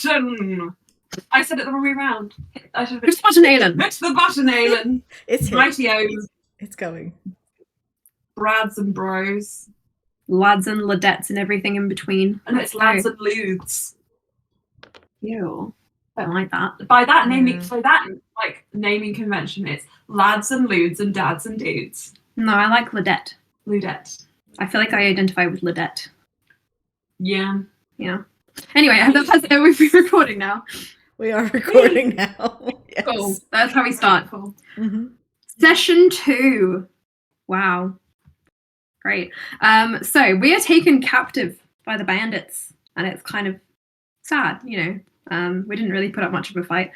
button. I said it the wrong way around. Push the button, Aelin. Hit the button, Aelin. It's hit. Mighty-O. It's going. Brads and bros. Lads and ladettes and everything in between. And it's lads and lewds. Ew. I don't like that. By that naming convention, it's lads and lewds and dads and dudes. No, I like ladette. Ludette. I feel like I identify with ladette. Yeah. Yeah. Anyway, are we recording now? We are recording now. Yes. Cool. That's how we start. Cool. Mm-hmm. Session 2. Wow. Great. So we are taken captive by the bandits, and it's kind of sad, you know. We didn't really put up much of a fight.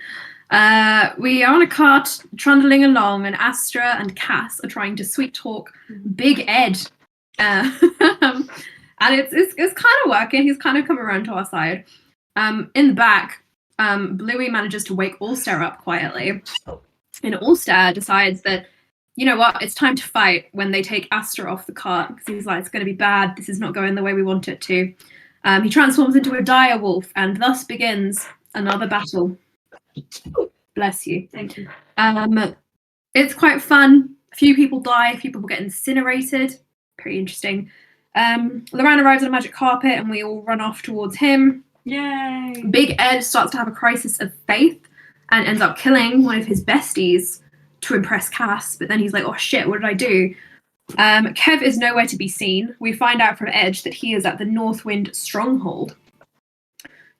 We are on a cart trundling along, and Astra and Cass are trying to sweet talk Big Ed. And it's kind of working. He's kind of come around to our side. In the back, Bluey manages to wake Ulster up quietly. And Ulster decides that, you know what, it's time to fight when they take Astra off the cart, because he's like, it's going to be bad. This is not going the way we want it to. He transforms into a dire wolf, and thus begins another battle. Bless you. Thank you. It's quite fun. A few people die, a few people get incinerated. Pretty interesting. Loran arrives on a magic carpet, and we all run off towards him. Yay! Big Ed starts to have a crisis of faith and ends up killing one of his besties to impress Cass, but then he's like, oh shit, what did I do? Kev is nowhere to be seen. We find out from Edge that he is at the Northwind Stronghold,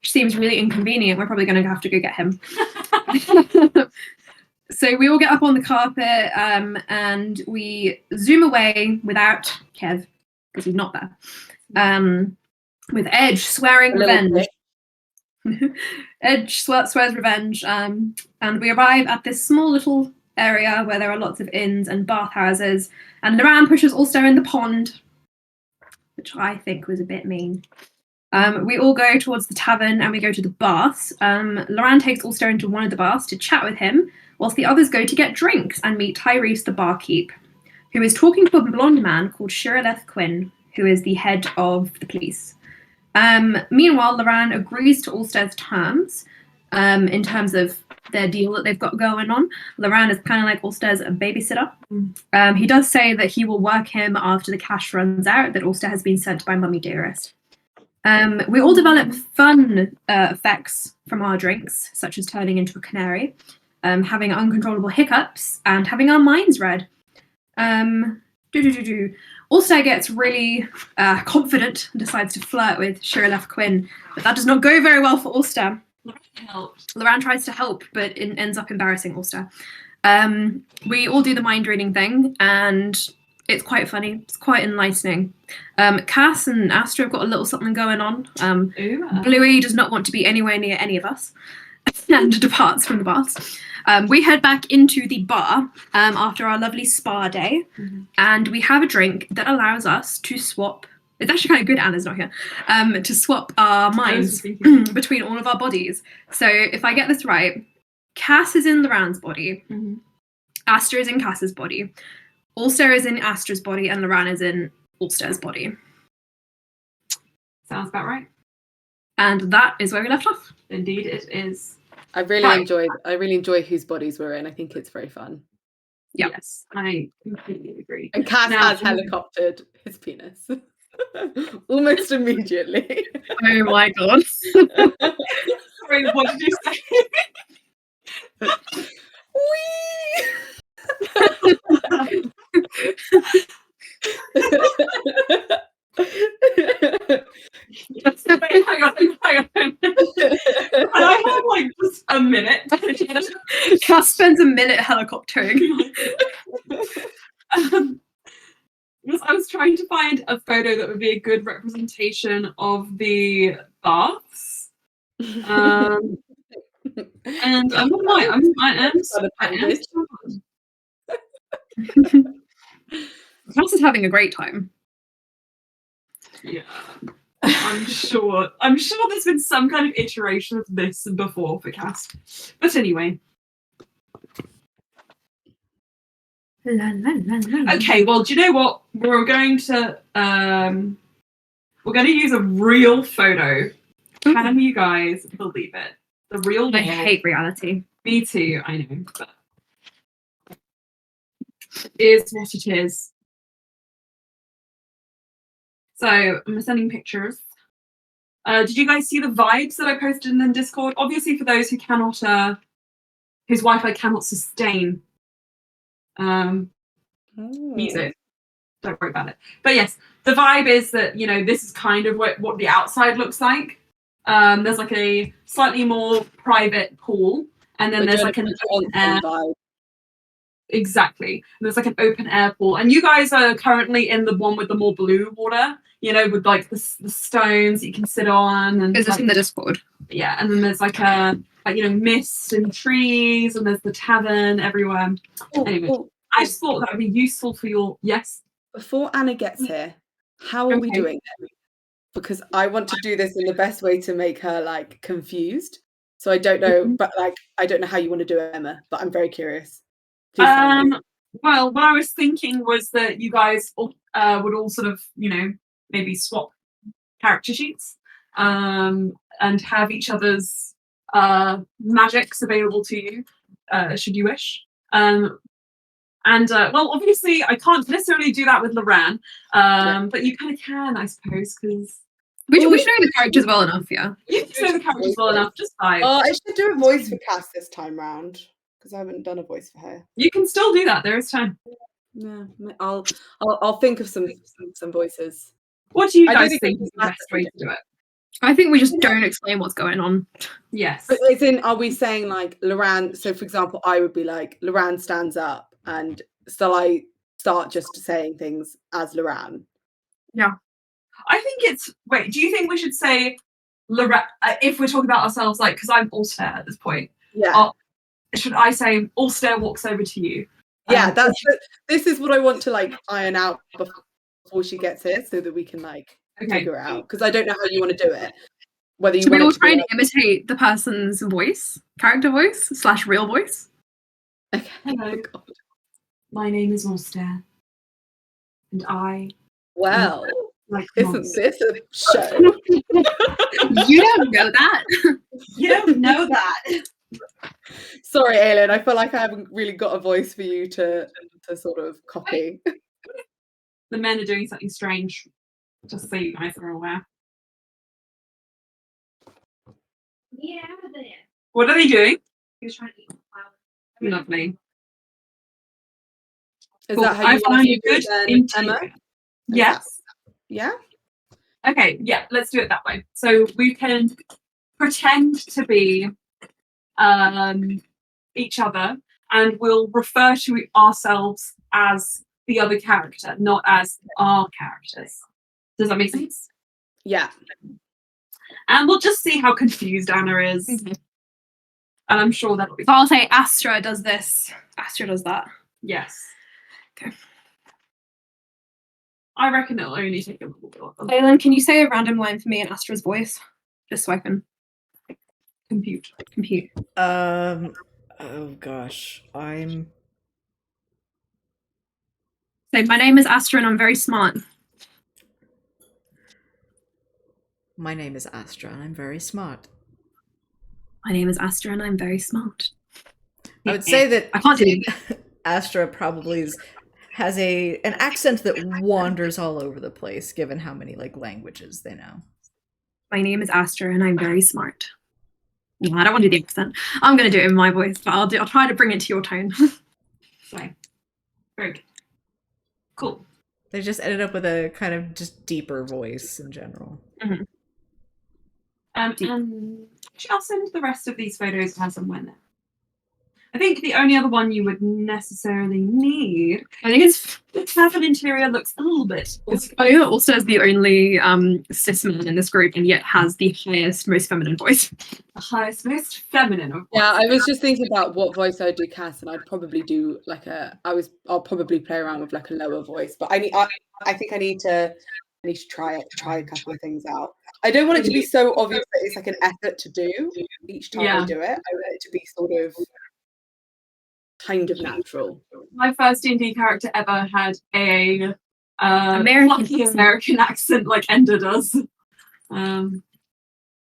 which seems really inconvenient. We're probably going to have to go get him. So we all get up on the carpet and we zoom away without Kev, because he's not there. With Edge swearing revenge. Edge swears revenge, and we arrive at this small little area where there are lots of inns and bathhouses, and Loran pushes Ulster in the pond, which I think was a bit mean. We all go towards the tavern and we go to the baths. Loran takes Ulster into one of the baths to chat with him, whilst the others go to get drinks and meet Tyrese the barkeep, who is talking to a blonde man called Shirleth Quinn, who is the head of the police. Meanwhile, Loran agrees to Ulster's terms, in terms of their deal that they've got going on. Loran is kind of like Ulster's babysitter. He does say that he will work him after the cash runs out, that Ulster has been sent by Mummy Dearest. We all develop fun effects from our drinks, such as turning into a canary, having uncontrollable hiccups, and having our minds read. Ulster gets really confident and decides to flirt with Shirleth Quinn, but that does not go very well for Ulster. Loran tries to help, but it ends up embarrassing Ulster. We all do the mind reading thing, and it's quite funny. It's quite enlightening. Cass and Astra have got a little something going on. Bluey does not want to be anywhere near any of us and departs from the baths. We head back into the bar after our lovely spa day, and we have a drink that allows us to swap. It's actually kind of good Anna's not here. To swap our minds between all of our bodies. So if I get this right, Cass is in Loran's body, Astra is in Cass's body, Ulster is in Astra's body, and Loran is in Ulster's body. Sounds about right. And that is where we left off. Indeed, it is. I really enjoy whose bodies we're in. I think it's very fun. Yep. Yes, I completely agree. And Cass has helicoptered his penis. Almost immediately. Oh my god. Sorry, what did you say? Whee! Wait, hang on. And I have like just a minute. Cass spends a minute helicoptering. I was trying to find a photo that would be a good representation of the baths. And I'm not Cass is having a great time. Yeah. I'm sure there's been some kind of iteration of this before for Cass. But anyway. Okay, well, do you know what? We're going to use a real photo Can you guys believe it? The real world. I hate reality. Me too, I know. But it is what it is. So I'm sending pictures. Did you guys see the vibes that I posted in the Discord? Obviously, for those who cannot, whose Wi-Fi cannot sustain music, don't worry about it. But yes, the vibe is that, you know, this is kind of what the outside looks like. There's like a slightly more private pool, and then there's like an open air. Exactly. And there's like an open air pool, and you guys are currently in the one with the more blue water. You know, with like the stones that you can sit on, and Is this like, in the Discord? yeah, and then there's like you know, mist and trees, and there's the tavern everywhere. Anyway, I just thought that would be useful for your Before Anna gets here, how are we doing it? Because I want to do this in the best way to make her like confused. So I don't know, but like I don't know how you want to do it, Emma. But I'm very curious. Well, what I was thinking was that you guys would all sort of, you know, maybe swap character sheets and have each other's magics available to you, should you wish. Well, obviously, I can't necessarily do that with Loran, but you kind of can, I suppose, because we know the characters well enough, yeah. You know the characters well enough, just vibes. Oh, I should do a voice for Cass this time round because I haven't done a voice for her. You can still do that. There is time. Yeah, I'll think of some voices. What do you guys think is the best way to do it? I think we just don't explain what's going on. Yes. But as in, are we saying like Loran? So, for example, I would be like, Loran stands up, and shall I start just saying things as Loran? Yeah. I think it's. Wait, do you think we should say Loran if we're talking about ourselves? Like, because I'm Ulster at this point. Yeah. Should I say Ulster walks over to you? Yeah, this is what I want to like iron out before she gets here, so that we can like figure it out. Because I don't know how you want to do it. Whether you so we all try to and imitate the person's voice, character voice / real voice. Okay. Hello. Oh, my name is Ulster, and I. Well, like isn't this a show? You don't know that. You don't know that. Sorry, Aylin. I feel like I haven't really got a voice for you to sort of copy. The men are doing something strange. Just so you guys are aware. Yeah. What are they doing? He's trying to eat Lovely. Is that how you want to do it then, Emma? Yes. Yeah? Okay, yeah, let's do it that way. So we can pretend to be each other, and we'll refer to ourselves as the other character, not as our characters. Does that make sense? Yeah. And we'll just see how confused Anna is. Mm-hmm. And I'm sure that'll be So I'll say Astra does this, Astra does that. Yes. Okay. I reckon it'll only take a little bit. Aylin, can you say a random line for me in Astra's voice? Just so I can compute. Oh gosh. Say, my name is Astra and I'm very smart. My name is Astra and I'm very smart. My name is Astra and I'm very smart. I would say that I can't do it. Astra probably has an accent that wanders all over the place, given how many like languages they know. My name is Astra and I'm very smart. No, I don't want to do the accent. I'm going to do it in my voice, but I'll try to bring it to your tone. So, very good. Cool. They just ended up with a kind of just deeper voice in general. Mm-hmm. I'll send the rest of these photos as and when. I think the only other one you would necessarily need. I think it's the tavern interior looks a little bit. I think also is the only cis man in this group, and yet has the highest, most feminine voice. The highest, most feminine of voice. Yeah, I was just thinking about what voice I'd do, Cass, and I'd probably do like I'll probably play around with like a lower voice, but I think I need to try a couple of things out. I don't want it to be so obvious that it's like an effort to do each time I do it. I want it to be sort of kind of natural. My first D&D character ever had a American American accent like Ender does.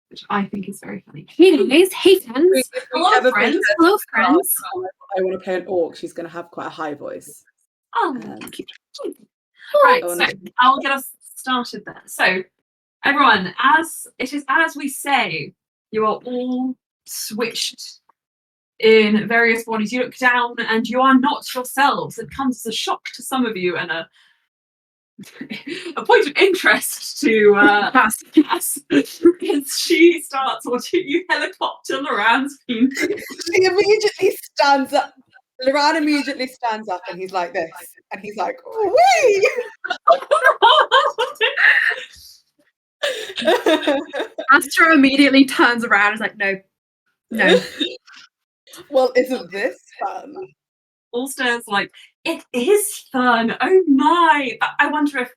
which I think is very funny. Hey guys, hey friends. If we Hello, ever friends. put Hello friends. I want to play an orc, she's going to have quite a high voice. Oh, Cute. right. I So wanna- I'll get us started then. So, everyone, as we say, you are all switched in various bodies. You look down, and you are not yourselves. It comes as a shock to some of you, and a point of interest to Cass, because she starts watching you helicopter Loran's penis. She immediately stands up. Loran immediately stands up and he's like this. And he's like, wee! Astra immediately turns around and is like, no. No. Well, isn't this fun? Ulster's like, it is fun. Oh my! I wonder if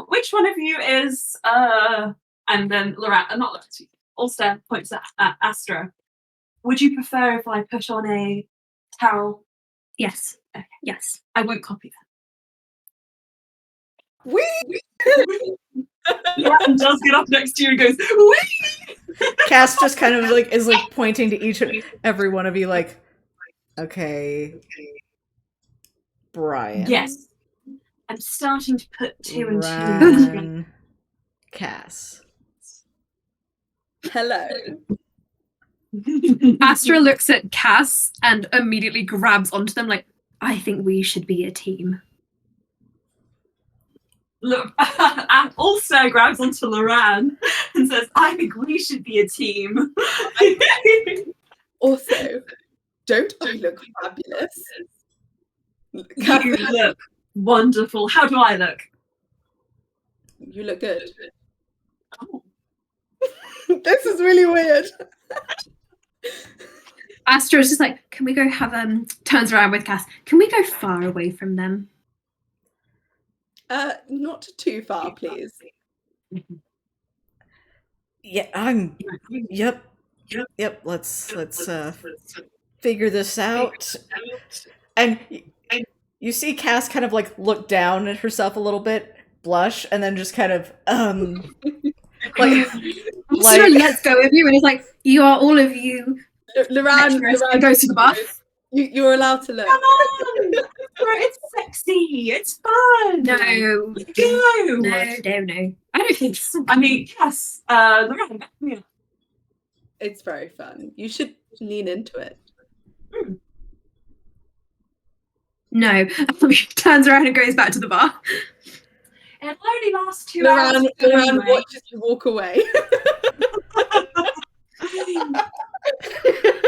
which one of you is and then Loran, not Loran, Ulster points at Astra. Would you prefer if I put on a towel? Yes. Okay. Yes. I won't copy Wee! that. Loran does get up next to you and goes, wee! Cass just kind of like is like pointing to each and every one of you, like, okay, Brian. Yes. I'm starting to put two and two. Ran, Cass. Hello. Astra looks at Cass and immediately grabs onto them like, I think we should be a team. Look, and also grabs onto Loran and says, I think we should be a team. Also, don't I look fabulous? You look wonderful. How do I look? You look good. Oh. This is really weird. Astra is just like, can we go have turns around with Cass. Can we go far away from them? Not too far, please. Yeah, Yep. Let's figure this out. And you see Cass kind of like look down at herself a little bit, blush, and then just kind of like Astra lets go of you and is like, you are all of you. Loran And goes to the bar. You're allowed to look. Come on! It's sexy. It's fun. No. Go. No. I don't think so. I mean, yes. Loran, yeah. It's very fun. You should lean into it. No. Turns around and goes back to the bar. It only lasts 2 hours. Loran anyway. watches you walk away.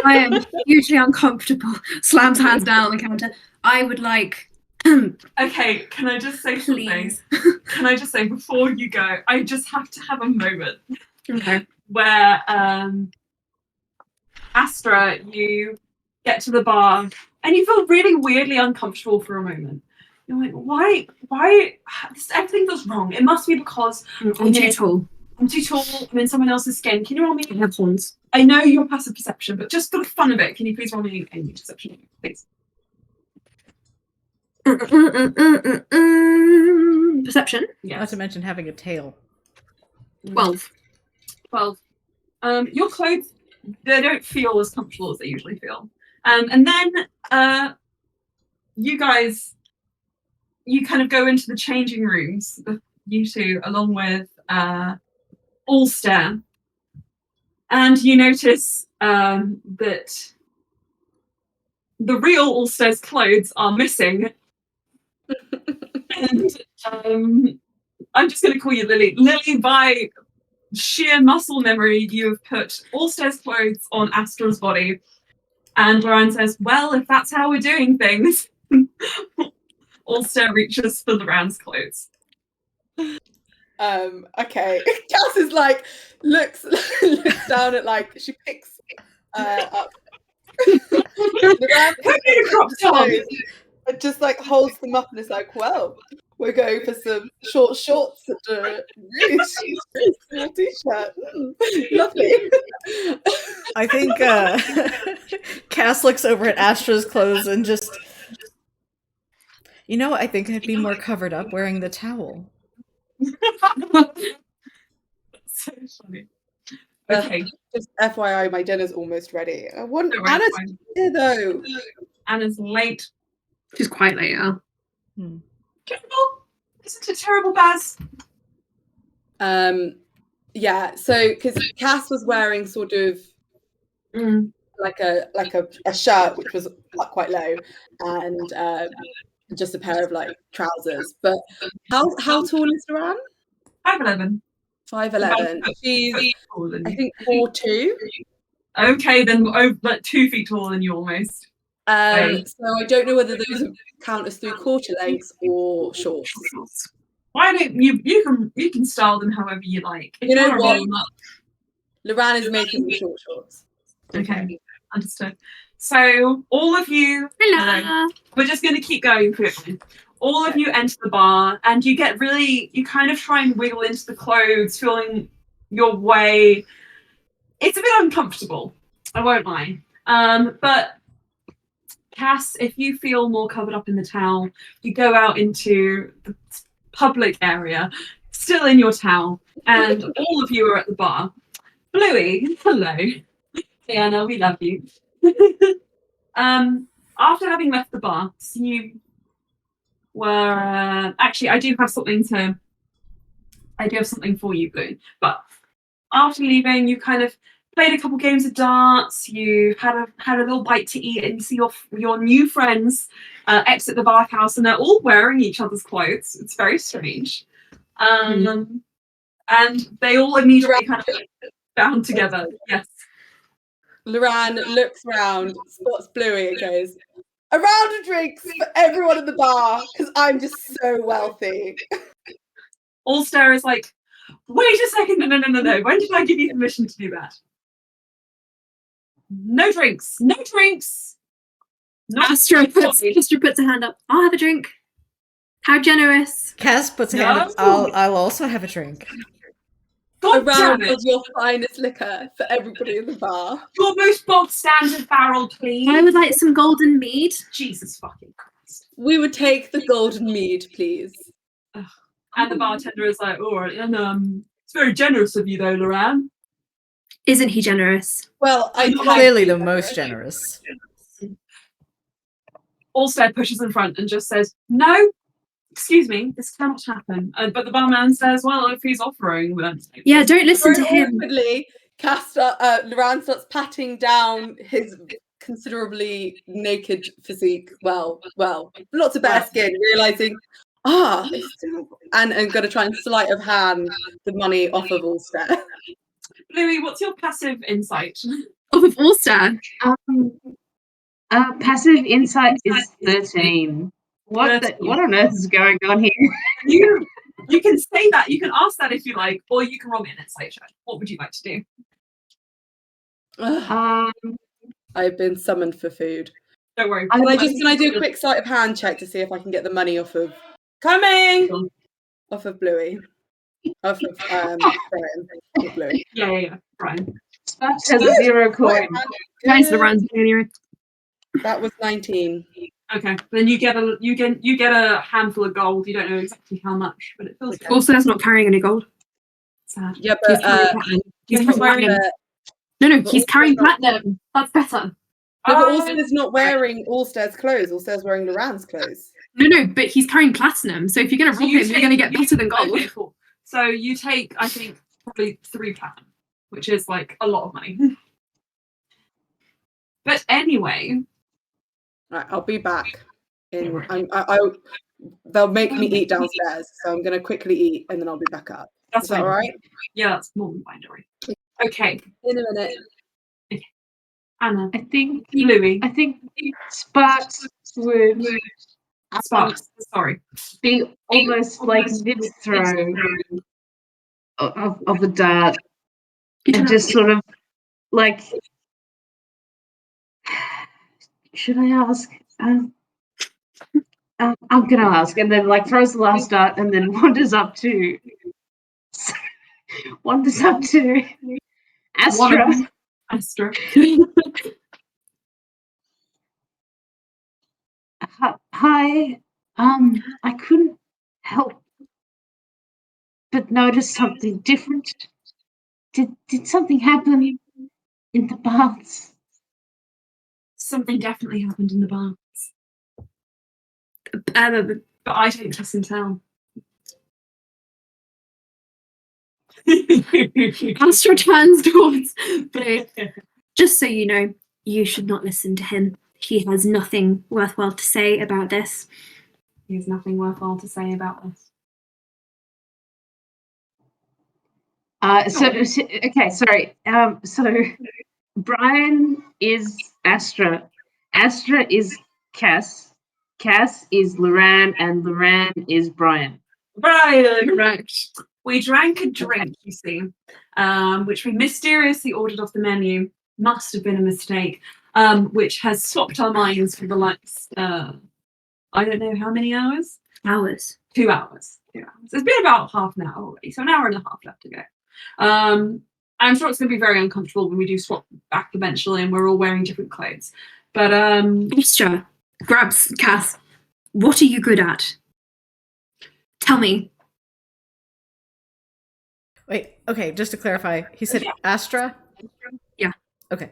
I am hugely uncomfortable. Slams hands down on the counter. I would like Okay, can I just say something? please. Can I just say before you go, I just have to have a moment Okay. where Astra, you get to the bar and you feel really weirdly uncomfortable for a moment. You're like, why everything feels wrong. It must be because I'm too tall. I'm too tall, I'm in someone else's skin. Can you roll me? I have horns. I know your passive perception, but just for the fun of it, can you please roll me a perception, please? Perception. not Yes. to mention having a tail. 12. 12. Your clothes, they don't feel as comfortable as they usually feel. And then you guys, you kind of go into the changing rooms, you two, along with Ulster. And you notice that the real Ulster's clothes are missing. And I'm just going to call you Lily. Lily, by sheer muscle memory, you have put Ulster's clothes on Astra's body. And Loran says, well, if that's how we're doing things, Ulster reaches for Loran's clothes. Okay. Cass is like looks down at like she picks up Loran Who made a crop top? and just like holds them up and is like, well, we're going for some short shorts and a really small t-shirt. Lovely. I think Cass looks over at Astra's clothes and just, I think I'd be more covered up wearing the towel. So funny. Okay. Just FYI, my dinner's almost ready. I want Don't worry, Anna it's to fine. be here though. Anna's late. She's quite late, yeah. Terrible. Isn't it terrible, Baz? Yeah, so because Cass was wearing sort of like a shirt which was quite low, and just a pair of like trousers. But how tall is Duran? 5'11". 5'11". She's taller than I you. think 4'2". Okay, then like 2 feet taller than you almost. So I don't know whether those count as 3/4 lengths or shorts. Why don't you can style them however you like. If You know wanna what? roll them up. Loran is making the short shorts. Okay, understood. So all of you, Hello. we're just going to keep going quickly. All of you enter the bar, and you kind of try and wiggle into the clothes, feeling your way. It's a bit uncomfortable, I won't lie. But Cass, if you feel more covered up in the towel, you go out into the public area, still in your towel, and all of you are at the bar. Bluey, hello. Diana, we love you. After having left the bar, you were actually I do have something for you, Blue. But after leaving, you kind of played a couple games of darts. You had a little bite to eat, and see your new friends exit the bathhouse, and they're all wearing each other's clothes. It's very strange. And they all immediately kind of bound together. Yes. Loran looks around, spots Bluey, and goes, "A round of drinks for everyone in the bar, because I'm just so wealthy." Ulster is like, wait a second, no. When did I give you permission to do that? No drinks. No drinks. No Astra puts her hand up. I'll have a drink. How generous. Cass puts a hand up. I'll also have a drink. God A damn round it. of your finest liquor for everybody in the bar. Your most bog standard barrel, please. I would like some golden mead. Jesus fucking Christ. We would take the golden mead, please. And the bartender is like, all right, and it's very generous of you though, Loran. Isn't he generous? Well, I Clearly the most generous. Ulster pushes in front and just says, no, excuse me, this cannot happen. But the barman says, well, if he's offering, then Yeah, don't listen to him. Awkwardly, Loran starts patting down his considerably naked physique. Well, lots of bare skin, realizing, and going to try and sleight of hand the money off of Ulster. Louis, what's your passive insight? Off of Ulster. Passive insight is 13. What on earth is going on here? You can say that. You can ask that if you like, or you can roll me an insight check. What would you like to do? I've been summoned for food. Don't worry. Can I do a quick sleight of hand check to see if I can get the money off of off of Bluey? Off of Bluey. Yeah. Brian. Sparks has a 0 coin. Guys, the runs anyway. That was 19. Okay, then you get a handful of gold. You don't know exactly how much, but it feels good. Ulster's not carrying any gold. Sad. Yeah, but He's carrying platinum. No, he's carrying platinum. That's better. but Ulster's not wearing Ulster's clothes. Ulster's wearing Loran's clothes. No, but he's carrying platinum. So if you're going to rob him, you're going to get better than gold. Okay, cool. So you take, I think, probably 3 platinum, which is like a lot of money. But anyway, Right, I'll be back. They'll make me eat downstairs, so I'm going to quickly eat and then I'll be back up. that's Is that fine. all right? Yeah, that's more than fine, Dory. Okay, In a minute. Anna, I think Louis, Sparks would Sparks. Sorry. be almost like this throw of the dart and just sort of like, should I ask? I'm gonna ask, and then like throws the last dart, and then wanders up to Astra. Astra. Hi. I couldn't help but notice something different Did something happen in the baths? Something definitely happened in the baths, But but I don't trust and tell. Astra turns towards Blue. Just so you know, you should not listen to him. He has nothing worthwhile to say about this. He has nothing worthwhile to say about this. Okay, sorry. So Brian is Astra. Astra is Cass. Cass is Loran, and Loran is Brian. Brian! Correct. We drank a drink, you see, which we mysteriously ordered off the menu. Must have been a mistake, which has swapped our minds for the last, I don't know how many hours? Hours. 2 hours. 2 hours. It's been about half an hour already, so an hour and a half left to go. I'm sure it's going to be very uncomfortable when we do swap back eventually and we're all wearing different clothes. But Astra grabs Cass. What are you good at? Tell me. Wait, okay, just to clarify, he said Astra? Yeah. Okay.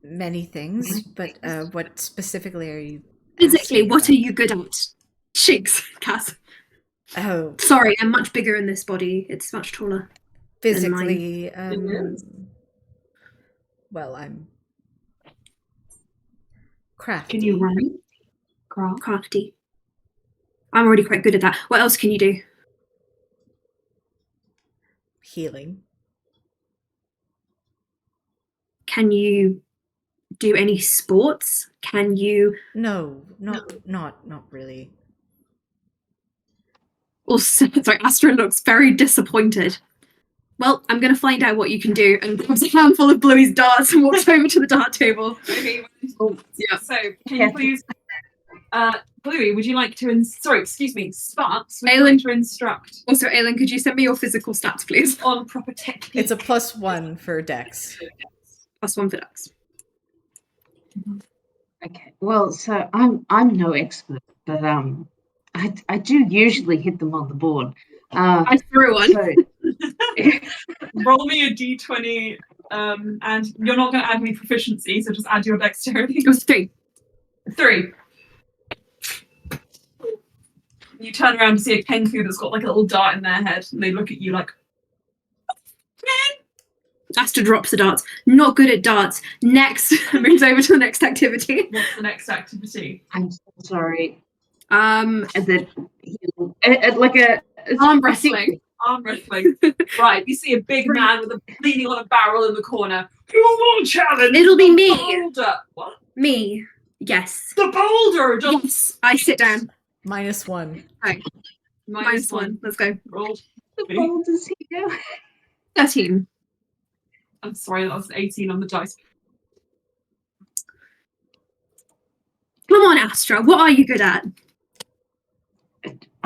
Many things, but what specifically are you Physically, asking what about? are you good at? Shakes Cass. Oh, Sorry, I'm much bigger in this body. It's much taller. physically, well, I'm crafty. can you run? Craft? Crafty. I'm already quite good at that. What else can you do? Healing. Can you do any sports? Can you No, not really. also sorry, Astra looks very disappointed. Well, I'm gonna find out what you can do, and grabs a handful of Bluey's darts and walks over to the dart table. Okay. Oh, Yeah. So can you please, Bluey, would you like to? Sorry, excuse me, Sparks. Would you Aelin. like to instruct Also, Aelin, could you send me your physical stats, please? on proper technique? It's a +1 for Dex. +1 for Dex. okay. Well, so I'm no expert, but I do usually hit them on the board. I threw one. So Roll me a d20, and you're not going to add any proficiency, so just add your dexterity. It was 3. 3. You turn around and see a Kenku that's got like a little dart in their head, and they look at you like, Astra drops the darts. Not good at darts. Next, moves over to the next activity. what's the next activity? I'm so sorry. Um, And then like a arm I think- wrestling. Arm wrestling. Right, you see a big man with leaning on a barrel in the corner. Who will challenge? It'll be the me. boulder? What? Me. Yes. The boulder! Just Yes. I sit down. -1. -1. Let's go. Roll. The boulders here. 13. I'm sorry, that was 18 on the dice. Come on, Astra. What are you good at?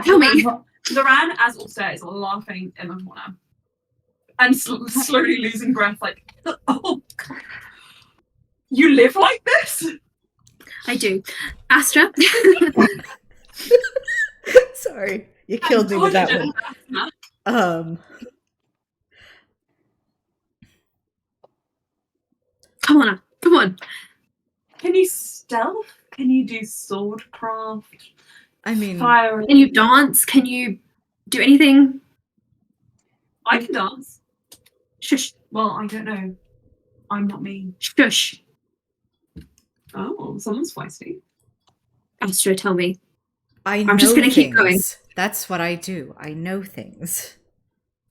Tell me. Loran, as also is laughing in the corner and slowly losing breath, like, oh, God. You live like this? I do. Astra. Sorry, you killed me with that one. Come on. Come on. Can you stealth? Can you do swordcraft? I mean, Fire? Can you dance? Can you do anything? I can dance. Shush. Well, I don't know. I'm not mean. Shush. Oh, someone's feisty. Astra, tell me. I'm just gonna keep going. That's what I do. I know things.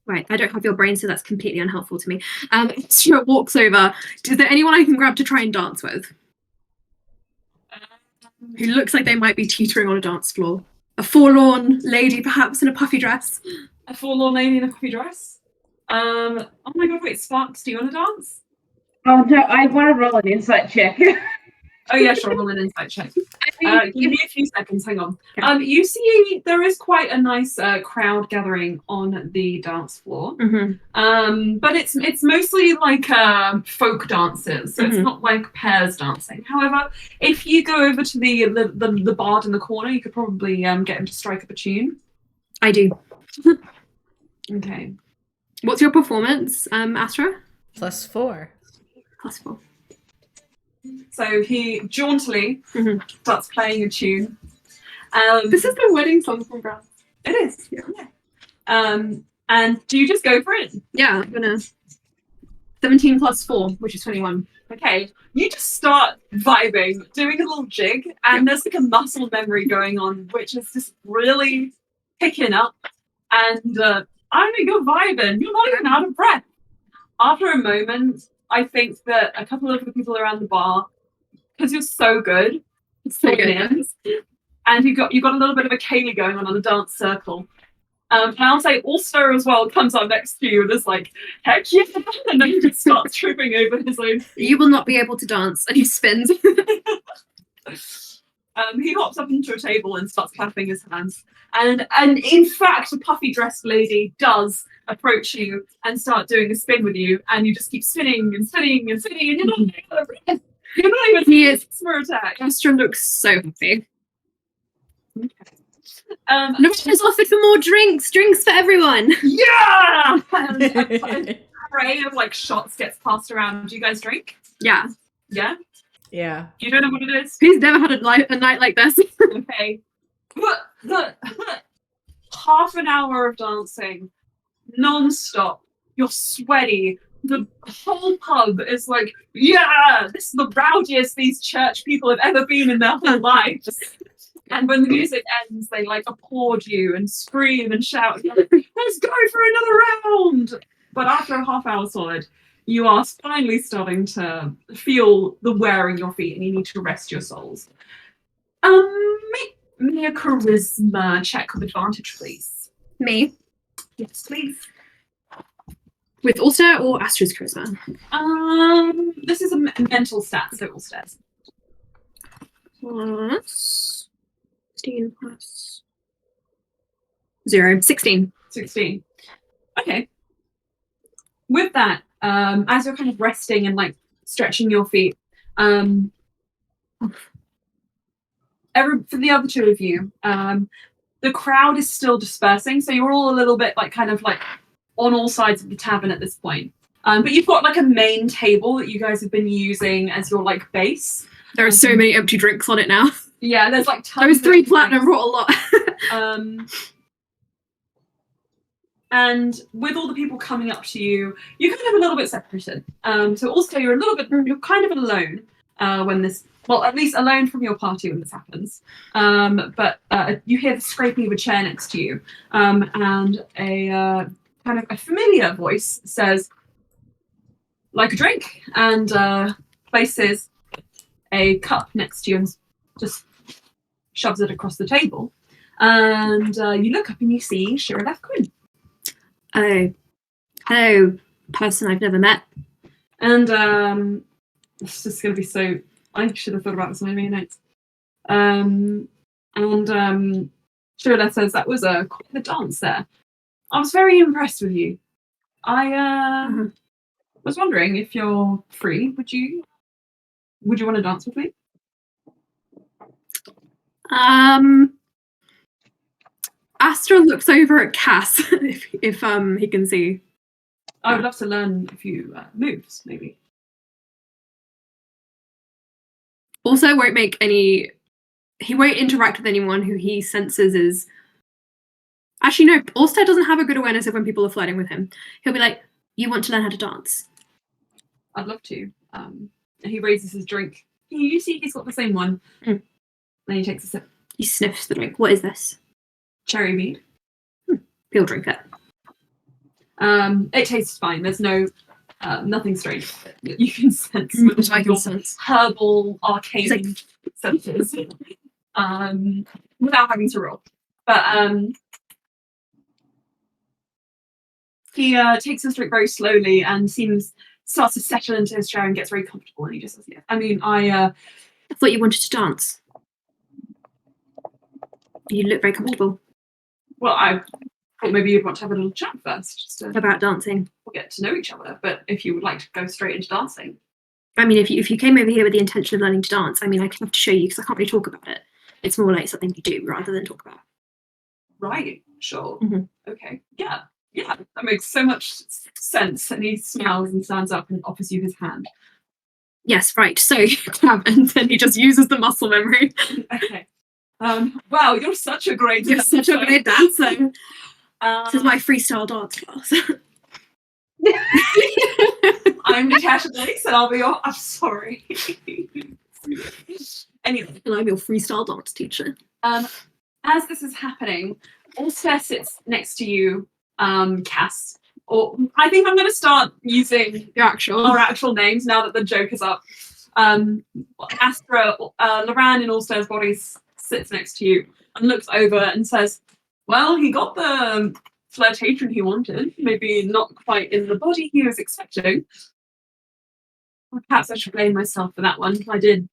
Right, I don't have your brain, so that's completely unhelpful to me. Astra walks over. Is there anyone I can grab to try and dance with? Who looks like they might be teetering on a dance floor? A forlorn lady, perhaps, in a puffy dress? A forlorn lady in a puffy dress? Oh my god, wait, Sparks, do you want to dance? Oh no, I want to roll an insight check. Oh yeah, sure, roll an insight check. Give me a few seconds, hang on. Okay. You see there is quite a nice crowd gathering on the dance floor. Mm-hmm. But it's mostly like folk dances, so it's Mhm. not like pairs dancing. However, if you go over to the bard in the corner, you could probably get him to strike up a tune. I do. Okay. What's your performance, Astra? +4. +4. So he jauntily starts playing a tune. This is the wedding song from Grand. It is. Yeah. And do you just go for it? Yeah, I'm gonna 17 + 4, which is 21. Okay. You just start vibing, doing a little jig, and there's like a muscle memory going on, which is just really picking up. And I mean, you're vibing. You're not even out of breath. After a moment, I think that a couple of the people around the bar, because you're so good, in, and you got a little bit of a Kaylee going on a dance circle. And I'll say Ulster as well comes up next to you and is like, heck yeah! And then he just starts tripping over his own feet. You will not be able to dance, and he spins. He hops up into a table and starts clapping his hands. And in fact, a puffy dressed lady does approach you and start doing a spin with you, and you just keep spinning and spinning and spinning, and you're not even out of breath. You're not even He is. smart attack. Astra looks so happy. Okay. Has offered for more drinks. Drinks for everyone. Yeah! And a array of like shots gets passed around. Do you guys drink? Yeah. Yeah? Yeah. You don't know what it is? Who's never had a night like this? Okay. Half an hour of dancing, non-stop. You're sweaty. The whole pub is like, yeah, this is the rowdiest these church people have ever been in their whole lives. And when the music ends, they like applaud you and scream and shout, like, let's go for another round. But after a half hour solid, you are finally starting to feel the wear in your feet and you need to rest your souls. Make me a charisma check with advantage, please. Me. Yes, please. With Ulster or Astra's charisma? This is a mental stat, so Ulster's. Plus 16 plus 0. 16. 16. Okay. With that, as you're kind of resting and like stretching your feet, for the other two of you, the crowd is still dispersing, so you're all a little bit like kind of like on all sides of the tavern at this point. But you've got like a main table that you guys have been using as your like base. There are so many empty drinks on it now. Yeah, there's like tons. Those 3 of platinum drinks. brought a lot. And with all the people coming up to you, you're kind of a little bit separated. So also you're kind of alone when this, well, at least alone from your party when this happens. But you hear the scraping of a chair next to you, and a kind of a familiar voice says, like a drink, and places a cup next to you and just shoves it across the table. And you look up and you see Shirleth Quinn. Oh. Hello, person I've never met. And it's just going to be so... I should have thought about this in my notes. And Shirleth says, that was quite the dance there. I was very impressed with you. I was wondering if you're free. Would you want to dance with me? Astra looks over at Cass if he can see. I would love to learn a few moves, maybe. Also won't make any... He won't interact with anyone who he senses is... Actually, no, Ulster doesn't have a good awareness of when people are flirting with him. He'll be like, you want to learn how to dance? I'd love to. And he raises his drink. You see he's got the same one. Mm. Then he takes a sip. He sniffs the drink. What is this? Cherry mead. He'll drink it. It tastes fine. There's no nothing strange. You can sense with I your can sense. herbal arcane senses without having to roll. But he takes his drink very slowly and starts to settle into his chair and gets very comfortable. And he just says, "Yeah, I mean, I thought you wanted to dance. You look very comfortable." Well, I thought maybe you'd want to have a little chat first, just to About dancing. get to know each other. But if you would like to go straight into dancing, I mean, if you came over here with the intention of learning to dance, I mean, I'd have to show you because I can't really talk about it. It's more like something you do rather than talk about. right? Sure. Mhm. Okay. Yeah. Yeah. That makes so much sense. And he smiles and stands up and offers you his hand. Yes, right. So and then he just uses the muscle memory. Okay. Wow, you're such a great You're such a great dancer. This is my freestyle dance class. I'm Natasha Blakes, and I'll be your. I'm sorry. Anyway, And I'm your freestyle dance teacher. as this is happening, Ulster sits next to you, Cass. Or I think I'm going to start using Your actual. our actual names now that the joke is up. Astra, Loran in Ulster's body sits next to you and looks over and says, "Well, he got the flirtation he wanted. Maybe not quite in the body he was expecting. Perhaps I should blame myself for that one. I did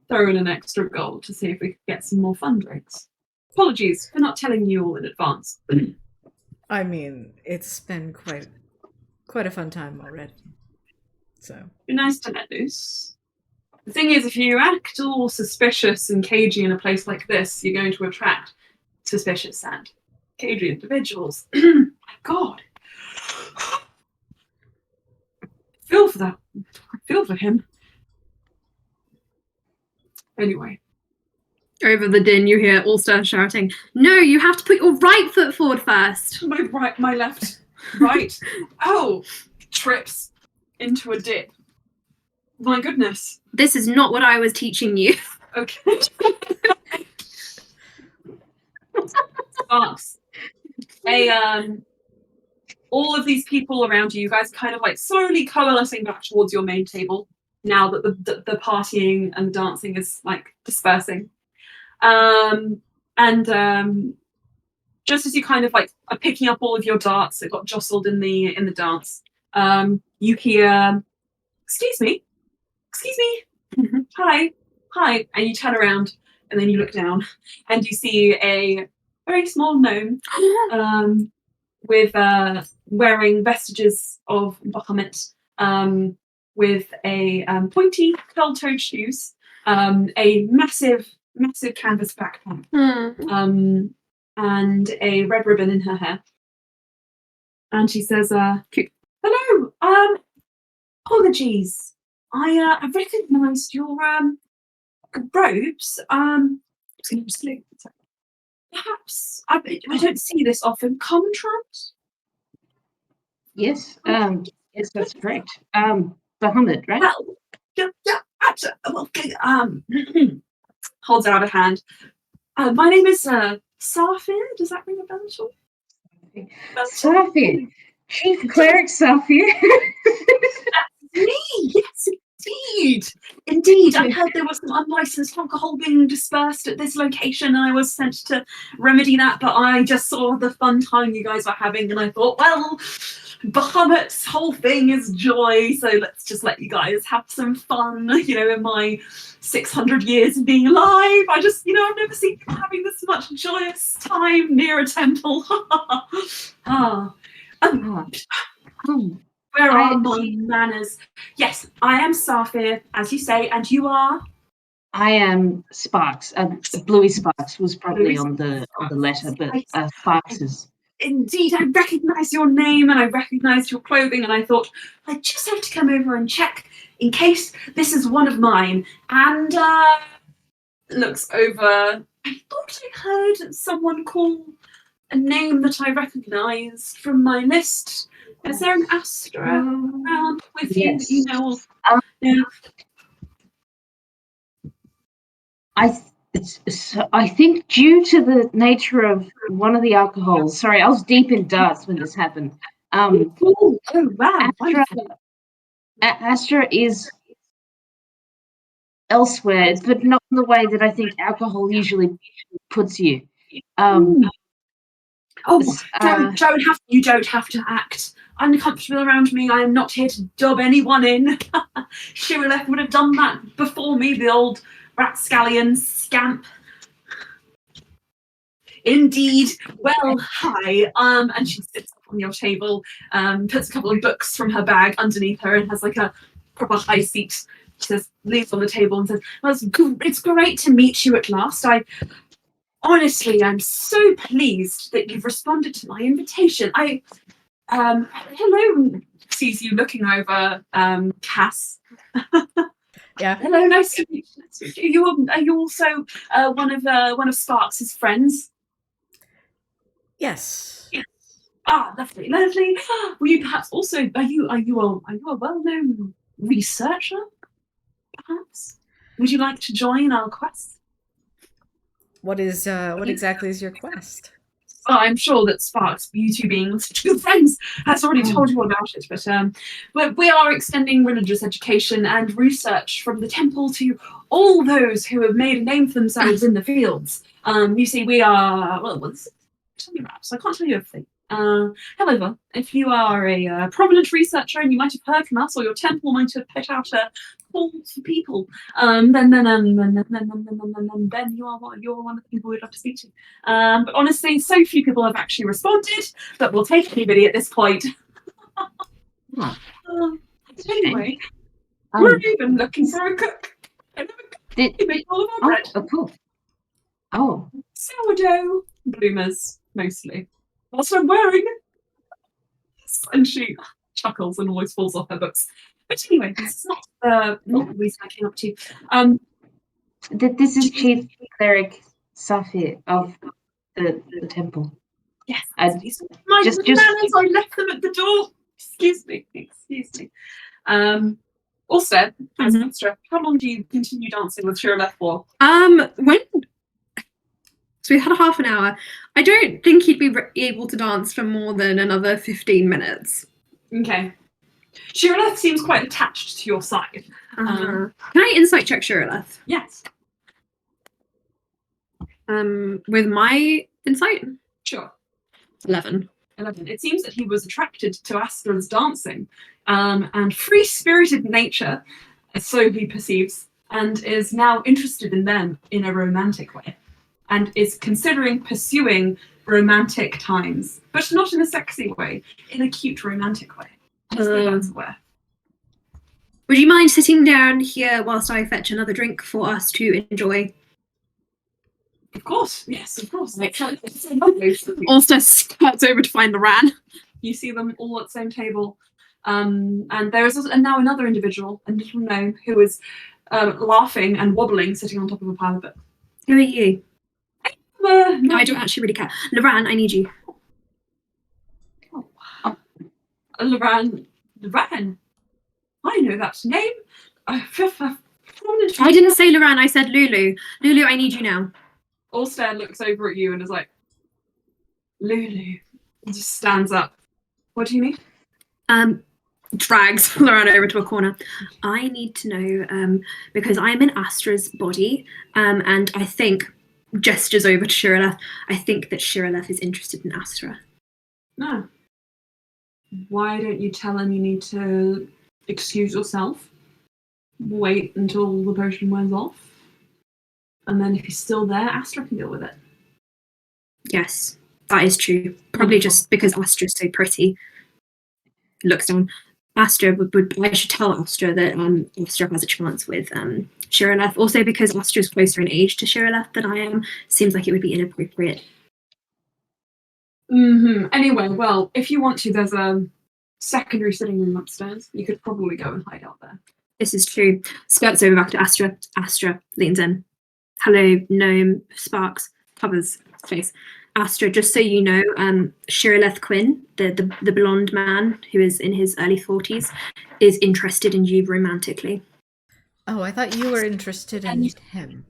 throw in an extra goal to see if we could get some more fun drinks. Apologies for not telling you all in advance." I mean, it's been quite a fun time already. So Be nice to let loose. The thing is, if you act all suspicious and cagey in a place like this, you're going to attract suspicious and cagey individuals. My God. I feel for that. I feel for him. Anyway. Over the din, you hear Ulster shouting, "No, you have to put your right foot forward first." My right, my left, right. Oh, trips into a dip. My goodness. This is not what I was teaching you. Okay. Sparks. All of these people around you, you guys kind of like slowly coalescing back towards your main table now that the partying and the dancing is like dispersing. Just as you kind of like are picking up all of your darts that got jostled in the dance, you hear, excuse me, hi, and you turn around and then you look down and you see a very small gnome with wearing vestiges of Bahamut, with a pointy curl-toed shoes, a massive canvas backpack, and a red ribbon in her hair. And she says, "Hello, apologies. I recognised your robes. Perhaps I don't see this often. Contract?" Yes, yes, that's correct. Bahamut, right? Well, yeah, absolutely. Holds out a hand. My name is Safir. Does that ring a bell at all? Safir, Chief Cleric Safir. Me, yes, indeed. I heard there was some unlicensed alcohol being dispersed at this location, and I was sent to remedy that. But I just saw the fun time you guys were having, and I thought, well, Bahamut's whole thing is joy, so let's just let you guys have some fun. You know, in my 600 years of being alive, I just, I've never seen people having this much joyous time near a temple. Where are my manners? Yes, I am Safir, as you say, and you are? I am Sparks. Bluey Sparks was probably on the letter, but Sparks is. Indeed, I recognise your name and I recognise your clothing, and I thought I just have to come over and check in case this is one of mine. And looks over. I thought I heard someone call a name that I recognised from my list. Is there an Astra around with you that you know of? Yeah. I think due to the nature of one of the alcohols. Sorry, I was deep in darts when this happened. Oh wow! Astra is elsewhere, but not in the way that I think alcohol usually puts you. You don't have to act uncomfortable around me. I am not here to dub anyone in. Shirleth would have done that before me, the old rapscallion scamp. Indeed. Well, hi. And she sits up on your table, puts a couple of books from her bag underneath her and has like a proper high seat. She says, leans on the table and says, well, it's great to meet you at last. honestly, I'm so pleased that you've responded to my invitation. Hello, sees you looking over, Cass. Yeah. Hello, nice to meet you. Nice to meet you. Are you also one of Sparks's friends? Yes. Yes. Ah, lovely, lovely. Will you perhaps also are you a well-known researcher? Perhaps. Would you like to join our quest? What exactly is your quest? Oh, I'm sure that Sparks, you two being such good friends, has already told you all about it. But we are extending religious education and research from the temple to all those who have made a name for themselves in the fields. You see, we are tell me about, so I can't tell you everything. However, if you are a prominent researcher and you might have heard from us, or your temple might have put out a call for people, then you're one of the people we'd love to speak to. But honestly, so few people have actually responded that we'll take anybody at this point. Anyway, we're even looking for a cook. Did You make all of our bread. oh, cool. Oh, Sourdough bloomers, mostly. That's what I'm wearing. And she chuckles and almost falls off her books. But anyway, this is not the reason I came up to you. this is Chief Cleric Safi of the temple. Yes, I my just- manners, I left them at the door. Excuse me. Also, as an extra, how long do you continue dancing with Shirleth for? So we had a half an hour. I don't think he'd be able to dance for more than another 15 minutes. Okay. Shirleth seems quite attached to your side. Can I insight check Shirleth? Yes, With my insight? sure. 11. 11. It seems that he was attracted to Astra's dancing and free-spirited nature, so he perceives, and is now interested in them in a romantic way, and is considering pursuing romantic times, but not in a sexy way, in a cute romantic way. That's where. Would you mind sitting down here whilst I fetch another drink for us to enjoy? Of course, yes, of course. Ulster skirts over to find Loran. You see them all at the same table. And there is now another individual, a little gnome, who is laughing and wobbling, sitting on top of a pile of books. Who are you? No, I don't actually really care. Loran, I need you. Loran. I know that name. I didn't say Loran, I said Lulu. Lulu, I need you now. Ulster looks over at you and is like, Lulu. And just stands up. What do you need? Drags Loran over to a corner. I need to know, because I'm in Astra's body, and I think, gestures over to Shirleth, I think that Shirleth is interested in Astra. No. Why don't you tell him you need to excuse yourself? Wait until the potion wears off. And then if he's still there, Astra can deal with it. Yes, that is true. Probably just because Astra's so pretty. Looks down. Astra I should tell Astra that Astra has a chance with Shirleth. Also because Astra's closer in age to Shirleth than I am, seems like it would be inappropriate. Anyway, well, if you want to, there's a secondary sitting room upstairs. You could probably go and hide out there. This is true. Skirts over back to Astra. Astra leans in. Hello, gnome. Sparks covers his face. Astra, just so you know, Shirleth Quinn, the blonde man who is in his early 40s, is interested in you romantically. Oh, I thought you were interested in him.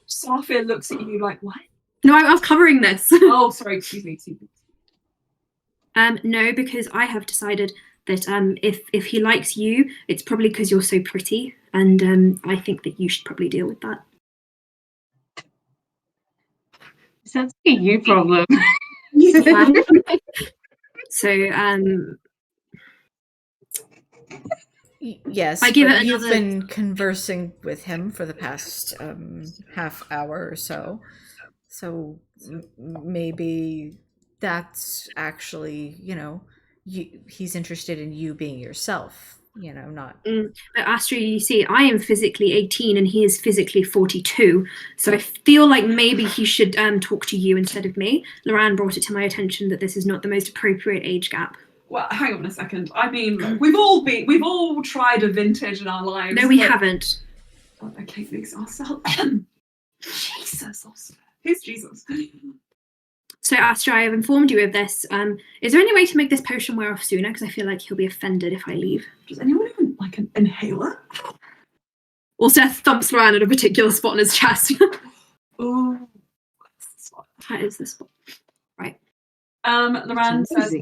Safia looks at you like, what? No, I was covering this. Oh, sorry, excuse me. No, because I have decided that if he likes you, it's probably because you're so pretty, and I think that you should probably deal with that. Sounds like a you problem. So, yes, I give but it you've another- been conversing with him for the past half hour or so. So maybe that's actually, he's interested in you being yourself. not. But Astrid, you see, I am physically 18 and he is physically 42. So I feel like maybe he should talk to you instead of me. Loran brought it to my attention that this is not the most appropriate age gap. Well, hang on a second. I mean, look, we've all tried a vintage in our lives. No, we haven't. Okay, fix ourselves. Jesus, who's Jesus? So, Astra, I have informed you of this. Is there any way to make this potion wear off sooner? Because I feel like he'll be offended if I leave. Does anyone even like an inhaler? Or Seth thumps around at a particular spot in his chest. Oh, that's the spot. That is the spot. Right. Loran says,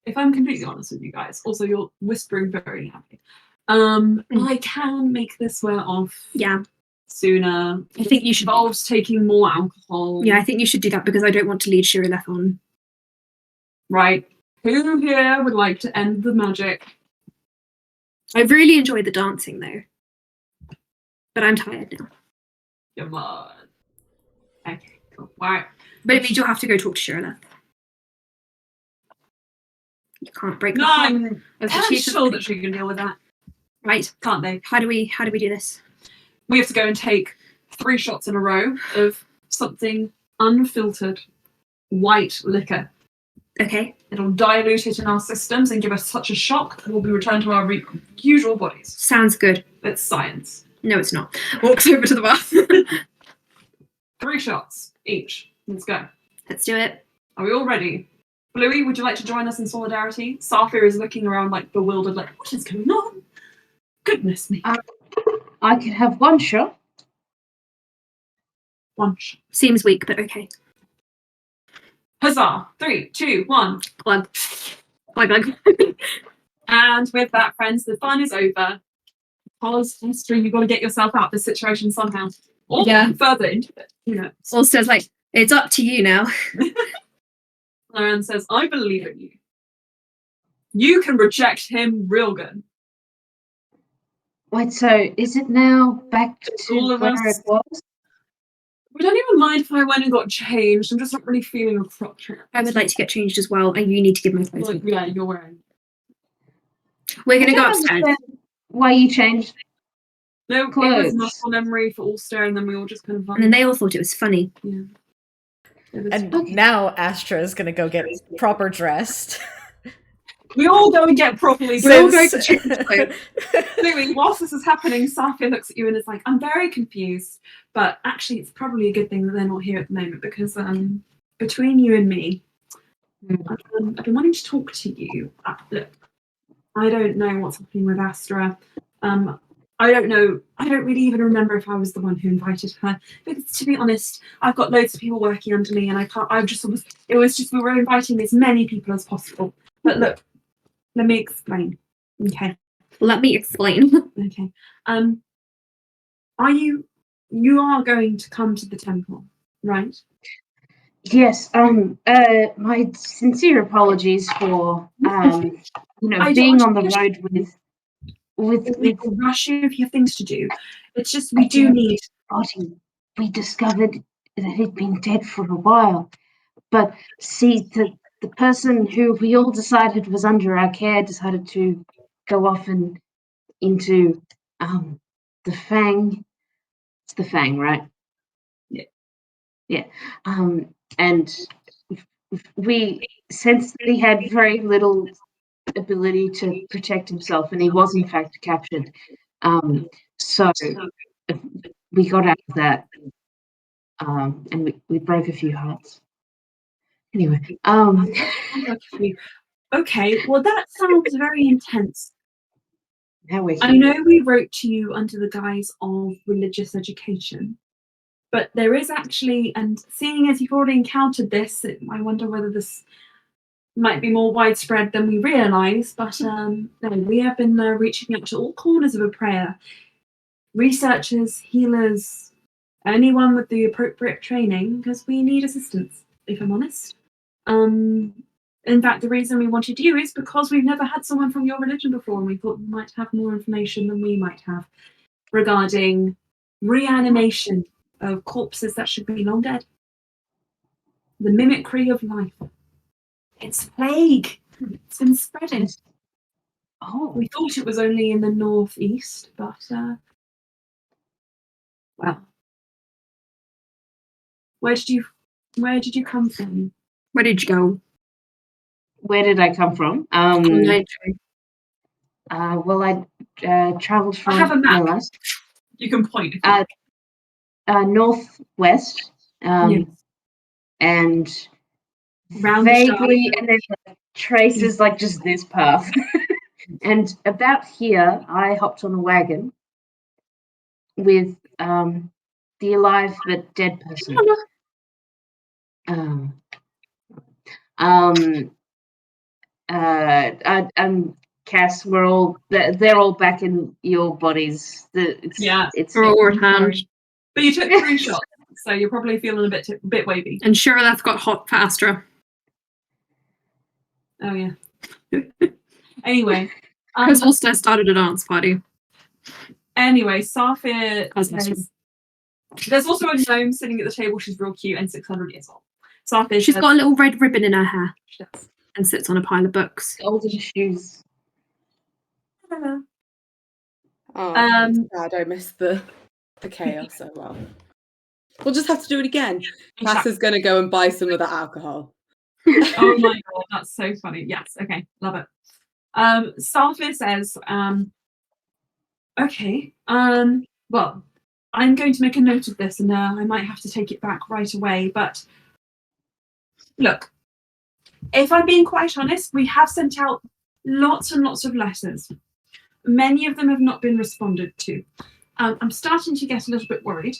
if I'm completely honest with you guys, also you're whispering very happy. I can make this wear off. Yeah. Sooner. I think you should. Involves taking more alcohol. Yeah, I think you should do that because I don't want to lead Shirileth on. Right. Who here would like to end the magic? I really enjoyed the dancing though. But I'm tired now. Come on. Okay, cool. Right. But it means you'll have to go talk to Shirileth. You can't break the No, heart I'm of the chief sure of- that she can deal with that. Right. Can't they? How do we do this? We have to go and take 3 shots in a row of something unfiltered white liquor. Okay. It'll dilute it in our systems and give us such a shock that we'll be returned to our usual bodies. Sounds good. It's science. No, it's not. Walks over to the bar. 3 shots each. Let's go. Let's do it. Are we all ready? Bluey, would you like to join us in solidarity? Safir is looking around like bewildered, like, what is going on? Goodness me. I could have 1 shot. 1 shot. Seems weak, but okay. Huzzah! 3, 2, 1. Glug. Glug, glug. And with that, friends, the fun is over. Because, Esther, you've got to get yourself out of this situation somehow. Or further into it. Also, it's like, it's up to you now. Loran says, I believe in you. You can reject him real good. Wait, so is it now back to All of where us. it was? We don't even mind if I went and got changed. I'm just not really feeling appropriate. I would like to get changed as well, and you need to give my clothes. Like, yeah, you're wearing. We're going to I go don't upstairs. understand why you changed. No, it was Clothes. muscle memory for all staring, then we all just kind of. And then they all thought it was funny. Yeah. It was And fun. now Astra is gonna go get proper dressed. We all go and get properly We're all going dressed. to change clothes. Anyway, whilst this is happening, Safia looks at you and is like, I'm very confused, but actually it's probably a good thing that they're not here at the moment because between you and me, I've been wanting to talk to you. Look, I don't know what's happening with Astra. I don't know. I don't really even remember if I was the one who invited her. Because to be honest, I've got loads of people working under me, and it was just we were inviting as many people as possible. But look, let me explain. Okay. Let me explain. Okay. You are going to come to the temple, right? Yes. My sincere apologies for being on the road with rush you if you have things to do. It's just we do need. party. We discovered that he'd been dead for a while, but see, the person who we all decided was under our care decided to go off and into the Fang. It's the Fang, right? Yeah. Yeah. And we sensed that he had very little ability to protect himself, and he was in fact captured. So we got out of that, and we broke a few hearts. Anyway, Okay, well that sounds very intense. now we're I here. know we wrote to you under the guise of religious education, but there is actually, and seeing as you've already encountered this, I wonder whether this might be more widespread than we realise, but no, we have been reaching out to all corners of a prayer. Researchers, healers, anyone with the appropriate training, because we need assistance, if I'm honest. In fact, the reason we wanted you is because we've never had someone from your religion before, and we thought you might have more information than we might have regarding reanimation of corpses that should be long dead. The mimicry of life. It's a plague. It's been spreading. Oh, We thought it was only in the northeast, but well, where did you come from? Where did you go? where did I come from? Well, Well, I travelled from I have a map. Millis, You can point. If you northwest, Yes. and Round the vaguely, shard. and then traces like just this path. And about here, I hopped on a wagon with the alive but dead person. Um, um, Cass, they're all back in your bodies. Yeah. It's We're all returned. Sorry. But you took 3 shots, so you're probably feeling a bit wavy. And sure, that's got hot for Astra. Oh yeah. Anyway. Because Ulster started a dance party. Anyway, Safir As that's says, there's also a gnome sitting at the table. She's real cute and 600 years old. Safir She's says, got a little red ribbon in her hair she does. and sits on a pile of books. golden shoes. Hello. Oh, I'm Um, sad I missed the chaos so well. We'll just have to do it again. Cass is going to go and buy some of that alcohol. Oh my god, that's so funny. Yes, okay, love it. Safir says, okay, well, I'm going to make a note of this and I might have to take it back right away, but look, if I'm being quite honest, we have sent out lots and lots of letters. Many of them have not been responded to. I'm starting to get a little bit worried.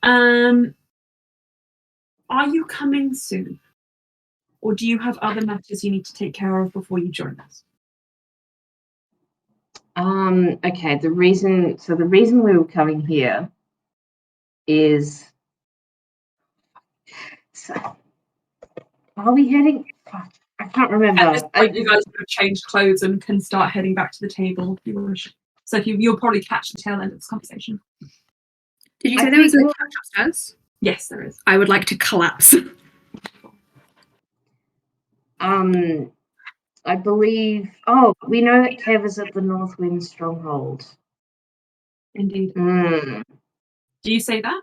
Are you coming soon? Or do you have other matters you need to take care of before you join us? Okay, the reason we were coming here is, so are we heading? Fuck, I can't remember. At this point, you guys would have changed clothes and can start heading back to the table if you wish. So you'll probably catch the tail end of this conversation. Did you I say there was a think couch upstairs? Yes, there is. I would like to collapse. I believe. Oh, we know that Kev is at the Northwind Stronghold. Indeed. Mm. Do you say that?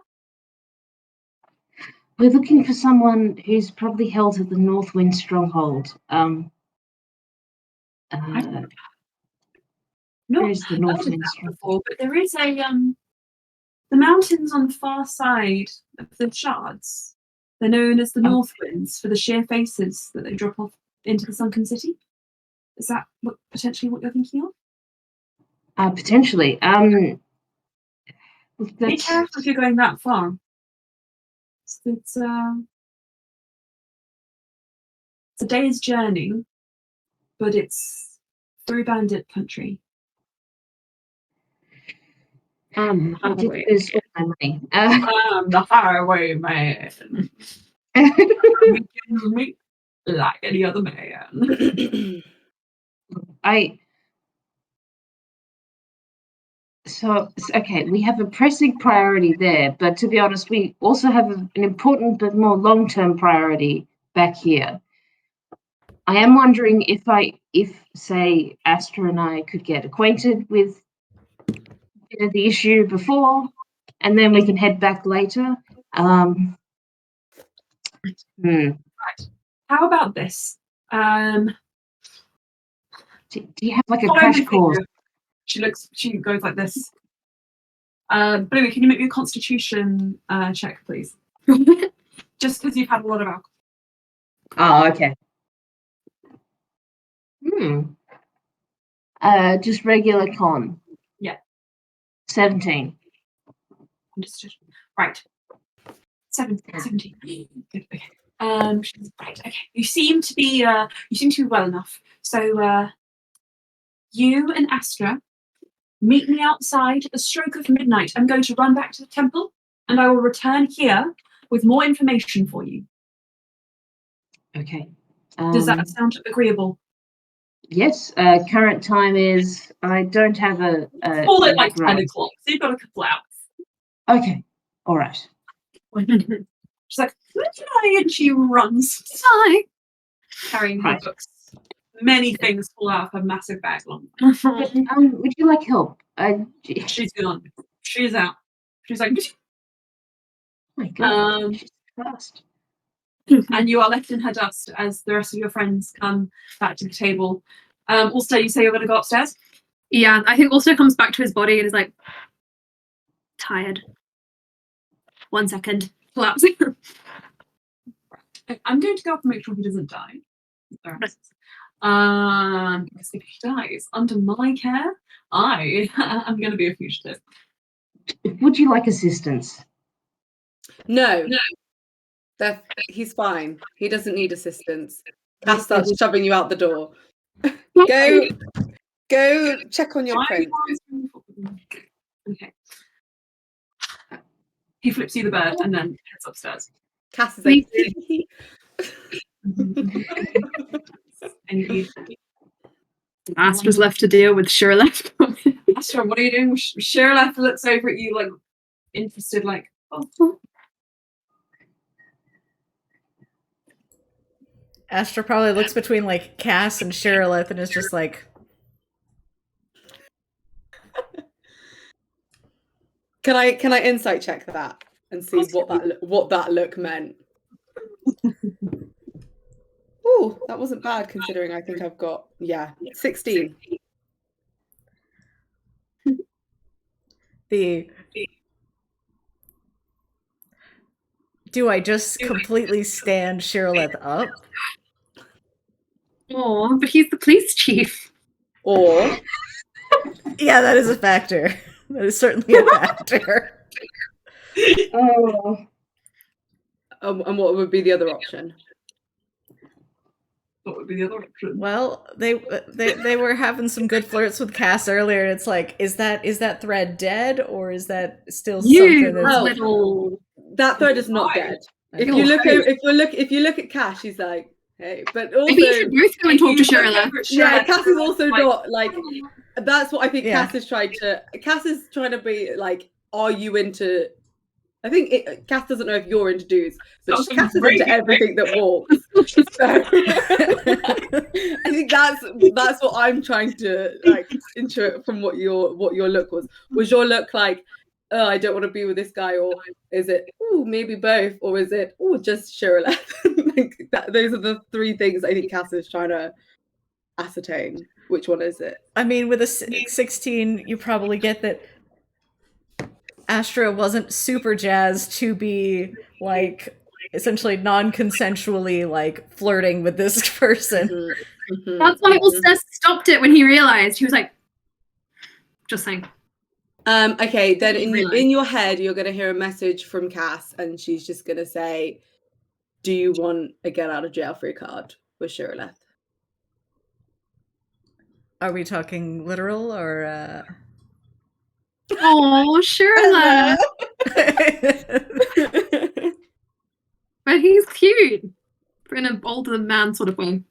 We're looking for someone who's probably held at the Northwind Stronghold. No, Where's the I've heard of Northwind that Stronghold? before, but there is a the mountains on the far side of the shards. They're known as the North Winds for the sheer faces that they drop off into the sunken city. Is that potentially what you're thinking of? Potentially. Be careful if you're going that far. It's a day's journey, but it's through bandit country. I did lose all my money. I'm the highwayman. Me like any other man. Okay, we have a pressing priority there, but to be honest, we also have an important but more long-term priority back here. I am wondering if say Astra and I could get acquainted with the issue before, and then we can head back later. Right. How about this? Do you have like a crash course? She goes like this. Bluey, can you make me a constitution check, please? Just because you've had a lot of alcohol. Oh, okay. Just regular con. Yeah. 17. Understood. Right. 17. Good. Okay. Right. Okay. You seem to be well enough. So you and Astra meet me outside at the stroke of midnight. I'm going to run back to the temple, and I will return here with more information for you. Okay. Does that sound agreeable? Yes. Current time is. I don't have a. Call it like 10 o'clock. So you've got a couple hours. Okay. All right. She's like, "Goodbye," and she runs. Hi. Carrying her books. many things fall out of her massive bag. Long. But, would you like help? She's gone. She's out. She's like, My God, Um, she's fast. and you are left in her dust as the rest of your friends come back to the table. Also, you say you're going to go upstairs? Yeah, I think also comes back to his body and is like, tired. 1 second. Collapsing. I'm going to go up and make sure he doesn't die. Because if he dies under my care, I am going to be a fugitive. Would you like assistance? No. He's fine. He doesn't need assistance. Cass starts shoving you out the door. Go check on your prince. Okay. He flips you the bird and then heads upstairs. Cass is like, And you Astra's left to deal with Shirley. Astra, what are you doing? Shirley looks over at you like interested, like, oh. Astra probably looks between like Cass and Shirleth and is just like, Can I insight check that and see what that look meant? Oh, that wasn't bad considering I think I've got 16. Do I just completely stand Shirleth up? Oh, but he's the police chief. Or Yeah, that is a factor. That is certainly a factor. Oh, and what would be the other option? What would be the other option? Well, they were having some good flirts with Cass earlier, and it's like, is that thread dead, or is that still something that's little... That thread is not dead. If you look at Cass, she's like, hey, but also maybe you should both go and talk to Shirley. Yeah, Cass is also not like. That's what I think. Yeah. Cass is trying to be like, are you into? I think Cass doesn't know if you're into dudes, but Cass is into everything that walks. So I think that's what I'm trying to like intuit from what your look was. Was your look like, oh, I don't want to be with this guy, or is it, oh, maybe both, or is it, oh, just Shirley? Like those are the three things I think Cass is trying to ascertain. Which one is it? I mean, with a 16, you probably get that Astra wasn't super jazzed to be like essentially non-consensually like flirting with this person. Mm-hmm. That's why Ulster stopped it when he realized. He was like, just saying. Okay, then in your head, you're going to hear a message from Cass, and she's just going to say, do you want a get out of jail free card with Shirley? Are we talking literal or Oh, Shirley. But he's cute. In an older man sort of way.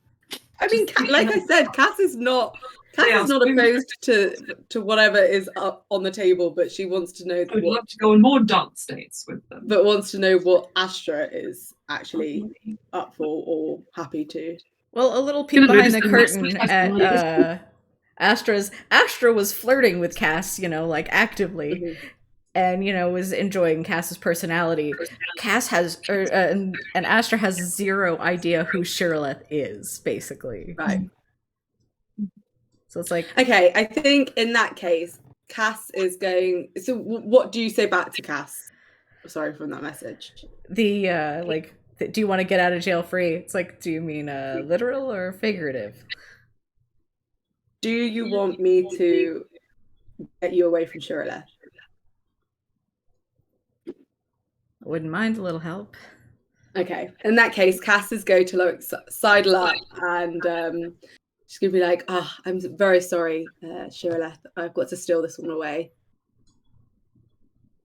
I mean, like I said, Cass is not opposed to whatever is up on the table, but she wants to know I would love to go on more dance dates with them. But wants to know what Astra is actually up for or happy to. Well, a little peek behind the curtain at Astra was flirting with Cass, like actively, and was enjoying Cass's personality. Cass has, and Astra has zero idea who Shirleth is, basically. Right. So it's like, okay, I think in that case, Cass is going. So, what do you say back to Cass? Sorry from that message. Do you want to get out of jail free? It's like, do you mean literal or figurative? Do you want me to get you away from Shirley? I wouldn't mind a little help. Okay. In that case, Cass is going to like sidle up and she's going to be like, I'm very sorry, Shirley. I've got to steal this one away.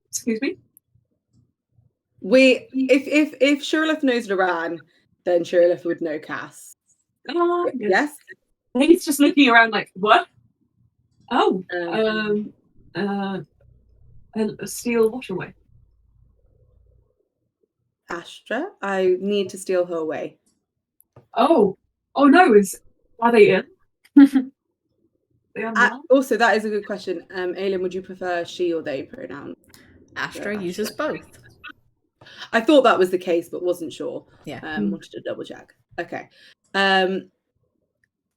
Excuse me? If Shirley knows Loran, then Shirley would know Cass. Yes? He's just looking around like, what? Oh, steal what away? Astra, I need to steal her away. Oh no, Are they in? They are not? Also, that is a good question. Ailyn, would you prefer she or they pronoun? Astra uses both. I thought that was the case, but wasn't sure. Yeah. Wanted to double check. Okay.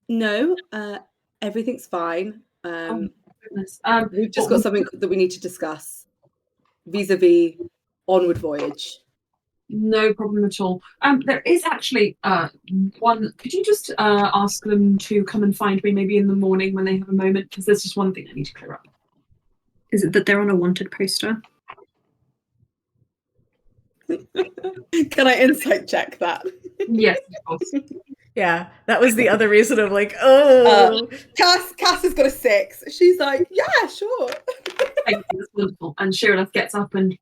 No, everything's fine. Goodness. We've just got something that we need to discuss vis-a-vis onward voyage. No problem at all. There is actually one. Could you just ask them to come and find me maybe in the morning when they have a moment? Because there's just one thing I need to clear up. Is it that they're on a wanted poster? Can I insight check that? Yes, of course. Yeah, that was the other reason of like, oh. Cass has got a 6. She's like, yeah, sure. Thank you. That's wonderful. And Shirley gets up and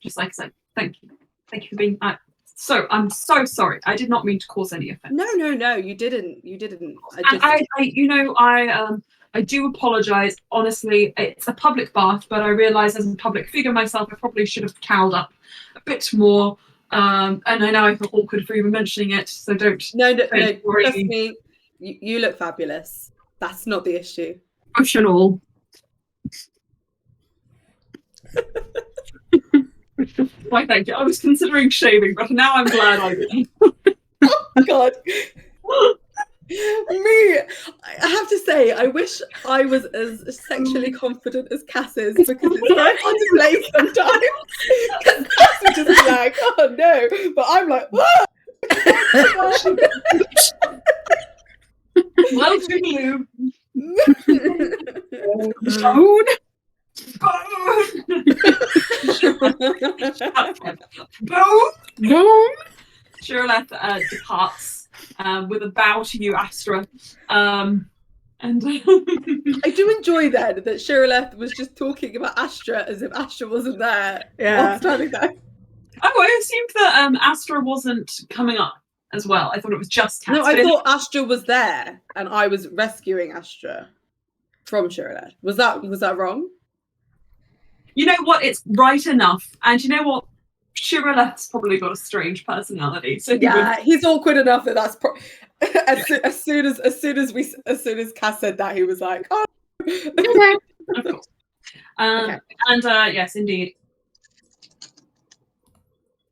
just like say, thank you. Thank you for being. I'm so sorry. I did not mean to cause any offense. No, you didn't. You didn't. I do apologize. Honestly, it's a public bath, but I realize as a public figure myself, I probably should have cowled up a bit more. And I know I feel awkward for even mentioning it, so don't. No, worry. trust me. You look fabulous. That's not the issue. Emotional. Why, thank you. I was considering shaving, but now I'm glad I didn't. Oh God. Me, I have to say, I wish I was as sexually confident as Cass is, because it's very hard to play sometimes. Because Cass would just be like, oh no, but I'm like, whoa! Well, to you. Bone. Shirleth departs with a bow to you, Astra. And I do enjoy then that Shirleth was just talking about Astra as if Astra wasn't there. Yeah. Standing there. Oh, I assumed that Astra wasn't coming up as well. I thought it was just Cass. No, I thought Astra was there and I was rescuing Astra from Shirleth. Was that wrong? You know what? It's right enough. And you know what? Shirleth's probably got a strange personality. So yeah, he's awkward enough that that's as soon as Cass said that, he was like, oh. Of course. Okay. And yes, indeed.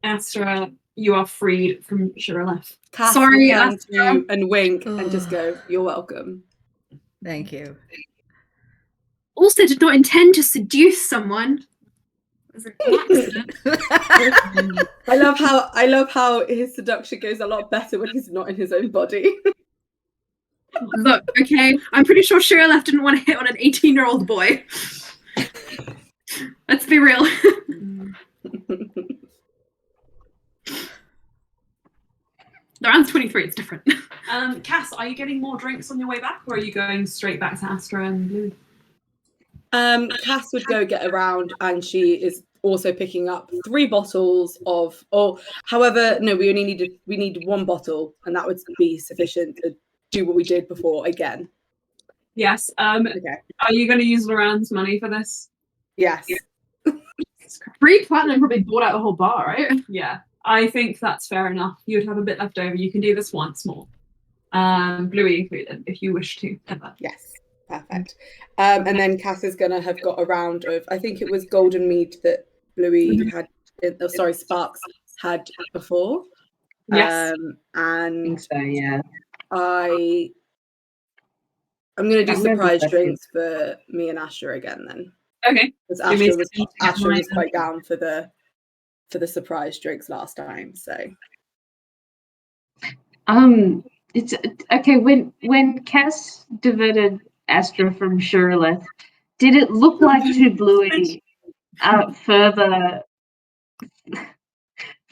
Astra, you are freed from Shirleth. Cass Sorry, will turn to Astra. you and wink and just go, you're welcome. Thank you. Also did not intend to seduce someone. It was an accident. I love how his seduction goes a lot better when he's not in his own body. Look, okay, I'm pretty sure Shirleth didn't want to hit on an 18-year-old boy. Let's be real. Around 23, it's different. Cass, are you getting more drinks on your way back, or are you going straight back to Astra and Blue? Cass would go get around, and she is also picking up 3 bottles of, or however, no, we need 1 bottle, and that would be sufficient to do what we did before again. Yes. Okay. Are you going to use Loran's money for this? Yes. 3 platinum probably bought out a whole bar, right? Yeah, I think that's fair enough. You would have a bit left over. You can do this once more. Bluey included, if you wish to. Ever. Yes. Perfect. And then Cass is gonna have got a round of, I think it was golden mead that Bluey had. Sparks had before. Yes. And So yeah. I'm gonna do I remember surprise that drinks for me and Asher again then. Okay. Because Give me a Asher second to get was mine. quite down for the surprise drinks last time. So It's okay when Cass diverted Astra from Shirleth, did it look like to Bluey further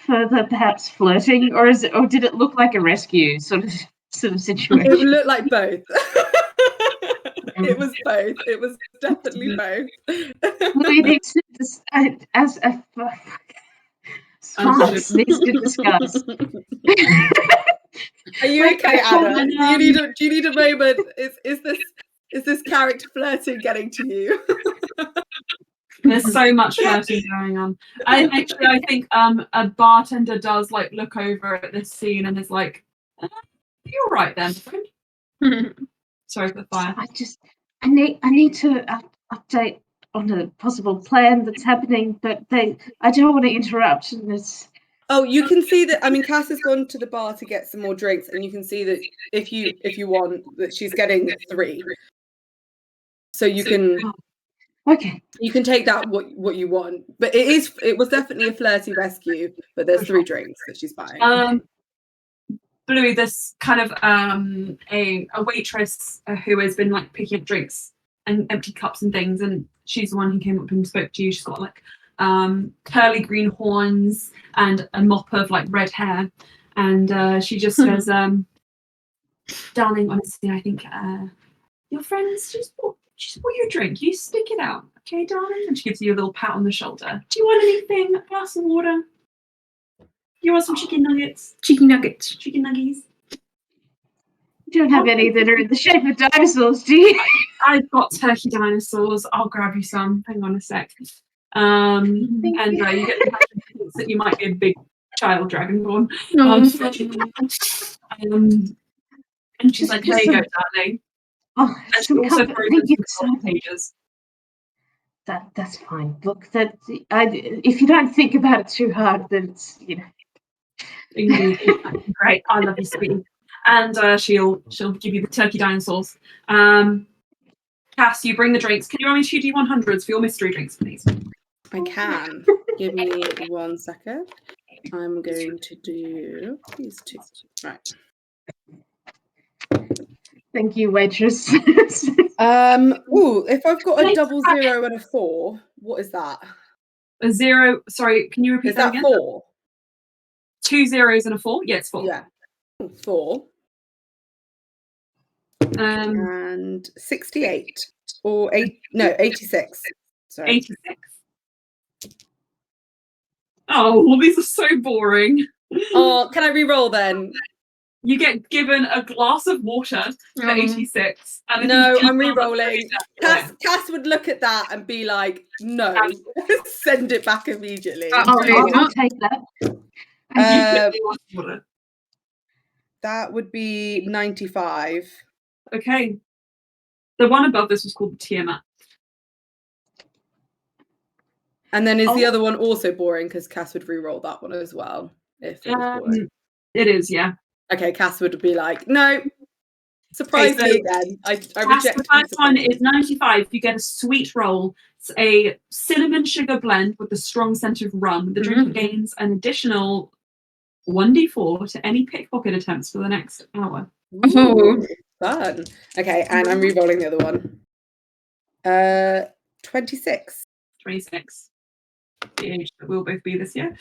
perhaps flirting, or did it look like a rescue sort of situation? it looked like both. It was both. It was definitely both. Bluey needs to as a Sparks needs to discuss. Are you okay, Anna? Do you need a moment? Is this character flirting getting to you? There's so much flirting going on. I think a bartender does like look over at this scene and is like, "You're right then, friend." Sorry for the fire. I need to update on a possible plan that's happening, but I don't want to interrupt. And it's Oh, you can see that. I mean, Cass has gone to the bar to get some more drinks, and you can see that if you want, that she's getting 3. So you can okay. You can take that what you want, but it was definitely a flirty rescue. But there's 3 drinks that she's buying. Bluey, this kind of a waitress who has been like picking up drinks and empty cups and things, and she's the one who came up and spoke to you. She's got like curly green horns and a mop of like red hair, and she just says, "Darling, honestly, I think your friends just bought you a drink. You stick it out, okay, darling?" And she gives you a little pat on the shoulder. "Do you want anything? A glass of water? You want some chicken nuggets? Chicken nuggets. Chicken nuggies?" You don't have any that are in the shape of dinosaurs, do you? I've got turkey dinosaurs. I'll grab you some. Hang on a sec. And you get the impression that you might be a big child dragonborn. And she's like, "There you go, darling." Oh, And she also throws in some pages. That's fine. Look, if you don't think about it too hard, then it's Great, I love you, sweetie. And she'll give you the turkey dinosaurs. Cass, you bring the drinks. Can you roll me 2d100s for your mystery drinks, please? I can. Give me 1 second. I'm going to do these 2. Right. Thank you, waitress. Ooh, if I've got a 00 and a 4, what is that? A 0. Sorry, can you repeat Is that again? 4? 2 zeros and a 4. Yeah, it's 4. Yeah. 4. And 68 or 8? No, 86. Sorry. 86. Oh, well, these are so boring. Oh, can I re-roll then? You get given a glass of water for 86. And No, I'm re-rolling. Cass would look at that and be like, "No, send it back immediately." I'll take that. That would be 95. Okay. The one above this was called the Tiamat. And then is the other one also boring? Because Cass would re-roll that one as well if it was boring. It is, yeah. Okay, Cass would be like, "No, surprise me again." I reject. The first one is 95. You get a sweet roll. It's a cinnamon sugar blend with a strong scent of rum. The drink gains an additional 1d4 to any pickpocket attempts for the next hour. Ooh, fun. Okay, and I'm re-rolling the other one. 26. 26. The age that we'll both be this year.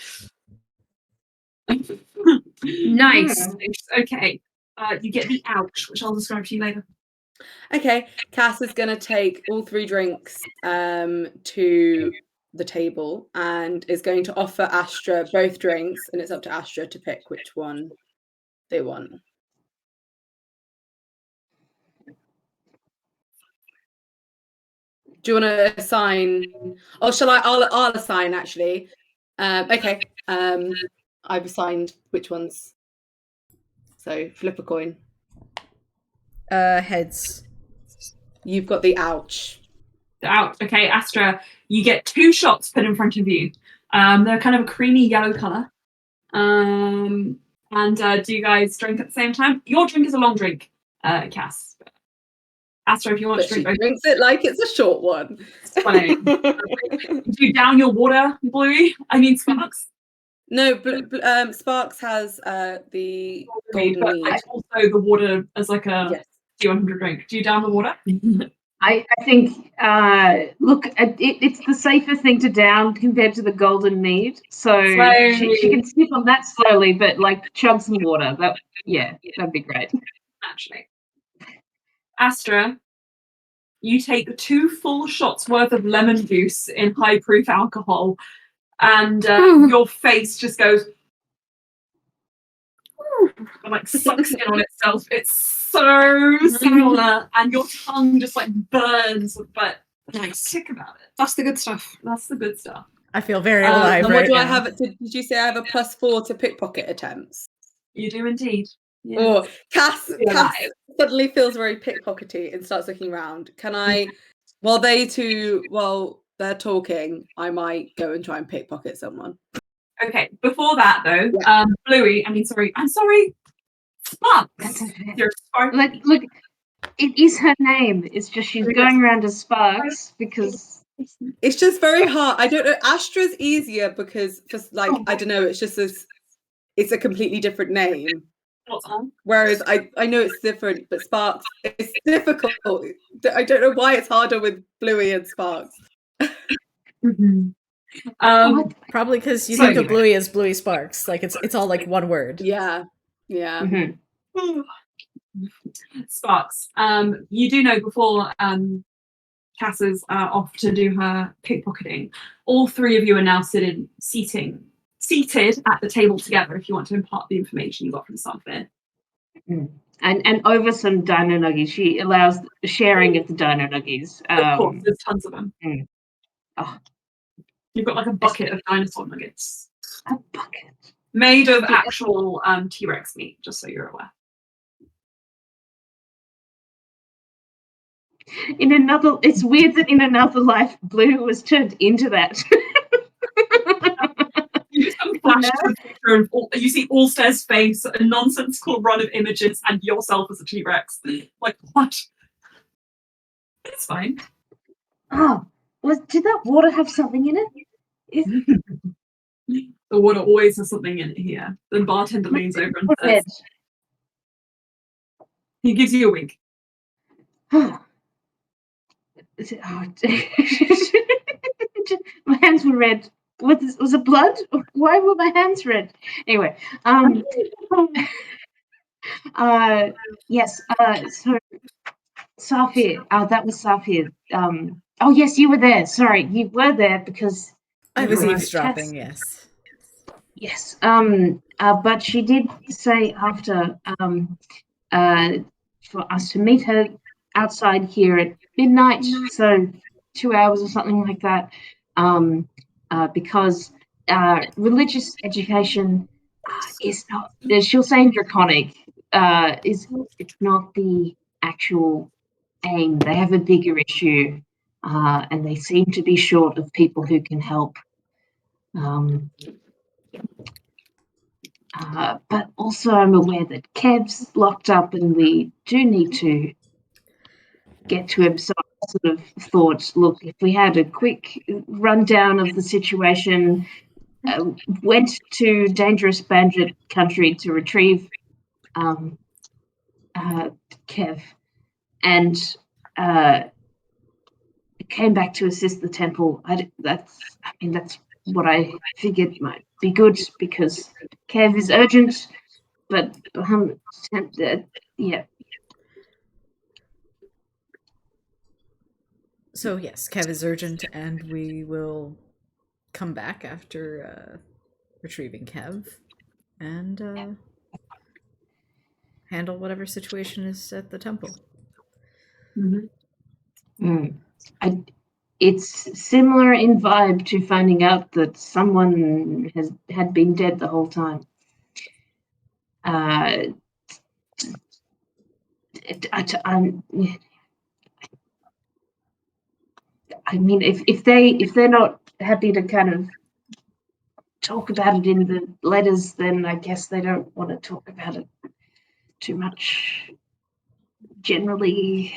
Nice. Okay. You get the ouch, which I'll describe to you later. Okay, Cass is going to take all 3 drinks to the table and is going to offer Astra both drinks, and it's up to Astra to pick which one they want. Do you want to assign? Oh, shall I? I'll assign actually. Okay. I've assigned which ones. So flip a coin. Heads. You've got the ouch. The ouch. Okay, Astra, you get 2 shots put in front of you. They're kind of a creamy yellow colour. And do you guys drink at the same time? Your drink is a long drink, Cass. Astra, if you want to drink, drinks it like it's a short one. It's funny. Do you down your water, Bluey? I mean, Sparks. No, Sparks has the golden mead. Also, the water as like a 200 drink. Do you down the water? I think, look, it's the safer thing to down compared to the golden mead. So she can sip on that slowly, but like chug some water. That'd be great. Actually. Astra, you take 2 full shots worth of lemon juice in high proof alcohol, and your face just goes and like sucks in on itself. It's so similar, and your tongue just like burns. But nice. Think about it. That's the good stuff. That's the good stuff. I feel very alive and right what do now. I have? Did you say I have a +4 to pickpocket attempts? You do indeed. Yeah. Oh, Cass Yeah. suddenly feels very pickpockety and starts looking around. Can I, while they're talking, I might go and try and pickpocket someone. Okay, before that though, Yeah. Bluey, I'm sorry, Sparks. That's okay. You're Sparks. Look, it is her name. It's just she's going around as Sparks because It's just very hard. I don't know. Astra's easier because just like I don't know. It's just this. It's a completely different name. What's on? Whereas I know it's different, but Sparks, it's difficult. I don't know why it's harder with Bluey and Sparks. Probably because you So think of anyway. Bluey as Bluey Sparks. Like it's all like one word. Yeah. Sparks. You do know before Cass is off to do her pickpocketing, all three of you are now seated at the table together if you want to impart the information you got from Sunfair. and over some dino nuggies. She allows sharing of the dino nuggies. Of course, there's tons of them. Oh. You've got like a bucket of dinosaur nuggets. A bucket. Made of actual T-Rex meat, just so you're aware. It's weird that in another life, Blue was turned into that. You just come flash to the picture of you see Allstair's face, a nonsensical run of images, and yourself as a T-Rex. Like, what? It's fine. Oh, did that water have something in it? The water always has something in it here. The bartender leans over and says, he gives you a wink. My hands were red. Was it blood? Why were my hands red? Anyway, yes. So Safir. That was Safir. Oh yes, you were there. Sorry, you were there because I was Right. eavesdropping. Yes. Yes. But she did say after for us to meet her outside here at midnight, so 2 hours or something like that. Because religious education is not. She'll say draconic. It's not the actual aim. They have a bigger issue, and they seem to be short of people who can help. But also I'm aware that Kev's locked up and we do need to get to him. So I sort of thought, look, if we had a quick rundown of the situation, went to dangerous bandit country to retrieve Kev, and came back to assist the temple. That's what I figured might be good because Kev is urgent, but yeah. So yes, Kev is urgent, and we will come back after retrieving Kev and handle whatever situation is at the temple. It's similar in vibe to finding out that someone had been dead the whole time. I mean, if they're not happy to kind of talk about it in the letters, then I guess they don't want to talk about it too much. Generally,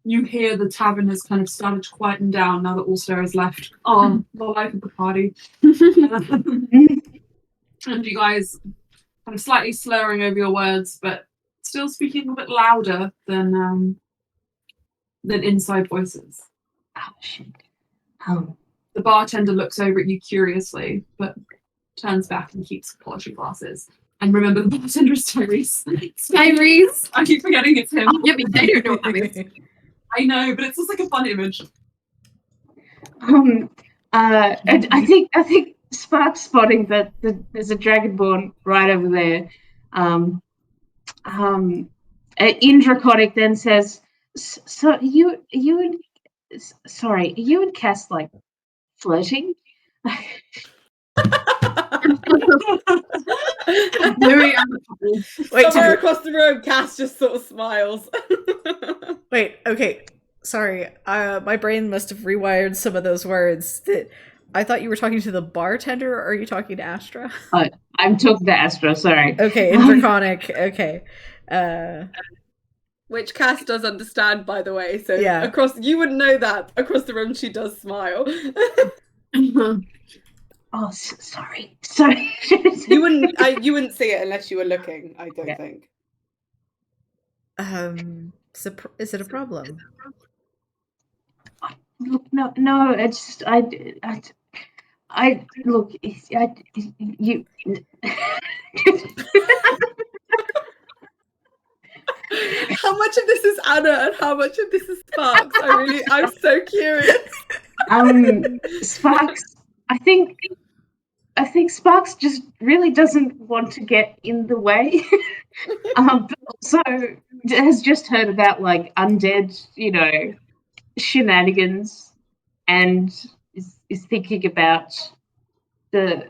you hear the tavern has kind of started to quieten down now that Allstar has left. Oh, the life of the party. And you guys kind of slightly slurring over your words, but still speaking a bit louder than inside voices. oh shit. The bartender looks over at you curiously, but turns back and keeps polishing glasses. And remember, the bartender is Tyrese. Tyrese. I keep forgetting it's him. Yeah, but they don't know what that means. I know, but it's just like a fun image. And I think Spark's spotting that there's a dragonborn right over there. Indraconic then says, "So are you and Cass like flirting?" Louis and the couple. Wait, Somewhere across the room, Cass just sort of smiles. wait, okay. Sorry, my brain must have rewired some of those words. I thought you were talking to the bartender, or are you talking to Astra? I'm talking to Astra, sorry. Okay, in Draconic, okay. Which Cass does understand, by the way. So Yeah. you wouldn't know that. Across the room, she does smile. Oh, sorry. Sorry. you wouldn't see it unless you were looking, I don't think. Is it a problem? Look, no, it's just I look, you. How much of this is Anna and how much of this is Sparks? I'm so curious. Sparks, I think Sparks just really doesn't want to get in the way. But also has just heard about like undead, shenanigans, and is thinking about the.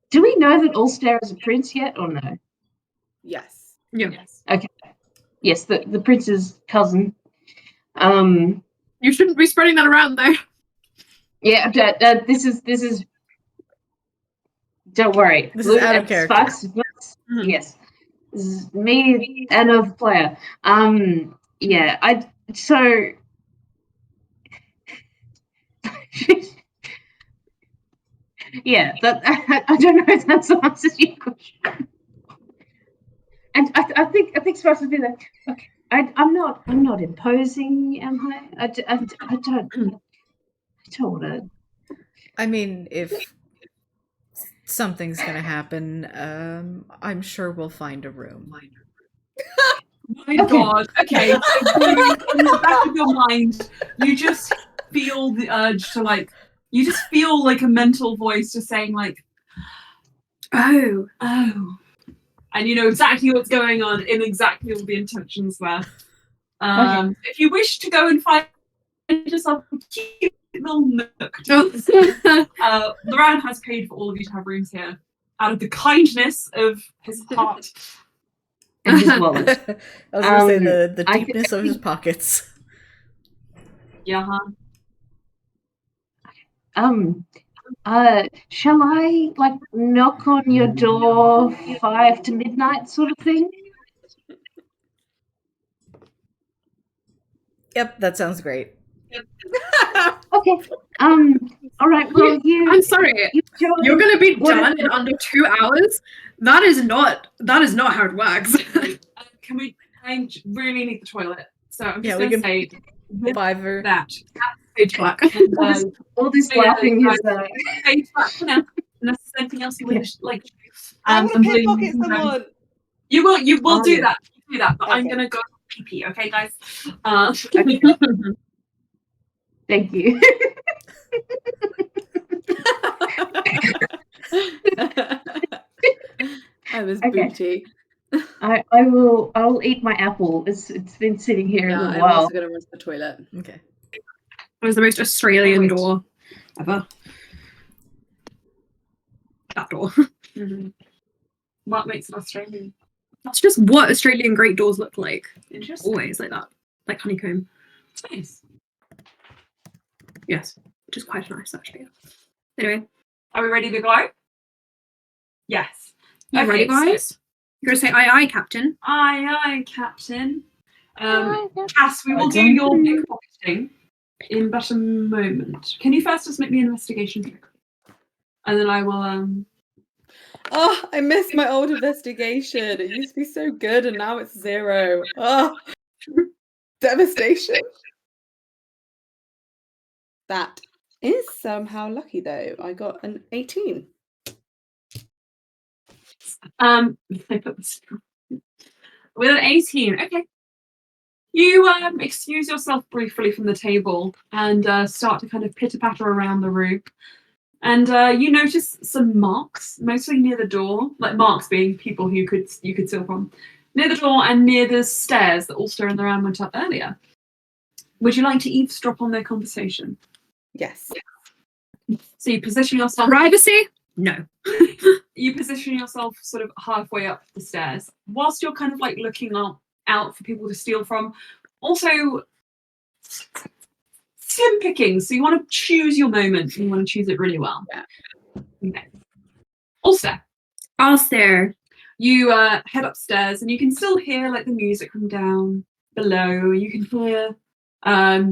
Do we know that Ulster is a prince yet, or no? Yes. Yes. Okay. Yes, the prince's cousin. You shouldn't be spreading that around, though. Yeah, this is. Don't worry. This is out of character. Sparks, yes, this is me and a player. Yeah, so. Yeah, I don't know if that's answers your question. And I think Sparks would be like, okay, I'm not imposing, am I? I don't want to. I mean, if something's gonna happen, I'm sure we'll find a room. My God. Okay. So in the back of your mind, you just feel the urge to you just feel like a mental voice just saying oh. And you know exactly what's going on and exactly all the intentions there. If you wish to go and find yourself a cute little nook, Loran has paid for all of you to have rooms here out of the kindness of his heart. And his wallet. I was gonna say the deepness of his pockets. Yeah. Shall I knock on your door 5 to midnight sort of thing? Yep, that sounds great. Okay. All right. Well, I'm sorry. You're going to be done in under 2 hours? That is not how it works. I really need the toilet. So I'm just we going to can say Fiverr. that. Stage work. all this laughing is. Stage work for now. Unless there's anything else you would like. I'm going to pickpocket someone. You will do yeah. that. Do that. But Okay. I'm going to go pee. Okay, guys? Okay. Thank you. I was Okay. booty. I'll eat my apple. It's been sitting here a little I'm while. also going to run to the toilet. Okay. It was the most Australian door ever. That door. Mm-hmm. What makes it Australian? That's just what Australian great doors look like. Interesting. Always like that. Like honeycomb. It's nice. Yes. Which is quite nice, actually. Anyway. Are we ready to go? Yes. You ready, guys? You're going to say aye, aye, Captain. Aye, Captain. Cass, we will do your pickpocketing in but a moment. Can you first just make me an investigation check? And then I will, Oh, I missed my old investigation. It used to be so good and now it's 0. Oh, devastation. That is somehow lucky though. I got an 18. With an 18, okay. You excuse yourself briefly from the table and start to kind of pitter-patter around the room. And you notice some marks, mostly near the door, like marks being people you could steal from, near the door and near the stairs that Ulster and Loran went up earlier. Would you like to eavesdrop on their conversation? Yes. So you position yourself. Privacy? No. You position yourself sort of halfway up the stairs, whilst you're kind of like looking out for people to steal from. Also, slim picking, so you want to choose your moment. You want to choose it really well. Yeah. Okay. Ulster. Ulster. You head upstairs, and you can still hear like the music from down below. You can hear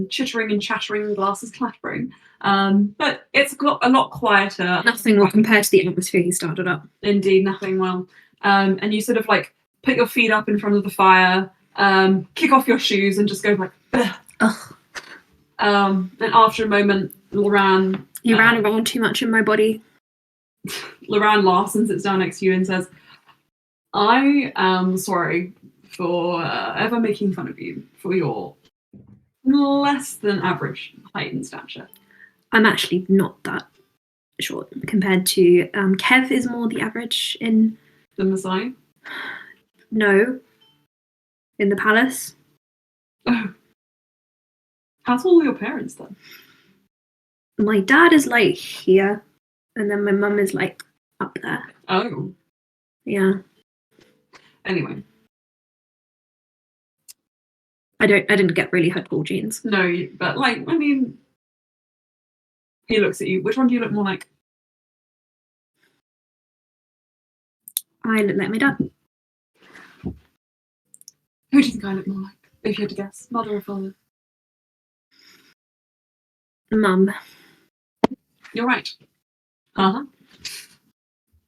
chittering and chattering, glasses clattering. But it's got a lot quieter. Nothing will compare to the atmosphere he started up. Indeed, nothing will. And you sort of like put your feet up in front of the fire, kick off your shoes, and just go like, ugh. Ugh. And after a moment, Loran. You ran around too much in my body. Loran Larson sits down next to you and says, I am sorry for ever making fun of you for your less than average height and stature. I'm actually not that short compared to Kev is more the average in The Messiah? no. In the palace. Oh. How tall are your parents then? My dad is like here, and then my mum is like up there. Oh. Yeah. Anyway. I didn't get really her tall jeans. No, but like, I mean, he looks at you. Which one do you look more like? I look like my dad. Who do you think I look more like? If you had to guess, mother or father? Mum. You're right. Uh-huh.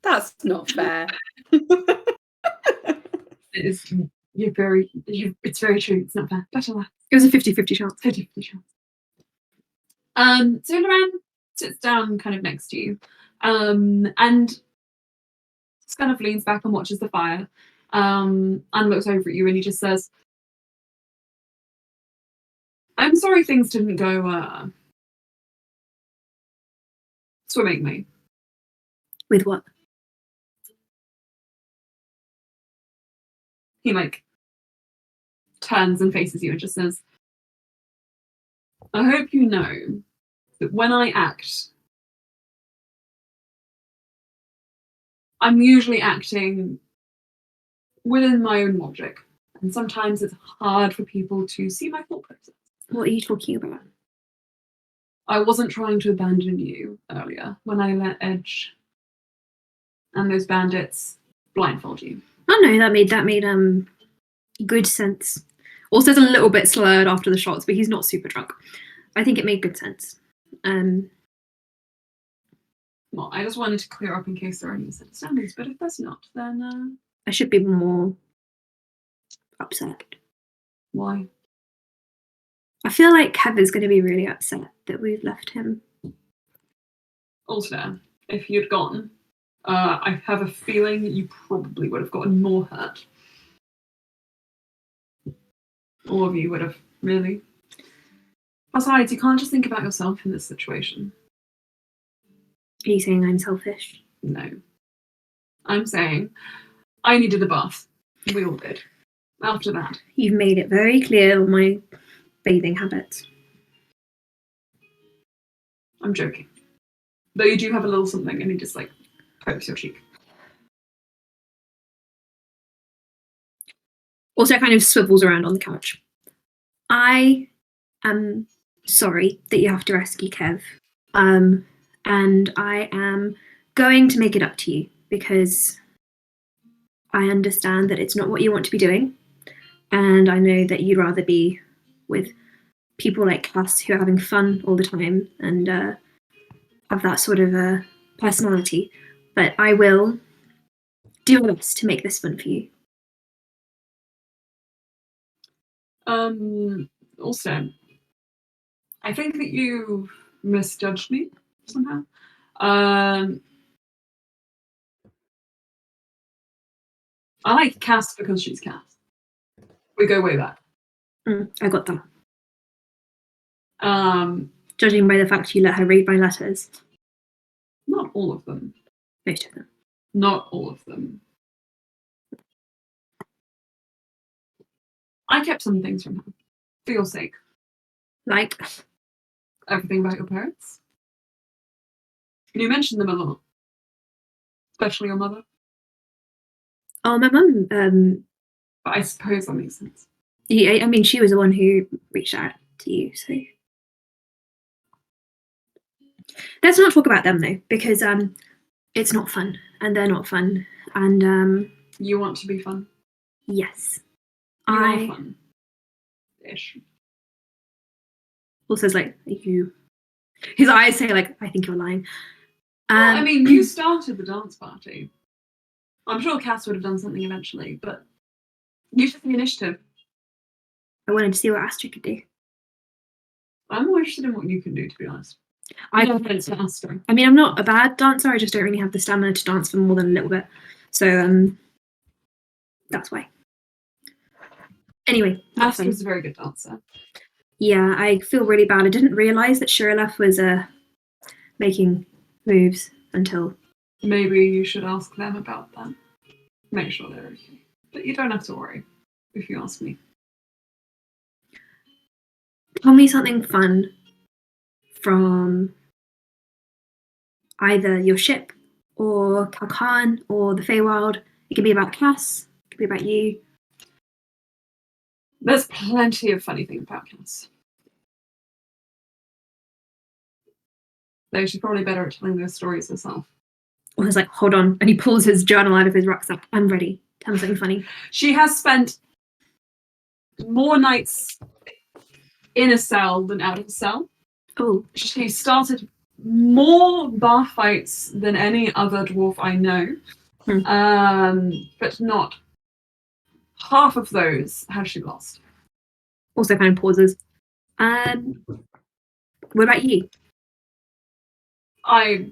That's not fair. It is. It's very true. It's not fair. Better laugh. It was a 50-50 chance. 50-50 chance. So Loran sits down kind of next to you, and just kind of leans back and watches the fire, and looks over at you, and he just says, I'm sorry things didn't go swimmingly. With what? He like turns and faces you and just says, I hope you know that when I act, I'm usually acting within my own logic, and sometimes it's hard for people to see my thought process. What are you talking about? I wasn't trying to abandon you earlier when I let Edge and those bandits blindfold you. Oh no, that made good sense. Also, it's a little bit slurred after the shots, but he's not super drunk. I think it made good sense. Well, I just wanted to clear up in case there are any misunderstandings, but if there's not, then I should be more upset. why? I feel like Kev is going to be really upset that we've left him. Also, if you'd gone, I have a feeling you probably would have gotten more hurt. All of you would have, really. Besides, you can't just think about yourself in this situation. Are you saying I'm selfish? No. I'm saying I needed a bath. We all did. After that. You've made it very clear on my bathing habits. I'm joking. Though you do have a little something and he just like pokes your cheek. Also kind of swivels around on the couch. I am sorry that you have to rescue Kev. And I am going to make it up to you because I understand that it's not what you want to be doing. And I know that you'd rather be with people like us who are having fun all the time and have that sort of personality. But I will do my best to make this fun for you. Also, I think that you misjudged me somehow. I like Cass because she's Cass. We go way back. I got that. Judging by the fact you let her read my letters. Not all of them. Most of them. Not all of them. I kept some things from her. For your sake. Like? Everything about your parents. You mentioned them a lot. especially your mother. Oh, my mum. But I suppose that makes sense. I mean, she was the one who reached out to you. So let's not talk about them though, because it's not fun, and they're not fun, and You want to be fun. yes, You I are fun. Ish. also says like you. His eyes say like, I think you're lying. Well, I mean, you started the dance party. I'm sure Cass would have done something eventually, but you took the initiative. I wanted to see what Astrid could do. I'm more interested in what you can do, to be honest. I mean, I'm not a bad dancer. I just don't really have the stamina to dance for more than a little bit. So that's why. Anyway, Astrid's a very good dancer. Yeah, I feel really bad. I didn't realise that Shirilef was making moves until. Maybe you should ask them about that. Make sure they're okay. But you don't have to worry, if you ask me. Tell me something fun from either your ship or Kalkan or the Feywild. It could be about Cass. It could be about you. There's plenty of funny things about Cass. Though she's probably better at telling those stories herself. Or he's like, hold on. And he pulls his journal out of his rucksack. I'm ready. Tell me something funny. She has spent more nights in a cell than out of a cell. Oh. She started more bar fights than any other dwarf I know. But not half of those has she lost. Also kind of pauses. What about you? I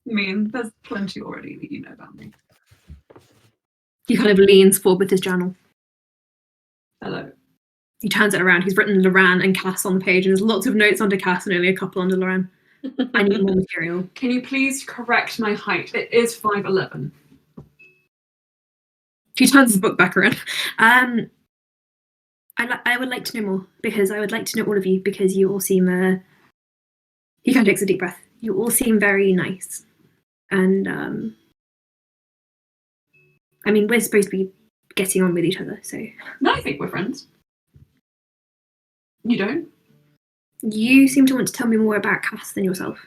mean, there's plenty already that you know about me. He kind of leans forward with his journal. Hello. He turns it around. He's written Loran and Cass on the page, and there's lots of notes under Cass and only a couple under Loran. I need more material. Can you please correct my height? It is 5'11". He turns his book back around. I would like to know more, because I would like to know all of you, because you all seem... He kind of takes a deep breath. You all seem very nice. And, I mean, we're supposed to be getting on with each other, so... No, I think we're friends. You don't? You seem to want to tell me more about Cass than yourself.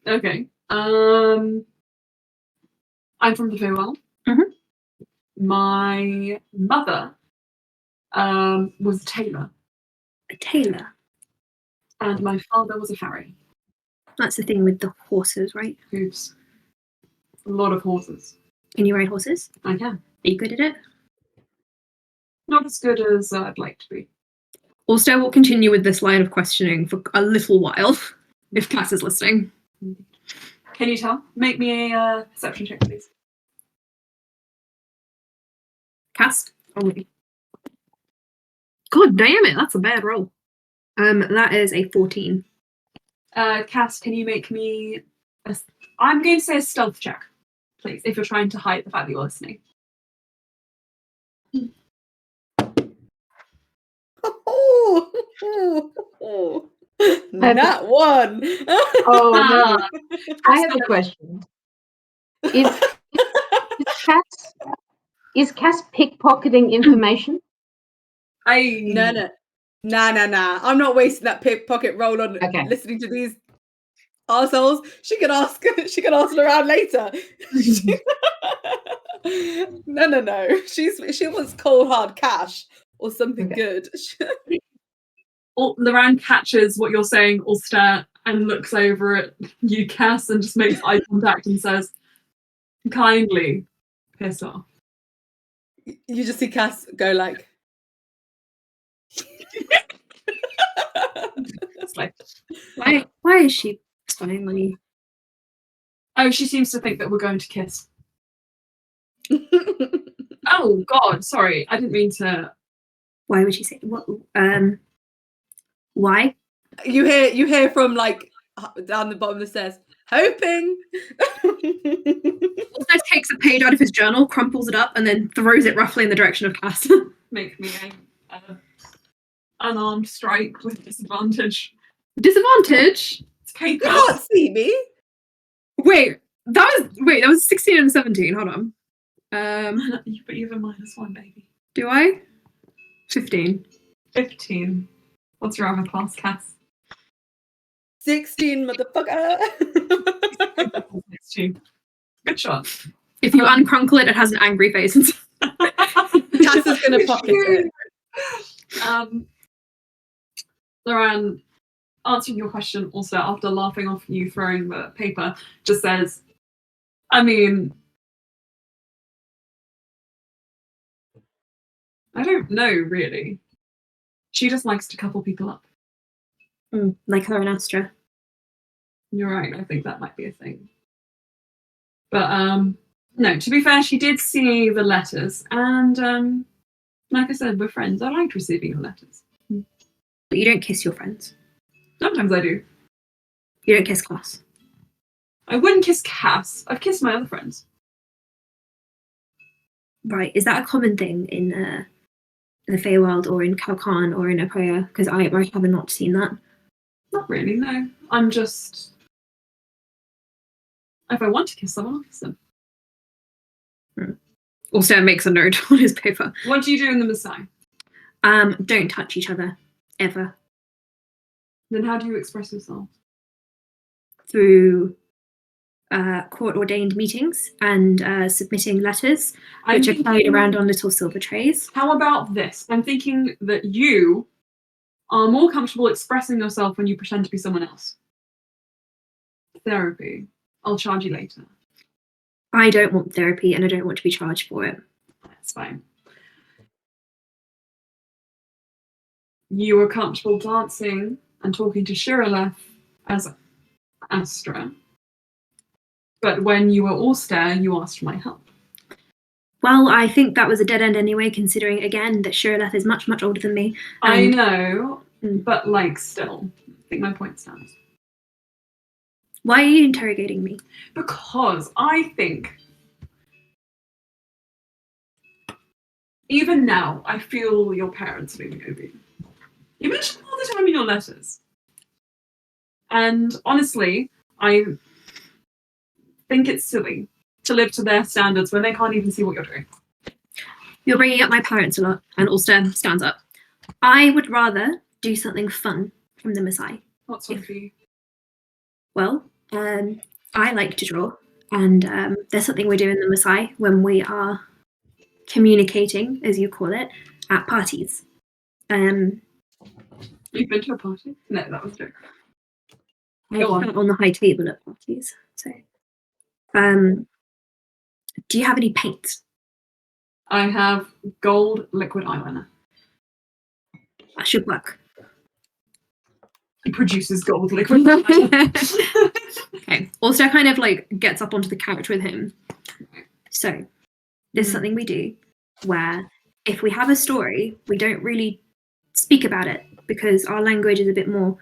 Okay. I'm from the Feywild. Mm-hmm. My mother was a tailor. A tailor? And my father was a farrier. That's the thing with the horses, right? Hooves. A lot of horses. Can you ride horses? I can. Are you good at it? Not as good as I'd like to be. Also, we'll continue with this line of questioning for a little while, if Cass is listening. Can you tell? Make me a perception check, please. Cass? Oh, God damn it, that's a bad roll. That is a 14. Cass, can you make me I'm going to say a stealth check, please, if you're trying to hide the fact that you're listening. That one. Oh no! I have a question. Is Cass pickpocketing information? No. Nah. I'm not wasting that pickpocket roll on listening to these arseholes. She can ask around later. No. She wants cold hard cash or something good. Loran catches what you're saying, Ulster, and looks over at you, Cass, and just makes eye contact and says, kindly, piss off. You just see Cass go like... It's like, why is she spying on you? oh, she seems to think that we're going to kiss. Oh, God, sorry. I didn't mean to... Why would she say... What? Why? You hear from like down the bottom of the stairs, hoping. Also takes a page out of his journal, crumples it up, and then throws it roughly in the direction of Cass. Make me a unarmed strike with disadvantage. Disadvantage. It's paper. You can't see me. Wait, that was 16 and 17. Hold on. But you have a -1, baby. Do I? 15. 15. What's your armor class, Cass? 16, motherfucker. 16. Good shot. If you uncrunkle it, it has an angry face. Cass is gonna pocket it. Loran, answering your question also after laughing off you throwing the paper, just says, I mean, I don't know really. She just likes to couple people up. Like her and Astra. You're right, I think that might be a thing. But no, to be fair, she did see the letters, and like I said, we're friends. I liked receiving the letters. But you don't kiss your friends. Sometimes I do. You don't kiss Cass. I wouldn't kiss Cass. I've kissed my other friends. Right. Is that a common thing in the Feywild or in Kalkan or in Apoya? Because I have not seen that. Not really, no. I'm just... If I want to kiss someone, I'll kiss them. Also makes a note on his paper. What do you do in the Maasai? Don't touch each other. Ever. Then how do you express yourself? Through court-ordained meetings and submitting letters, which are carried around on little silver trays. How about this? I'm thinking that you are more comfortable expressing yourself when you pretend to be someone else. Therapy. I'll charge you later. I don't want therapy and I don't want to be charged for it. That's fine. You were comfortable dancing and talking to Shiraleth as Astra. But when you were Ulster, you asked for my help. Well, I think that was a dead end anyway, considering, again, that Shiraleth is much, much older than me. I know, but, like, still, I think my point stands. Why are you interrogating me? Because I think, even now, I feel your parents moving over you. You mention them all the time in your letters. And honestly, I think it's silly to live to their standards when they can't even see what you're doing. You're bringing up my parents a lot, and Ulster stands up. I would rather do something fun from the Maasai. What's fun for you? Well, I like to draw, and there's something we do in the Maasai when we are communicating, as you call it, at parties. You've been to a party? No, that was a joke. I've sat on the high table at parties. So, do you have any paint? I have gold liquid eyeliner. That should work. He produces gold liquid eyeliner. Okay. Also, kind of like gets up onto the couch with him. So, there's something we do where if we have a story, we don't really speak about it because our language is a bit more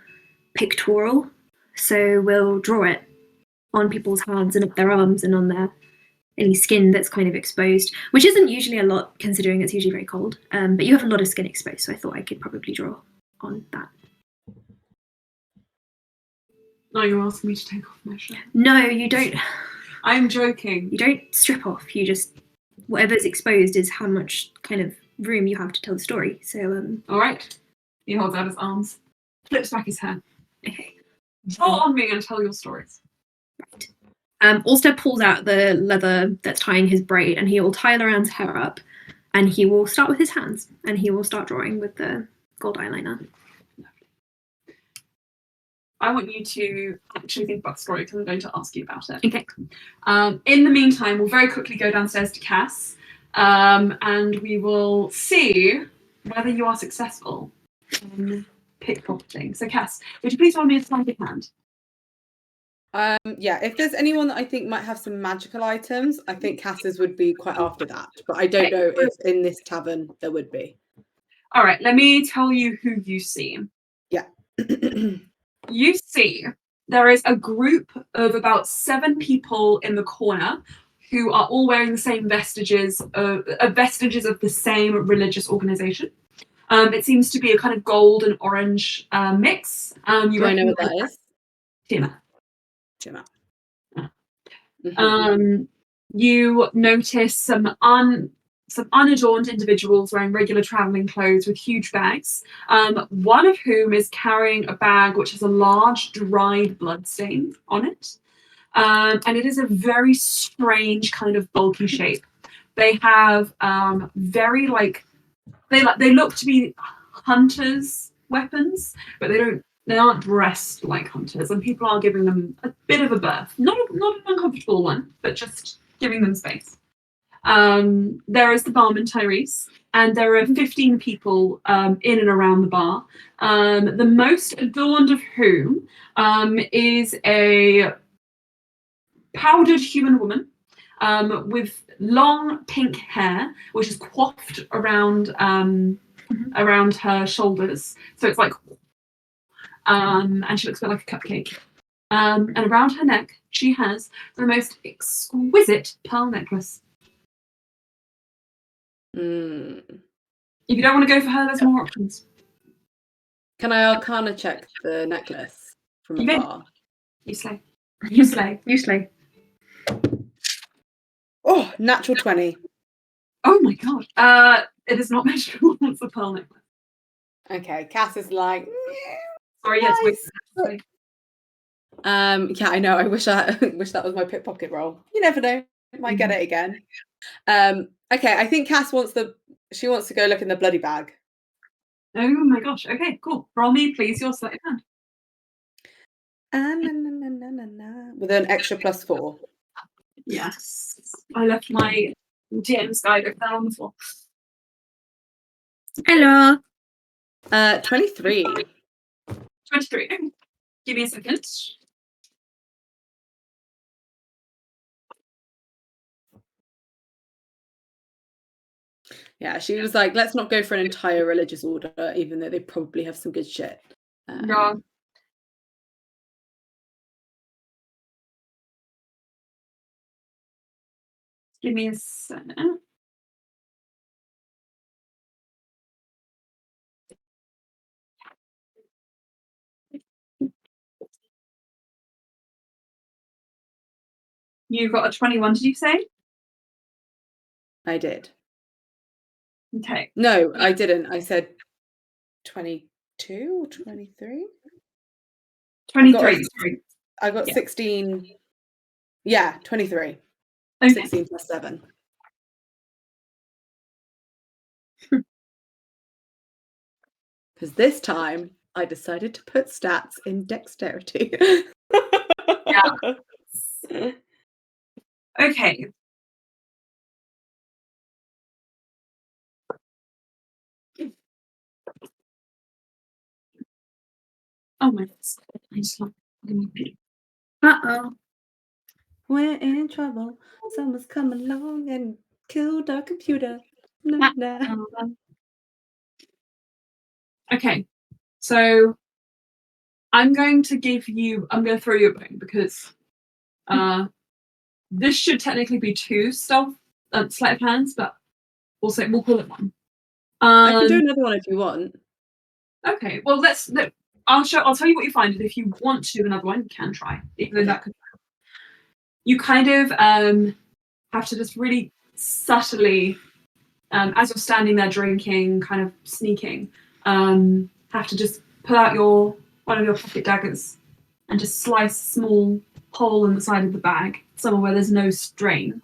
pictorial. So we'll draw it on people's hands and up their arms and on their any skin that's kind of exposed, which isn't usually a lot considering it's usually very cold. But you have a lot of skin exposed, so I thought I could probably draw on that. No, you're asking me to take off my shirt. No, you don't. I'm joking. You don't strip off. You just whatever's exposed is how much kind of room you have to tell the story. So all right. He holds out his arms, flips back his hair. Okay. Draw on me and tell your stories. Right. Ulster pulls out the leather that's tying his braid, and he will tie Loran's hair up, and he will start with his hands, and he will start drawing with the gold eyeliner. I want you to actually think about the story because I'm going to ask you about it. Okay. In the meantime, we'll very quickly go downstairs to Cass, and we will see whether you are successful in pickpocketing. So, Cass, would you please roll me a sleight of hand? Yeah, if there's anyone that I think might have some magical items, I think Cass's would be quite after that. But I don't know if in this tavern there would be. All right, let me tell you who you see. Yeah. You see there is a group of about 7 people in the corner who are all wearing the same vestiges of the same religious organization. It seems to be a kind of gold and orange mix. Do I know what that is? Tiamat. Tiamat. You notice some unadorned individuals wearing regular traveling clothes with huge bags, one of whom is carrying a bag which has a large dried blood stain on it. And it is a very strange kind of bulky shape. They have very they look to be hunters' weapons, but they aren't dressed like hunters, and people are giving them a bit of a berth. Not an uncomfortable one, but just giving them space. There is the barman Tyrese, and there are 15 people in and around the bar. The most adorned of whom is a powdered human woman with long pink hair, which is coiffed around around her shoulders. So it's like, and she looks a bit like a cupcake. And around her neck, she has the most exquisite pearl necklace. Mm. If you don't want to go for her, there's more options. Can I Arcana check the necklace from You may. afar? You slay. You slay. You slay. Oh, natural 20. Oh my god. It is not measurable. It's a pearl necklace. Okay, Cass is like, Sorry, yes. nice. Yeah, I know. I wish that was my pickpocket roll. You never know. Might get it again. Okay, I think Cass wants to go look in the bloody bag. Oh my gosh. Okay, cool. Roll me, please, your sleight of hand. With an extra +4. Yes. I left my DM's guide over there on the floor. Hello. 23. 23. Give me a second. Yeah, she was like, let's not go for an entire religious order, even though they probably have some good shit. Yeah. Give me a second. You got a 21, did you say? I did. Okay. No, I didn't. I said 22 or 23? 23. I got Yeah. 16. Yeah, 23. Okay. 16 plus 7. Because this time I decided to put stats in dexterity. Yeah. Okay. Oh my god. Uh-oh. We're in trouble. Someone's come along and killed our computer. Nah, nah. Okay. So I'm going to throw you a bone because this should technically be 2 stealth sleight of hands, but also we'll call it 1. I can do another one if you want. Okay, well I'll tell you what you find, and if you want to do another one, you can try. Even though that could, you kind of have to just really subtly, as you're standing there drinking, kind of sneaking, have to just pull out one of your pocket daggers and just slice a small hole in the side of the bag, somewhere where there's no strain,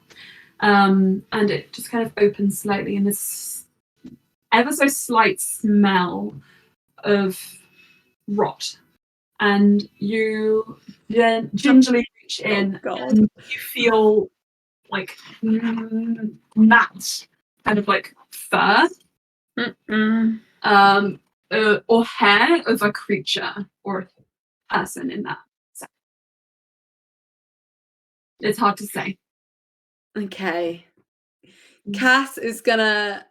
and it just kind of opens slightly, and this ever so slight smell of rot, and you then gingerly reach in and you feel like matte kind of like fur or hair of a creature or a person in that set. It's hard to say. Okay. Cass is gonna...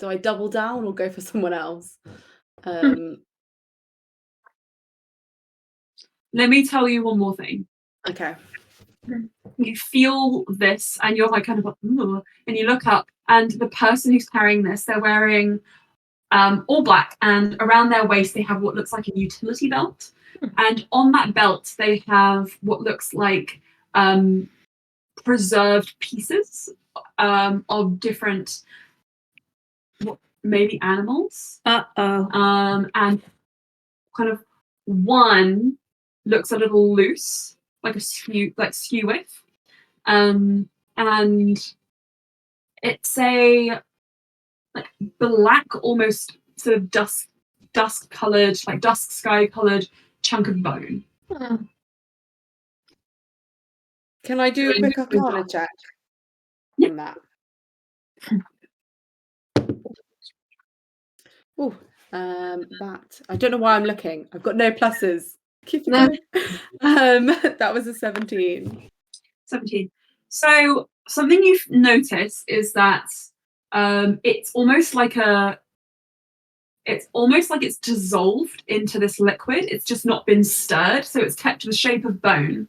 Do I double down or go for someone else? Let me tell you one more thing. Okay. You feel this and you're like kind of like, ooh, and you look up and the person who's carrying this, they're wearing all black, and around their waist they have what looks like a utility belt, and on that belt they have what looks like preserved pieces of different maybe animals. And kind of one looks a little loose, like skew with. And it's a like black, almost sort of dusk colored, like dusk sky colored chunk of bone. Can I do a quick Arcana check on that? Oh, that I don't know why I'm looking. I've got no pluses. Keep it going. That was a 17. 17. So something you've noticed is that it's almost like it's dissolved into this liquid. It's just not been stirred, so it's kept the shape of bone.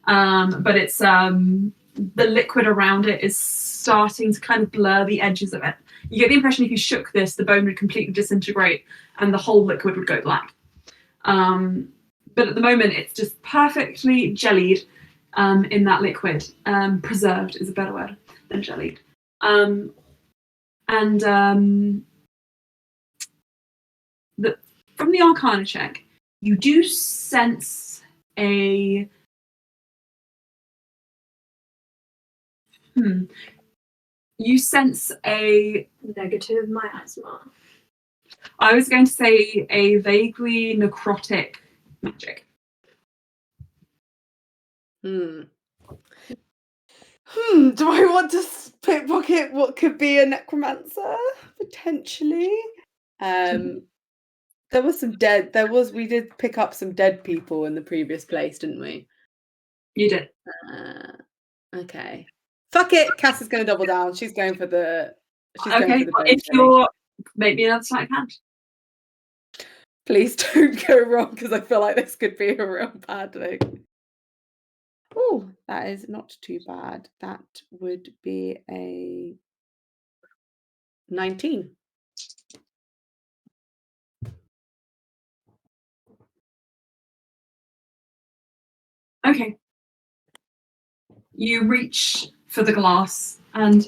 But it's the liquid around it is starting to kind of blur the edges of it. You get the impression if you shook this, the bone would completely disintegrate and the whole liquid would go black. But at the moment, it's just perfectly jellied in that liquid. Preserved is a better word than jellied. From the Arcana check, you do sense a you sense a Negative miasma. I was going to say a vaguely necrotic magic. Do I want to pickpocket what could be a necromancer? Potentially. There was some dead. We did pick up some dead people in the previous place, didn't we? You did. Okay. Fuck it. Cass is going to double down. She's going for the. Okay. Well, if you're maybe another sleight of hand. Please don't go wrong, because I feel like this could be a real bad thing. Oh, that is not too bad. That would be a 19. Okay. You reach for the glass, and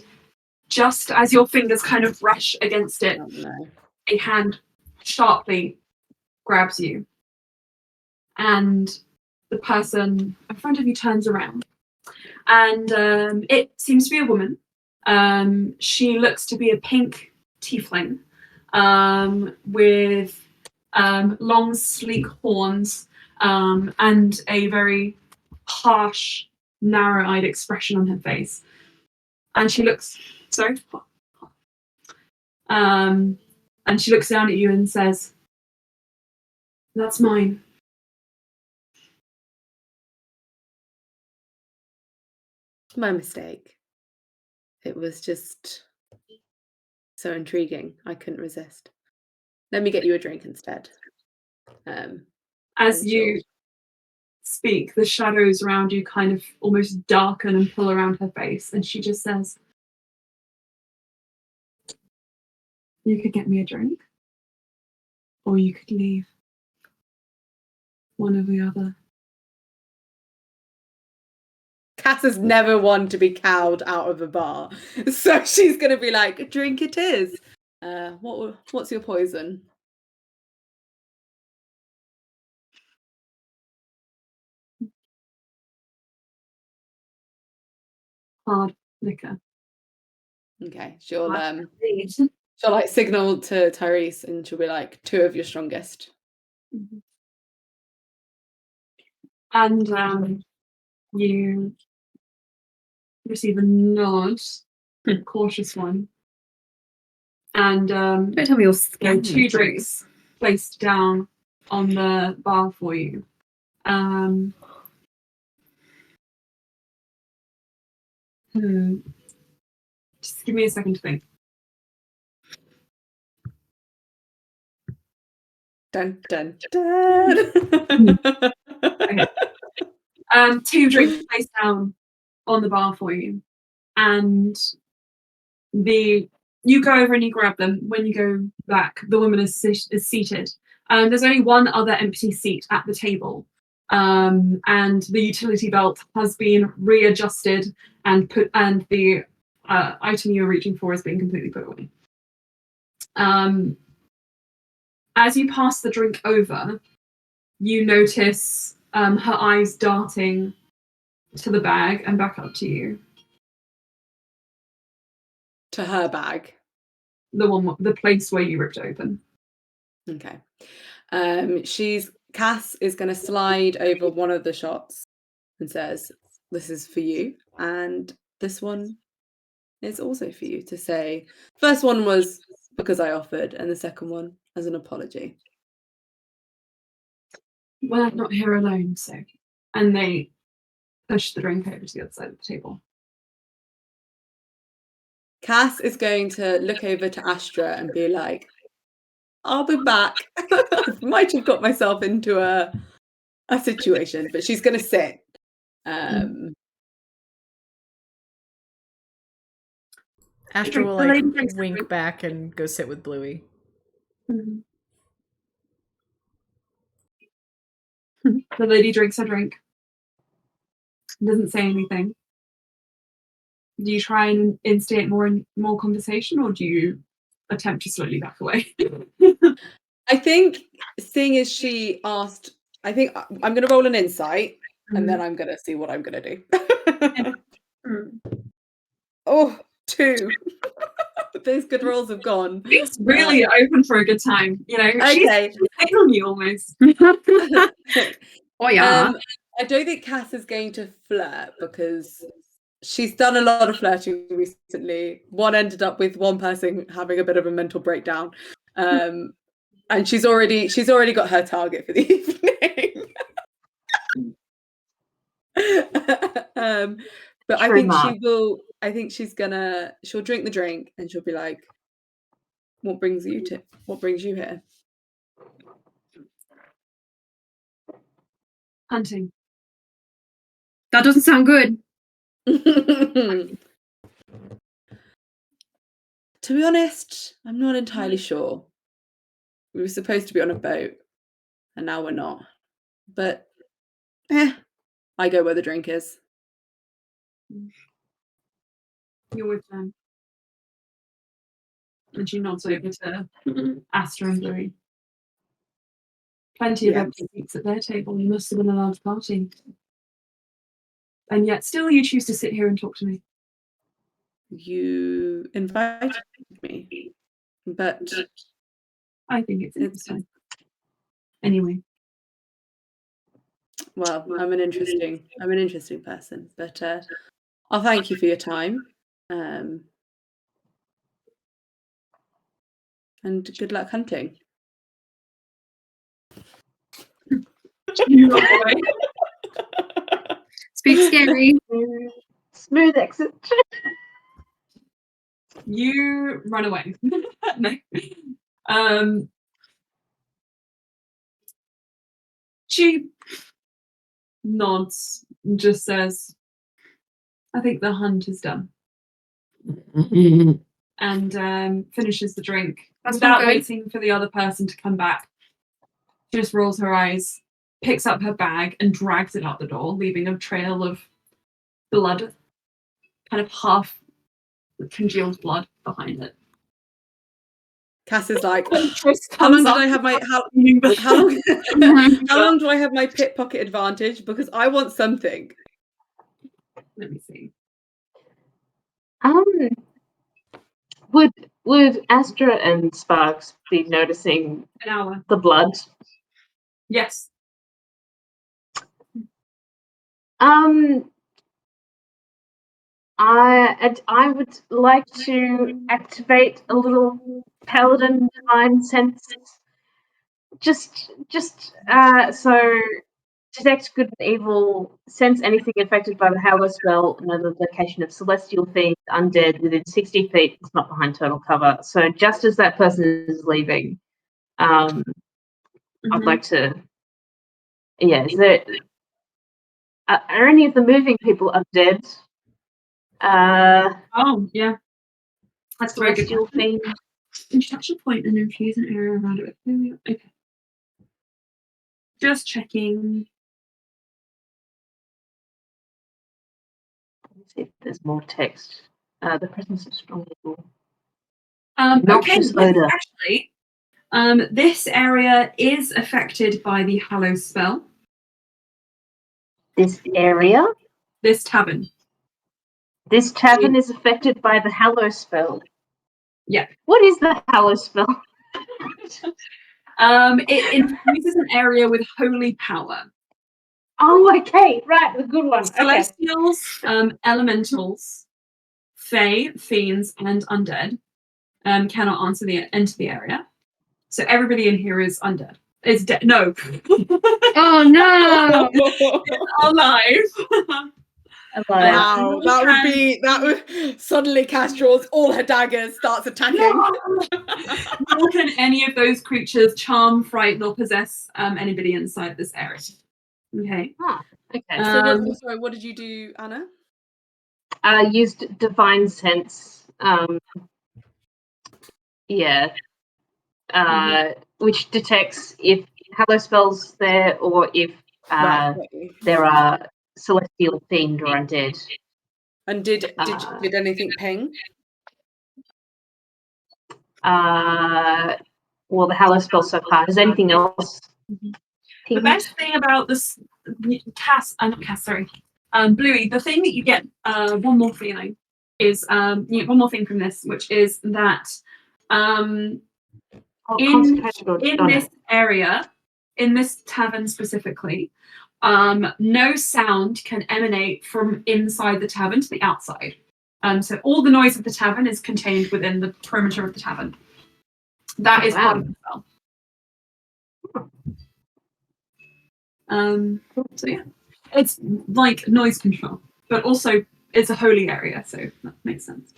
just as your fingers kind of brush against it, a hand sharply grabs you. And the person in front of you turns around. And it seems to be a woman. She looks to be a pink tiefling with long, sleek horns and a very harsh, narrow-eyed expression on her face. And she looks, and she looks down at you and says, "That's mine." My mistake. It was just so intriguing. I couldn't resist. Let me get you a drink instead. As you speak, the shadows around you kind of almost darken and pull around her face, and she just says, "You could get me a drink, or you could leave. One or the other." Cass is never one to be cowed out of a bar, so she's going to be like, "Drink it is." What's your poison? Hard liquor. Okay, she'll like signal to Tyrese, and she'll be like, 2 of your strongest. Mm-hmm. And you receive a nod, a cautious one, and Don't tell me you're there are scared. 2 drinks placed down on the bar for you. Just give me a second to think. Dun dun dun. Okay. 2 drinks placed down on the bar for you, and you go over and you grab them. When you go back, the woman is seated. There's only one other empty seat at the table, and the utility belt has been readjusted and the item you're reaching for is being completely put away. As you pass the drink over, you notice her eyes darting to the bag and back up to you. To her bag. The place where you ripped open. Okay. Cass is going to slide over one of the shots and says, "This is for you, and this one is also for you." To say, first one was because I offered, and the second one as an apology. Well, I'm not here alone, so. And they push the drink over to the other side of the table. Cass is going to look over to Astra and be like, "I'll be back." I might have got myself into a situation, but she's going to sit. Astra will like wink back and go sit with Bluey. Mm-hmm. The lady drinks her drink. Doesn't say anything. Do you try and instigate more conversation, or do you attempt to slowly back away? I think, seeing as she asked, I think I'm going to roll an insight, and then I'm going to see what I'm going to do. Oh, 2. Those good rolls have gone. It's really open for a good time, you know. Okay. She's on you almost. Oh yeah. I don't think Cass is going to flirt because she's done a lot of flirting recently. One ended up with one person having a bit of a mental breakdown, and she's already got her target for the evening. But I think she will. I think she'll drink the drink and she'll be like, "What brings you here?" Hunting. That doesn't sound good. To be honest, I'm not entirely sure. We were supposed to be on a boat, and now we're not. But, I go where the drink is. You're with them. And she nods over to Astra and Bluey. Plenty of empty seats at their table. You must have been a large party. And yet still you choose to sit here and talk to me. You invited me, but I think it's interesting. Anyway. Well, I'm an interesting person, but I'll thank you for your time. And good luck hunting. Speak scary. Smooth exit. You run away. No. She nods and just says, "I think the hunt is done." And finishes the drink without waiting for the other person to come back. She just rolls her eyes, picks up her bag, and drags it out the door, leaving a trail of blood, kind of half congealed blood behind it. Cass is like, how long do I have my how long do I have my pickpocket advantage? Because I want something. Let me see. Would Astra and Sparks be noticing An hour. the blood? Yes. I would like to activate a little paladin divine sense. Just so detect good and evil, sense anything affected by the Halo spell, know the location of celestial fiends, undead within 60 feet. It's not behind total cover. So just as that person is leaving, I'd like to. Yeah, is there? Are any of the moving people undead? Oh, yeah. That's a very good celestial question. fiend. Instruction point and infuse an area around it with okay. Just checking. Let's see if there's more text. The presence of strong evil. Okay, Noxious odor. actually, this area is affected by the Hallow spell. This area? This tavern. This tavern is affected by the Hallow spell. Yeah. What is the Hallow spell? It infuses an area with holy power. Oh, okay, right, the good one. Okay. Celestials, elementals, fae, fiends, and undead cannot enter the area. So everybody in here is undead. It's dead. No. Oh no! Alive. Wow, that would suddenly Cass draws all her daggers, starts attacking. Nor can any of those creatures charm, frighten, or possess anybody inside this area. Okay. Okay. So sorry, what did you do, Anna? Used divine sense. Which detects if Hallow spells there or if there are celestial fiend or undead. And did anything ping? Well, the Hallow spell so far. Has anything else? The best thing about this, Bluey, the thing that you get, one more feeling is, one more thing from this, which is that in this area, in this tavern specifically, no sound can emanate from inside the tavern to the outside. So all the noise of the tavern is contained within the perimeter of the tavern. That is part of the spell. So yeah, it's like noise control, but also it's a holy area, so that makes sense.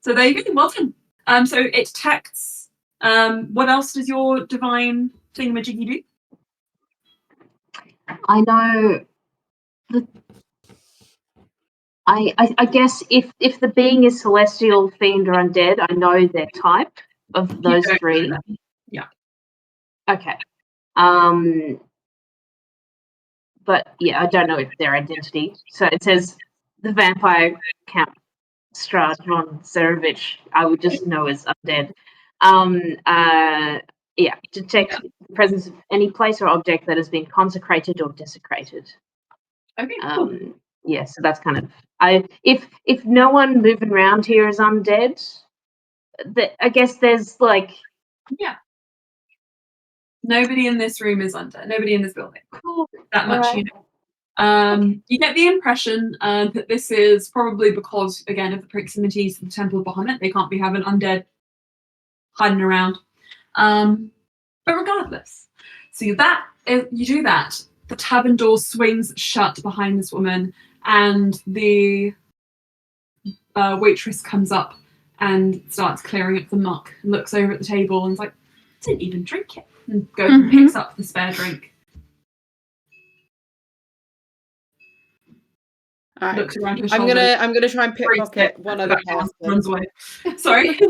So there you go, well done. So it detects. What else does your divine thingamajiggy do? I know. I guess if the being is celestial, fiend, or undead, I know their type of those three. Yeah. Okay. But yeah, I don't know if their identity. So it says the vampire Count Strahd von Zarevich, I would just know as undead. Detect the presence of any place or object that has been consecrated or desecrated. Okay, cool. Yeah, so that's kind of if no one moving around here is undead, I guess there's like nobody in this room is undead. Nobody in this building. Cool. That much you know. You get the impression that this is probably because, again, of the proximity to the Temple of Bahamut. They can't be having undead hiding around. But regardless, so you do that. The tavern door swings shut behind this woman, and the waitress comes up and starts clearing up the muck, and looks over at the table and is like, didn't even drink it, and goes and picks up the spare drink. Right. Looks around her I'm shoulder. gonna try and pickpocket one other person. Runs away. Sorry.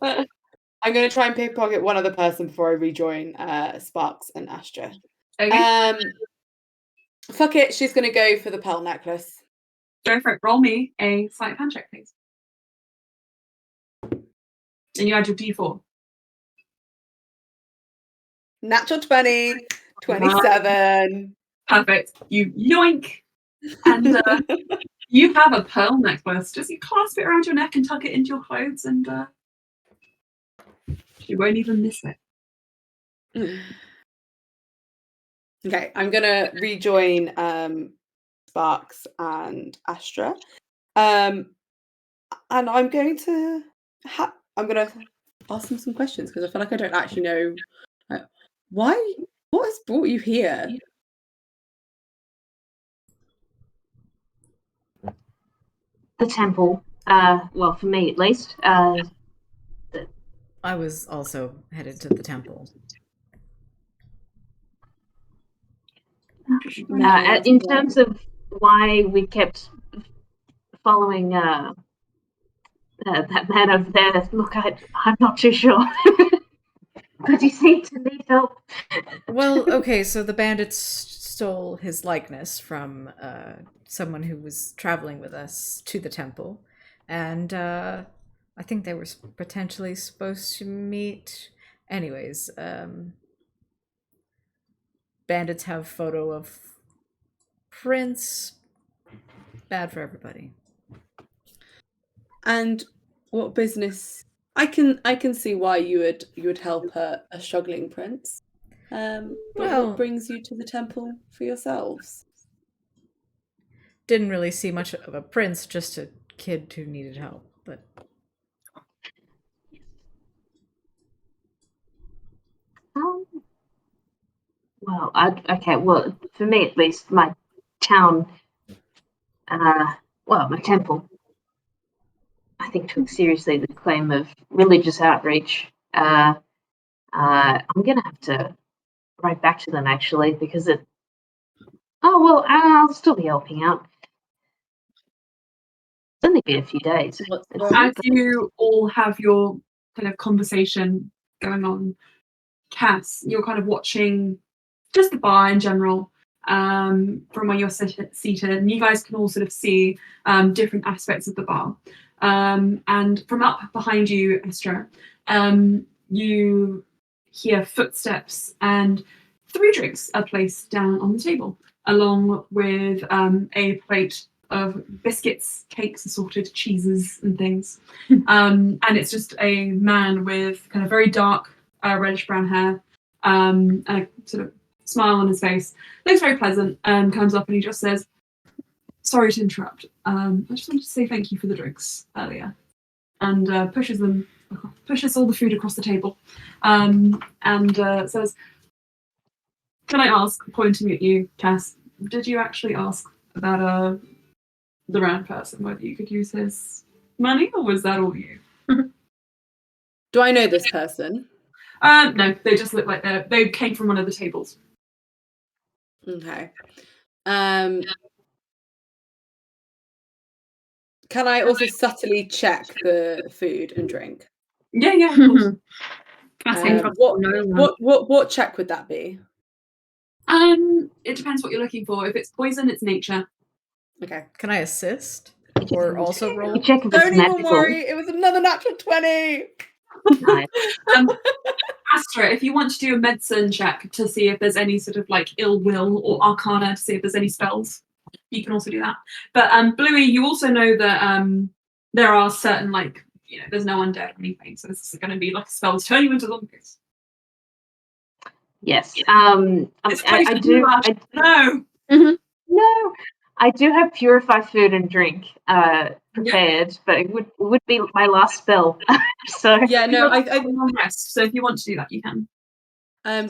I'm gonna try and pickpocket one other person before I rejoin Sparks and Astra. Okay. Fuck it, she's gonna go for the pearl necklace. Go for it. Roll me a sleight of hand check, please. And you add your D4. Natural 20, 27. Perfect. You yoink. And you have a pearl necklace. Just you clasp it around your neck and tuck it into your clothes, and she won't even miss it. Okay, I'm gonna rejoin Sparks and Astra, and I'm going to ask them some questions because I feel like I don't actually know what has brought you here. The temple. Well, for me at least. I was also headed to the temple. In terms of why we kept following that man over there. Look, I'm not too sure. But he seemed to need help. Well, okay, so the bandits stole his likeness from someone who was traveling with us to the temple, and I think they were potentially supposed to meet. Anyways, bandits have photo of Prince. Bad for everybody. And what business? I can see why you would help a struggling prince. But Well- what brings you to the temple for yourselves? Didn't really see much of a prince, just a kid who needed help. But Well, okay. Well, for me at least, my town, my temple, I think took seriously the claim of religious outreach. I'm gonna have to write back to them actually because it. Oh well, I'll still be helping out. It's only been a few days. What's It's- the- As you all have your kind of conversation going on, Cass, you're kind of watching just the bar in general from where you're seated, and you guys can all sort of see different aspects of the bar. And from up behind you, Estra, you hear footsteps and 3 drinks are placed down on the table, along with a plate of biscuits, cakes, assorted cheeses and things. And it's just a man with kind of very dark reddish brown hair and a sort of smile on his face. Looks very pleasant and comes up and he just says, "Sorry to interrupt. I just wanted to say thank you for the drinks earlier." And pushes all the food across the table and says, "Can I ask," pointing at you, Cass, "did you actually ask about the round person, whether you could use his money, or was that all you?" Do I know this person? No, they just look like they came from one of the tables. Okay. Can I also subtly check the food and drink? Yeah, of course. Classic. What check would that be? It depends what you're looking for. If it's poison, it's nature. Okay. can I assist or also You roll? check if it's Don't even magical. worry. It was another natural 20. Nice. Astra, if you want to do a medicine check to see if there's any sort of like ill will or arcana to see if there's any spells, you can also do that. But Bluey, you also know that there are certain there's no undead or anything, so this is going to be like spells turn you into zombies. Yes. It's I close to do. large. Mm-hmm. No, I do have purify food and drink prepared, but it would be my last spell. So Yeah, no, I long rest. So if you want to do that, you can.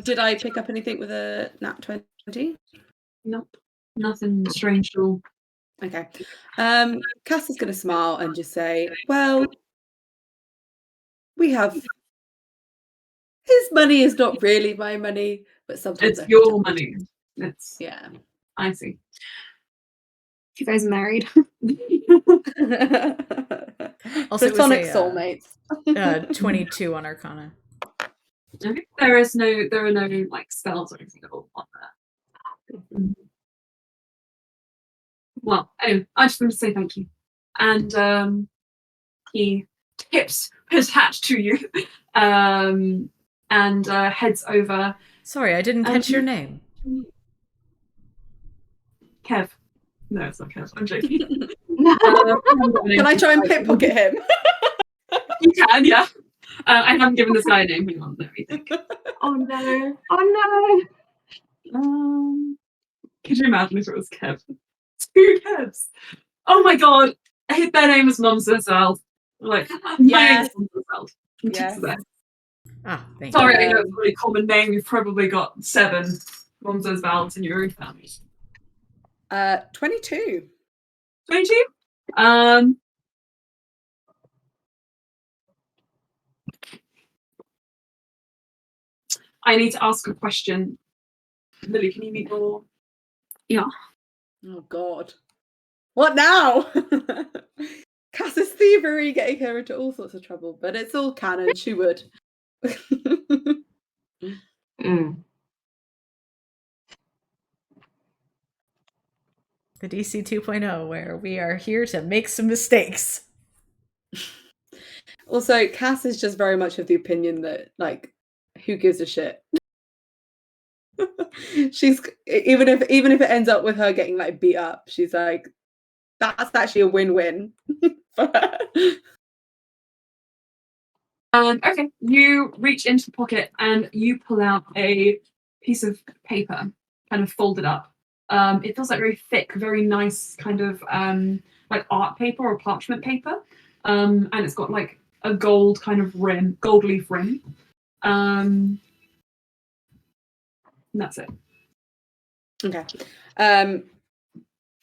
did I pick up anything with a nat 20? Nope, nothing strange at all. Okay. Cass is going to smile and just say, "Well, we have his money is not really my money, but sometimes It's I your pretend." money. It's Yeah. I see. You guys married? Also, it was Platonic a, soulmates. 22 on Arcana. Okay. There are no like spells or anything at all on there. Well, anyway, I just wanted to say thank you. And he tips his hat to you and heads over. Sorry, I didn't catch your name. Kev. No, it's not Kev. I'm joking. Can I try and pickpocket him? You can, yeah. I haven't given this guy a name. Hang on, let me think. oh no. Could you imagine if it was Kev? 2 Kevs. Oh my god. Their name is Mums as well. Like, my name Yes. is Mums as well. Yes. Ah, thank Sorry, you. I know it's a really common name. You've probably got 7 Mums as well in your own family. 22. 22? I need to ask a question. Lily, can you meet your... Oh God. What now? Cass is thievery getting her into all sorts of trouble, but it's all canon. She would. Mm. The DC 2.0, where we are here to make some mistakes. Also, Cass is just very much of the opinion that, like, who gives a shit? She's even if it ends up with her getting like beat up, she's like, that's actually a win-win. Okay, you reach into the pocket and you pull out a piece of paper, kind of folded up. It feels like very thick, very nice kind of like art paper or parchment paper. And it's got like a gold kind of rim, gold leaf rim. And that's it. Okay.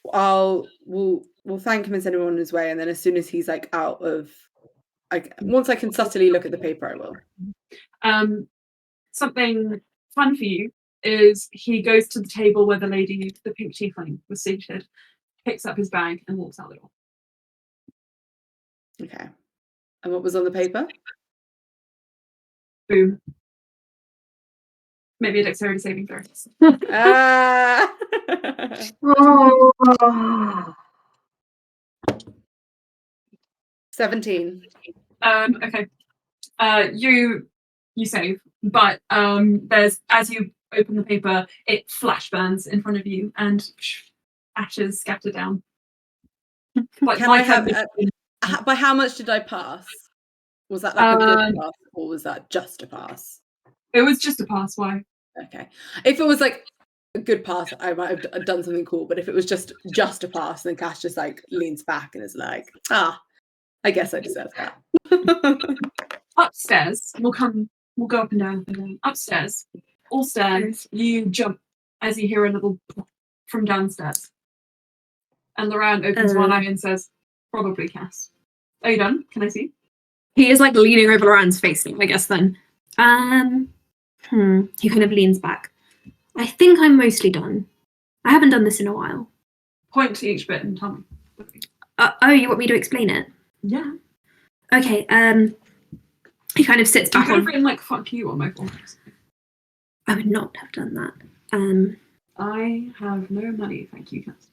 We'll thank him and send him on his way, and then as soon as he's like out of, like, once I can subtly look at the paper, I will. Something fun for you is he goes to the table where the lady, the pink tiefling, was seated, picks up his bag and walks out the door. Okay. And what was on the paper? Boom. Maybe a dexterity saving throw. Ah! Oh. 17. Okay. You save, but there's, as you open the paper, it flash burns in front of you and ashes scatter down. But Can I have by how much did I pass? Was that like a good pass, or was that just a pass? It was just a pass. Why? Okay. If it was like a good pass, I might have done something cool. But if it was just a pass, then Cash just like leans back and is like, I guess I deserve that. Upstairs, we'll go up and down. Upstairs, all stairs, you jump as you hear a little pop from downstairs. And Loran opens one eye and says, probably Cass. Are you done? Can I see? He is like leaning over Loran's face, I guess then. He kind of leans back. I think I'm mostly done. I haven't done this in a while. Point to each bit and tell me. You want me to explain it? Yeah. Okay, he kind of sits I back could have on. written like "fuck you" on my forehead. I would not have done that. I have no money, thank you, Cass.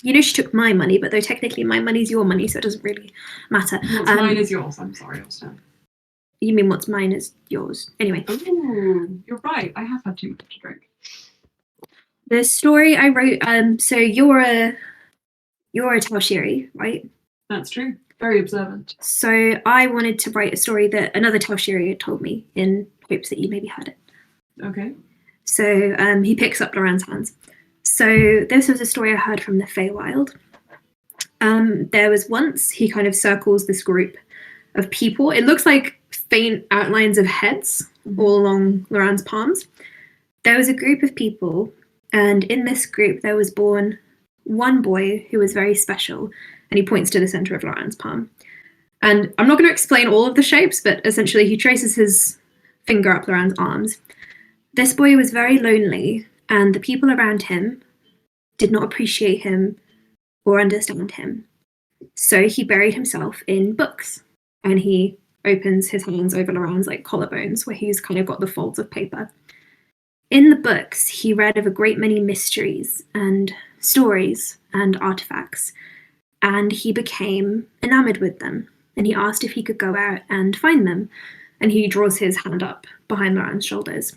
You know she took my money, but though technically my money's your money, so it doesn't really matter. What's mine is yours. I'm sorry, Austin. You mean what's mine is yours? Anyway. Ooh, you're right. I have had too much to drink. The story I wrote. So you're a Talshiri, right? That's true. Very observant. So I wanted to write a story that another Talshiri had told me in hopes that you maybe heard it. Okay. So he picks up Loran's hands. So this was a story I heard from the Feywild. There was once, he kind of circles this group of people. It looks like faint outlines of heads all along Loran's palms. There was a group of people, and in this group there was born one boy who was very special, and he points to the center of Loran's palm. And I'm not going to explain all of the shapes, but essentially he traces his finger up Loran's arms. This boy was very lonely, and the people around him did not appreciate him or understand him. So he buried himself in books, and he opens his hands over Loran's like collarbones, where he's kind of got the folds of paper. In the books, he read of a great many mysteries and stories and artifacts, and he became enamored with them. And he asked if he could go out and find them. And he draws his hand up behind Loran's shoulders.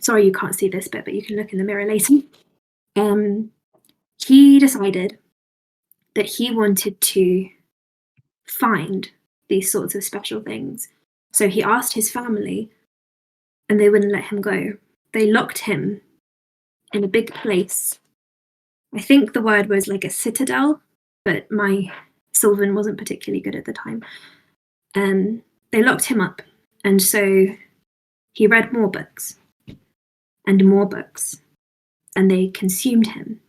Sorry you can't see this bit, but you can look in the mirror later. He decided that he wanted to find these sorts of special things. So he asked his family, and they wouldn't let him go. They locked him in a big place. I think the word was like a citadel, but my Sylvan wasn't particularly good at the time. They locked him up, and so he read more books and more books, and they consumed him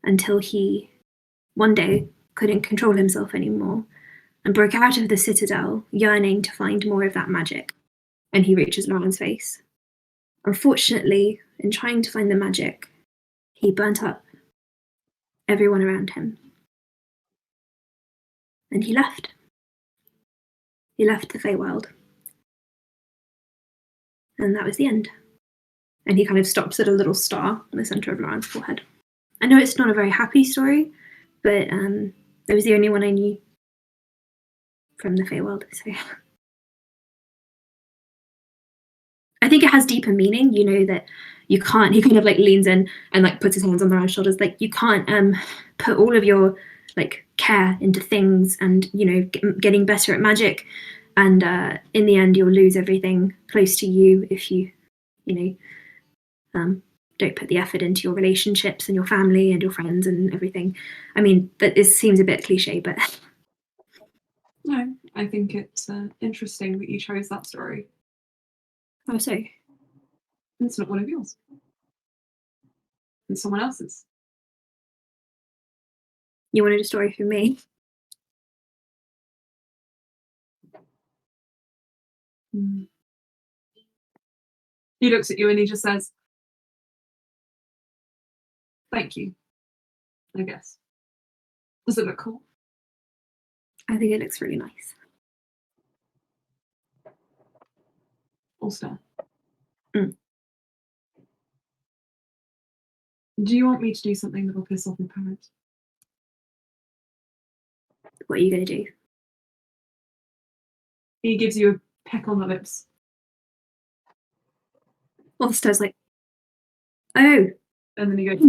until he one day couldn't control himself anymore and broke out of the citadel, yearning to find more of that magic. And he reaches Loran's face. Unfortunately, in trying to find the magic, he burnt up everyone around him. And he left. He left the Feywild. And that was the end. And he kind of stops at a little star in the centre of Lauren's forehead. I know it's not a very happy story, but it was the only one I knew from the Feywild. So I think it has deeper meaning, you know, that you can't, he kind of like leans in and like puts his hands on Lauren's shoulders, like you can't put all of your like care into things and, you know, getting better at magic. And in the end, you'll lose everything close to you if you, you know, don't put the effort into your relationships and your family and your friends and everything. I mean, that it seems a bit cliche, but No, I think it's interesting that you chose that story. oh, so It's not one of yours. It's someone else's. you wanted a story from me? He looks at you and he just says, "Thank you, I guess." Does it look cool? I think it looks really nice. Ulster. Mm. Do you want me to do something that will piss off your parents? What are you going to do? He gives you a peck on the lips. Ulster's like, oh. And then he goes,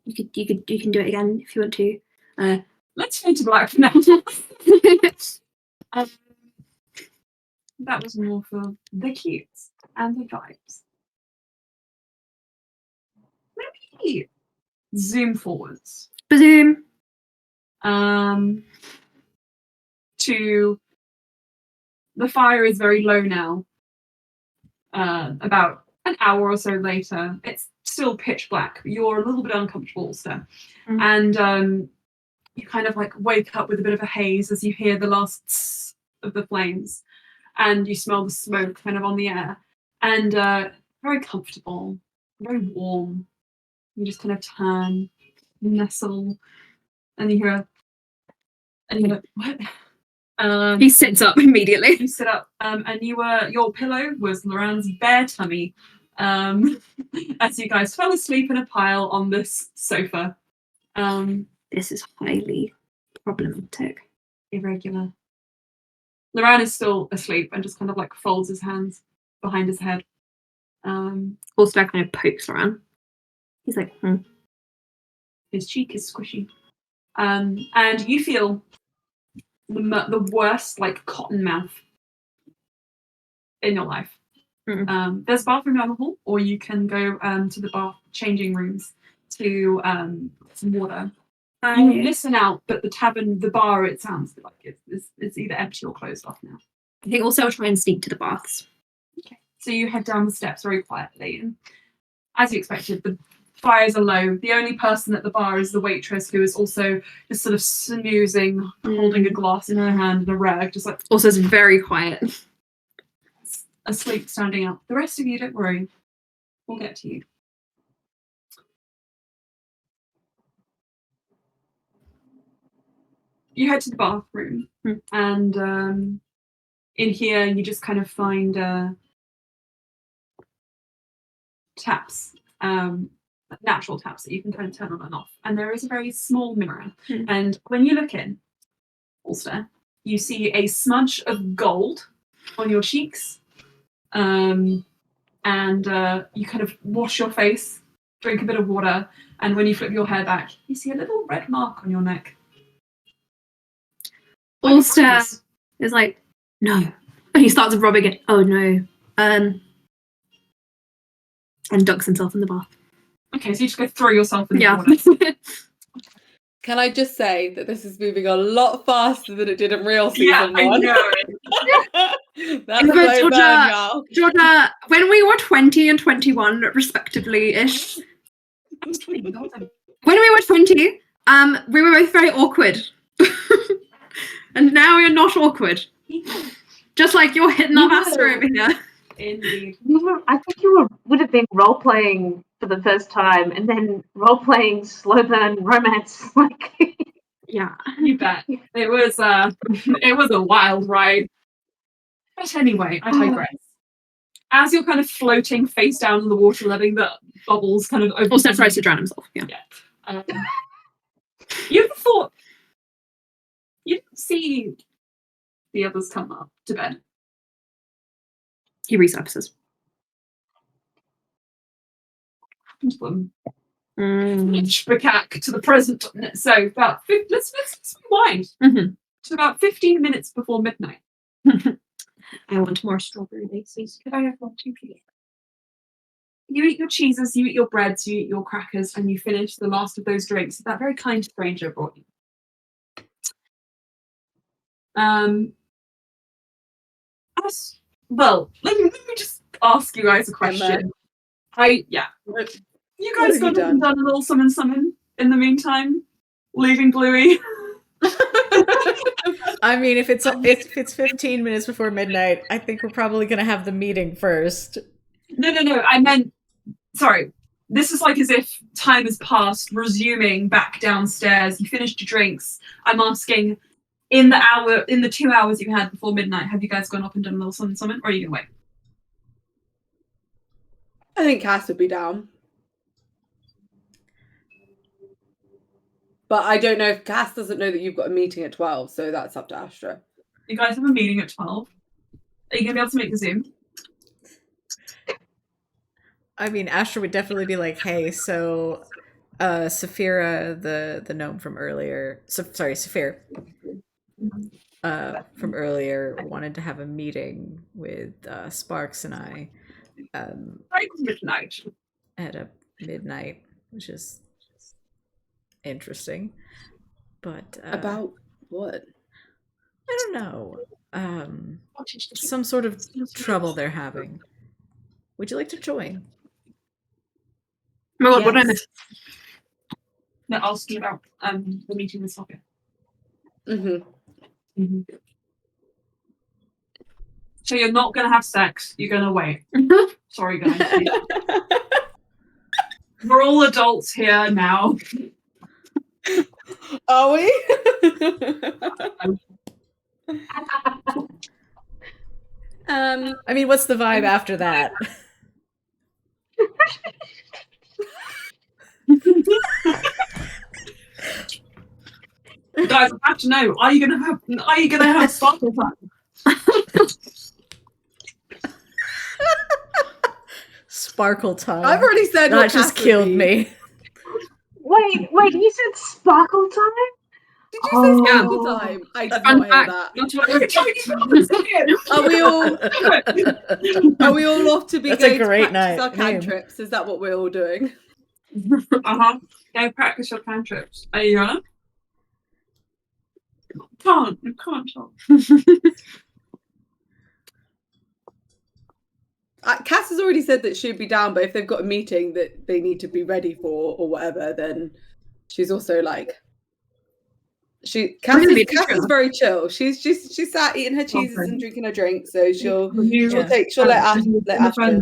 You can do it again if you want to. let's fade to black for now. That was more for the cutes and the vibes. Maybe zoom forwards. Bazoom. To the fire is very low now. About an hour or so later, it's still pitch black, but you're a little bit uncomfortable still. And you kind of like wake up with a bit of a haze as you hear the last tss of the flames, and you smell the smoke kind of on the air, and very comfortable, very warm. You just kind of turn, nestle, and you hear, and you're like, what? He sits up immediately. You sit up, and your pillow was Loran's bare tummy, as you guys fell asleep in a pile on this sofa. This is highly problematic. Irregular. Loran is still asleep and just kind of like folds his hands behind his head. Ulster kind of pokes Loran. He's like, His cheek is squishy. And you feel the worst like cotton mouth in your life. There's a bathroom down the hall, or you can go to the bath changing rooms to some water. You listen out, but the tavern, the bar, it sounds like it's either empty or closed off now. I think also I'll try and sneak to the baths. Okay. So you head down the steps very quietly, and as you expected, the fires are low. The only person at the bar is the waitress, who is also just sort of snoozing, holding a glass in her hand and a rag, just like Also, it's very quiet. asleep, standing up. The rest of you, don't worry, we'll get to you. You head to the bathroom, and in here you just kind of find taps, natural taps that you can kind of turn on and off. And there is a very small mirror. And when you look in, Ulster, you see a smudge of gold on your cheeks. And you kind of wash your face, drink a bit of water, and when you flip your hair back, you see a little red mark on your neck. Ulster is like, no. And he starts rubbing it. Oh no. And ducks himself in the bath. Okay, so you just go throw yourself in the water. Can I just say that this is moving a lot faster than it did in real season 1? I know. That's so bad, y'all. Georgia, when we were 20 and 21, respectively-ish. When we were 20, we were both very awkward. And now we're not awkward. Just like you're hitting our master over here. Indeed. I think you would have been role playing for the first time, and then role-playing slow burn romance. Like, Yeah, you bet. It was it was a wild ride. But anyway, I digress. As you're kind of floating face down in the water, letting the bubbles kind of over. Also tries to drown himself. Yeah. You ever thought you didn't see the others come up to bed? He resurfaces. Flashback to the present. So about let's rewind to about 15 minutes before midnight. I want more strawberry laces. Could I have one too, please? You eat your cheeses, you eat your breads, you eat your crackers, and you finish the last of those drinks that very kind stranger brought you. Well, let me just ask you guys a question. You guys got done a little summon in the meantime, leaving Bluey. I mean, if it's 15 minutes before midnight, I think we're probably gonna have the meeting first. No. I meant, sorry. This is like as if time has passed, resuming back downstairs. You finished your drinks. I'm asking, in the 2 hours you had before midnight, have you guys gone up and done a little summon, or are you gonna wait? I think Cass would be down. But I don't know if Cass doesn't know that you've got a meeting at 12, so that's up to Astra. You guys have a meeting at 12. Are you going to be able to make the Zoom? I mean, Astra would definitely be like, hey, so Saphira, the gnome from earlier, Saphir, from earlier, wanted to have a meeting with Sparks and I Right midnight. at a midnight, which is interesting. But About what? I don't know. Some sort of trouble they're having. Would you like to join? Oh, what did I miss? They're asking about the meeting with Sophia. So you're not going to have sex. You're going to wait. Sorry, guys. We're all adults here now. Are we? I mean, what's the vibe after that? Guys, I have to know. Are you gonna have sparkle time? Sparkle time. I've already said that just killed me. Wait, you said sparkle time? Did you say sparkle time? I did not hear that. That's what we're talking about. Are we all off to be That's going a great to practice our name. cantrips? Is that what we're all doing? Go practice your cantrips. Are you gonna? You can't talk. Cass has already said that she'd be down, but if they've got a meeting that they need to be ready for or whatever, then she's also like, Cass is very chill. She's sat eating her cheeses and drinking her drink, so she'll let Astra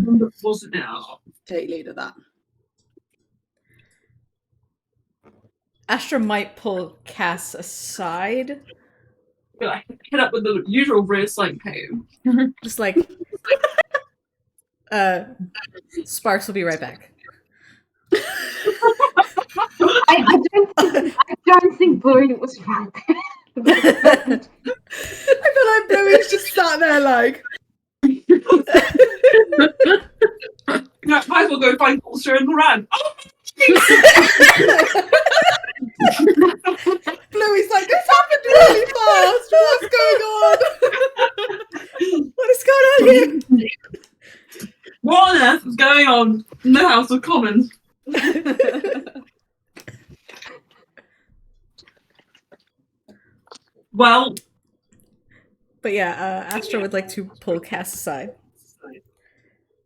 take lead of that. Astra might pull Cass aside. Like, hit up with the usual wrist, like, hey. Just like, Sparks will be right back. I don't think Bluey was right there. I feel like Bluey's just sat there like. Yeah, might as well go find Ulster and Moran. Bluey's like, this happened really fast. What's going on? What is going on here? What on earth is going on in the House of Commons? Well, but yeah, Astra would like to pull Cass aside.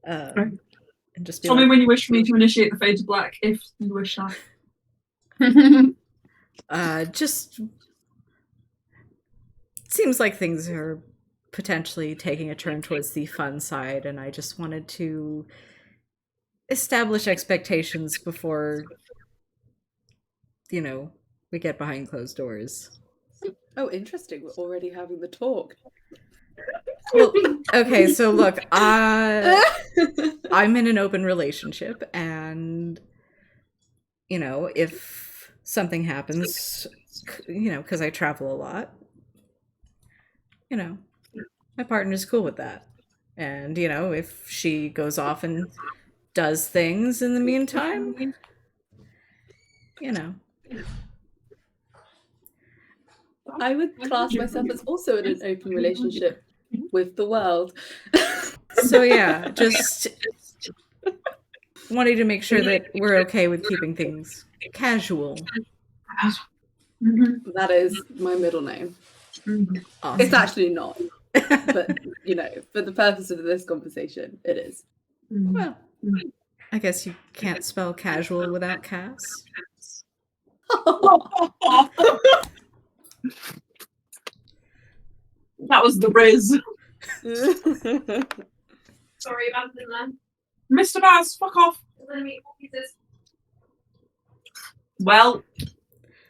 And just be tell me when you wish for me to initiate the Fade to Black, if you wish that. Just seems like things are potentially taking a turn towards the fun side, and I just wanted to establish expectations before, we get behind closed doors. Oh, interesting. We're already having the talk. Well, okay, so look, I'm in an open relationship, and if something happens, because I travel a lot, my partner's cool with that. And if she goes off and does things in the meantime, I would class myself as also in an open relationship with the world. So yeah, just wanting to make sure that we're okay with keeping things casual. That is my middle name. Awesome. It's actually not, but for the purpose of this conversation, it is. Well, I guess you can't spell casual without Cass. That was the Riz. Sorry about that. Mr. Bass, fuck off. Let me eat this. Well,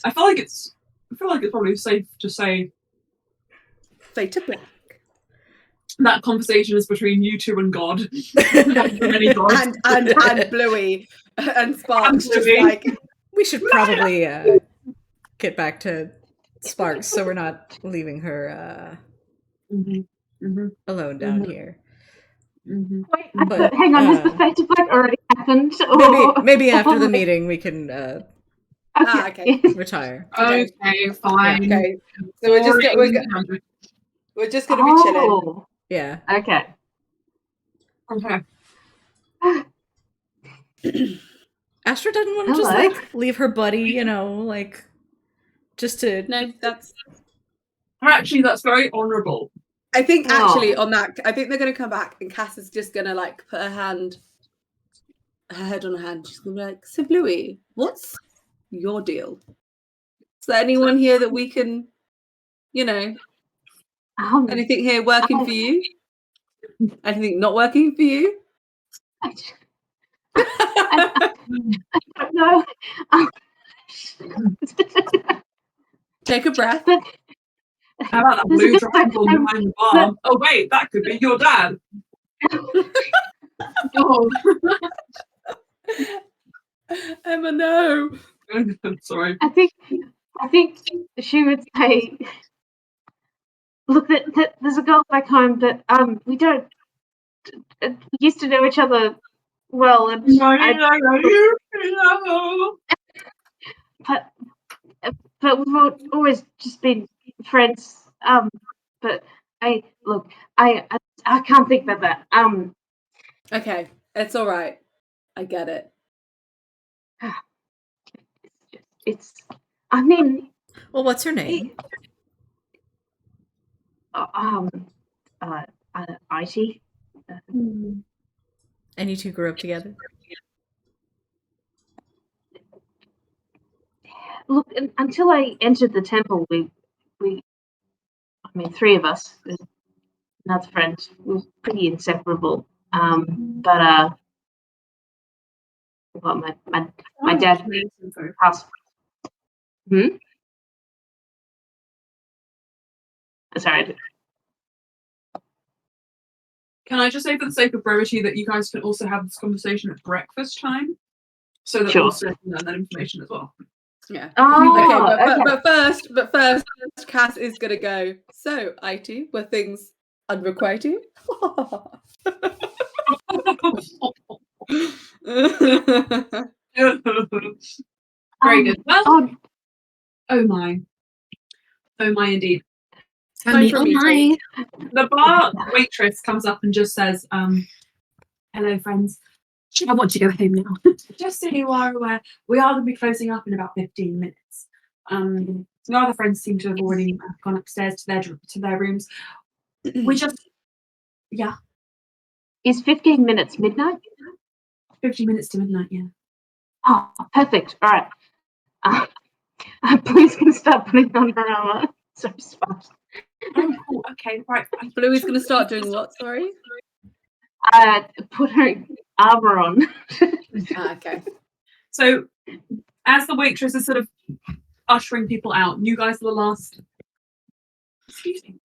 I feel like it's probably safe to say Fade to black. that conversation is between you two and God. Many gods. and Bluey and Sparks. And Just Bluey. like We should probably get back to Sparks so we're not leaving her alone down here. Wait, But, hang on, has the fade to black already happened? Or... Maybe after the meeting we can okay. retire. Okay, fine. Okay. So we're just gonna be chilling. Oh, Yeah. okay. Okay. Astra doesn't want to just Hello. leave her buddy, just to. No, that's. Actually, that's very honourable. I think actually Oh. on that, I think they're gonna come back and Cass is just gonna put her head on her hand. She's gonna be like, "So Bluey, what's your deal? Is there anyone here that we can, anything here working for you? Anything not working for you?" I don't know. Take a breath. How about that There's a blue bit triangle like- behind the bar? Oh wait, that could be your dad. Oh, Emma, no. sorry. I think she would say, "Look, there's a girl back home, but we don't. We used to know each other well, and but we've always just been friends. But I can't think about that. Okay, it's all right. I get it. It's. I mean, Well, what's her name? IT. And you two grew up together? Look, until I entered the temple, three of us, another friend, we were pretty inseparable. But well, my dad passed. Sorry. Can I just say for the sake of brevity that you guys can also have this conversation at breakfast time? So that Sure. also can learn that information as well. Yeah. Oh, Okay, but first, Cass is gonna go. So, IT, were things unrequited? Very good. Well, Oh, oh my indeed. Time for a Oh meeting. my. The bar waitress comes up and just says, hello friends. I want to go home now. Just so you are aware, we are going to be closing up in about 15 minutes. The other friends seem to have already gone upstairs to their rooms. We just, yeah, is 15 minutes midnight? 15 minutes to midnight, yeah. Oh, perfect. All right. Blue's gonna start putting on her armor. So smart. Oh, cool. Okay, right. Bluey's gonna start doing what? Sorry. Put her armor on. Okay. So, as the waitress is sort of ushering people out, you guys are the last. Excuse me.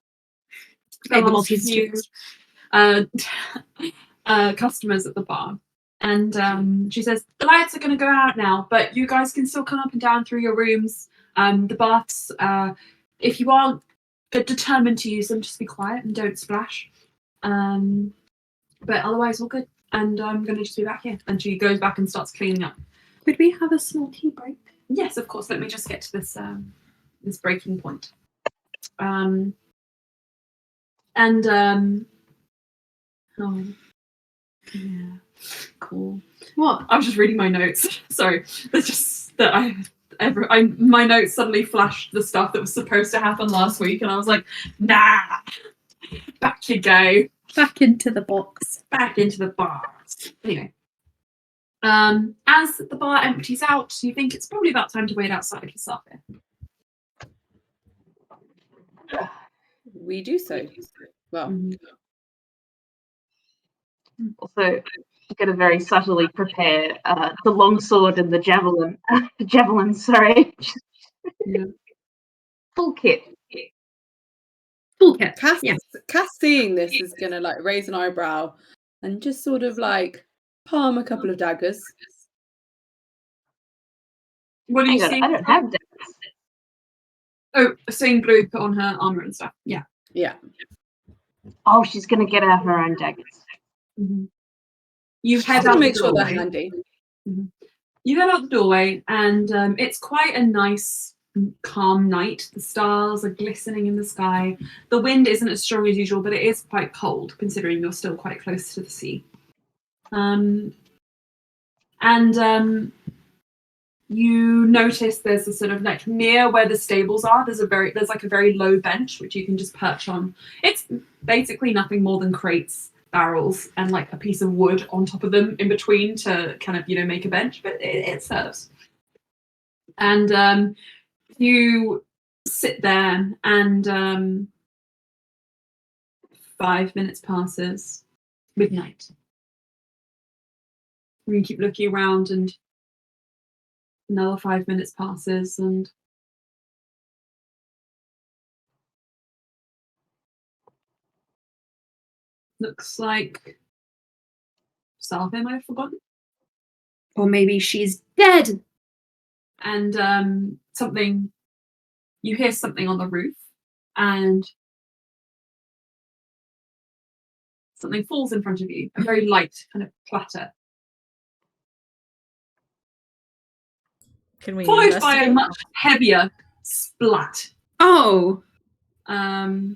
Hey, the last Maltese few, customers at the bar. And she says, the lights are going to go out now, but you guys can still come up and down through your rooms. The baths, if you aren't determined to use them, just be quiet and don't splash. But otherwise, all good. And I'm going to just be back here. And she goes back and starts cleaning up. Could we have a small tea break? Yes, of course. Let me just get to this this breaking point. Oh, yeah, cool. What? I was just reading my notes. Sorry, it's just that my notes suddenly flashed the stuff that was supposed to happen last week, and I was like, nah, back you go, Back into the box. back into the bars. Anyway, as the bar empties out, you think it's probably about time to wait outside for supper. We do so. Well, Also, going to very subtly prepare the longsword and the javelin. Javelin, sorry. Yeah. Full kit. Toolkit. Cass, Yeah. Cass seeing this is gonna like raise an eyebrow and just sort of like palm a couple of daggers. What do you Hang on, see? I don't have that. Oh, seeing Blue put on her armor and stuff. Yeah. Yeah. Oh, she's going to get out her own daggers. You Just head to out make the sure they're doorway. handy. You head out the doorway, and it's quite a nice, calm night. The stars are glistening in the sky. The wind isn't as strong as usual, but it is quite cold, considering you're still quite close to the sea. You notice there's a sort of like near where the stables are. There's like a very low bench which you can just perch on. It's basically nothing more than crates, barrels, and like a piece of wood on top of them in between to kind of make a bench, but it serves. And you sit there, and 5 minutes passes. Midnight. You keep looking around, and another 5 minutes passes, and looks like Salve might have forgotten. Or maybe she's dead. And you hear something on the roof, and something falls in front of you, a very light kind of clatter, Can we followed by investigate? a much heavier splat. Oh. A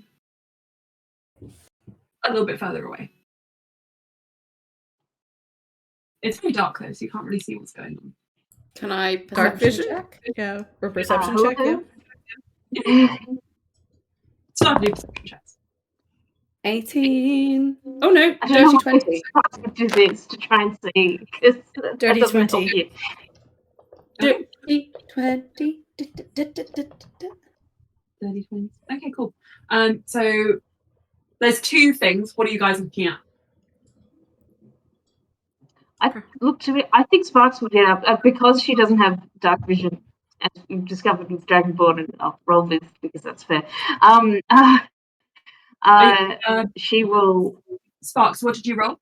little bit further away. It's very dark though, so you can't really see what's going on. Can I Dark perception vision? check? Yeah, or perception hello? check, yeah. It's not do perception checks. 18. Oh no, I don't know dirty what 20. to do this to try and see. 'Cause that Dirty doesn't 20. help you. Dirty 20. 30, 20. Okay, cool. So there's two things. What are you guys looking at? Look to me. I think Sparks will get up because she doesn't have dark vision, as you've discovered with Dragonborn, and I'll roll this because that's fair. She will. Sparks, what did you roll?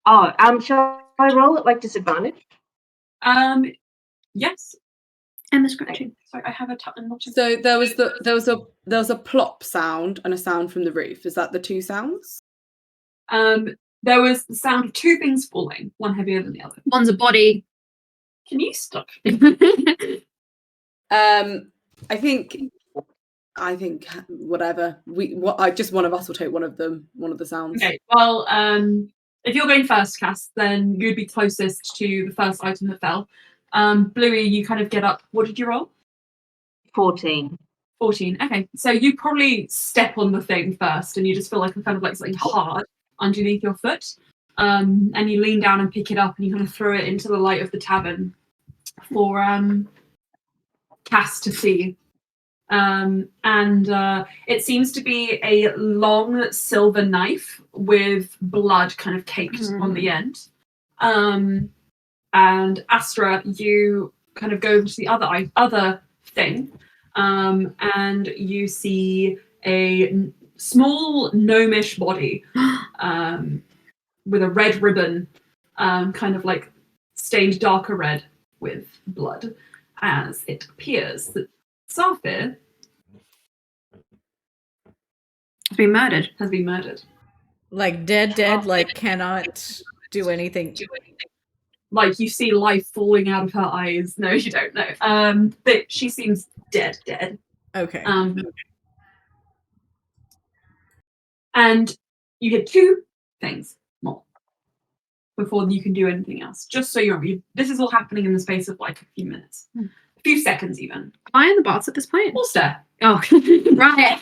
Shall I roll at like disadvantage? Yes. And the scratching. Sorry, I have a not So there was a plop sound and a sound from the roof. Is that the two sounds? There was the sound of two things falling, one heavier than the other. One's a body. Can you stop? I think whatever. Just one of us will take one of the sounds. Okay, well, if you're going first, Cass, then you'd be closest to the first item that fell. Bluey, you kind of get up. What did you roll? 14. 14. Okay, so you probably step on the thing first, and you just feel like something hard underneath your foot. And you lean down and pick it up, and you kind of throw it into the light of the tavern for Cass to see. and it seems to be a long silver knife with blood kind of caked on the end. And Astra, you kind of go to the other thing, and you see a small gnomish body with a red ribbon, kind of like stained darker red with blood, as it appears that Safir Has been murdered. has been murdered. Like dead, like cannot do anything. Like you see life falling out of her eyes. No, you don't know. But she seems dead. Okay. And you get 2 things more before you can do anything else. Just so you're, this is all happening in the space of like a few minutes, a few seconds even. Am I in the box at this point? We'll stare. Oh, right.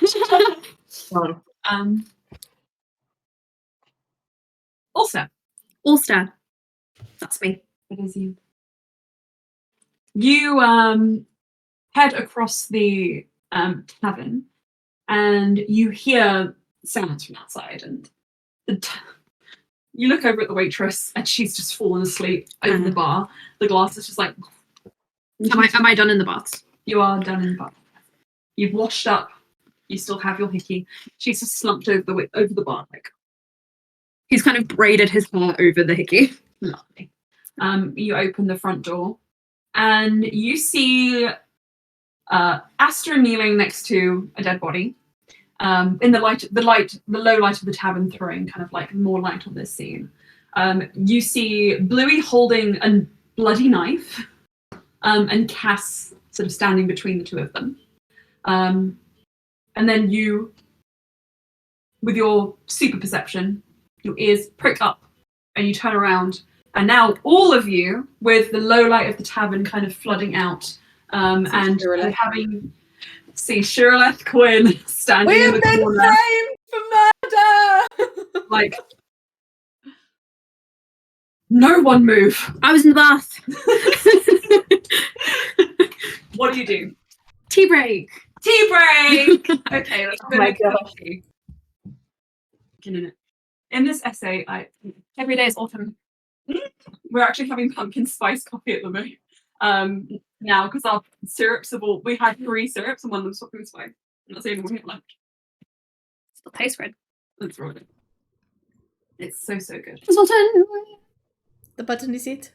Also, Ulster. That's me. it is you. You head across the tavern, and you hear sounds from outside. And you look over at the waitress, and she's just fallen asleep over the bar. The glass is just like. Am I done in the box? You are done in the bar. You've washed up. You still have your hickey. She's just slumped over the bar, like. He's kind of braided his hair over the hickey. Lovely. You open the front door, and you see Astra kneeling next to a dead body. In the low light of the tavern, throwing kind of like more light on this scene. You see Bluey holding a bloody knife, and Cass sort of standing between the two of them. And then you, with your super perception, your ears prick up, and you turn around, and now all of you, with the low light of the tavern kind of flooding out, and having see Shirleth Quinn standing in the corner. We've been framed for murder! Like, no one move. I was in the bath. What do you do? Tea break. Tea break! Okay, let's Oh my gosh. In this essay, Every day is autumn. we're actually having pumpkin spice coffee at the moment. Now, because our syrups have all, we had 3 syrups and one of them's pumpkin spice. And that's the only one we have left. Still tastes good. That's right. It's so good. It's autumn. The button is it.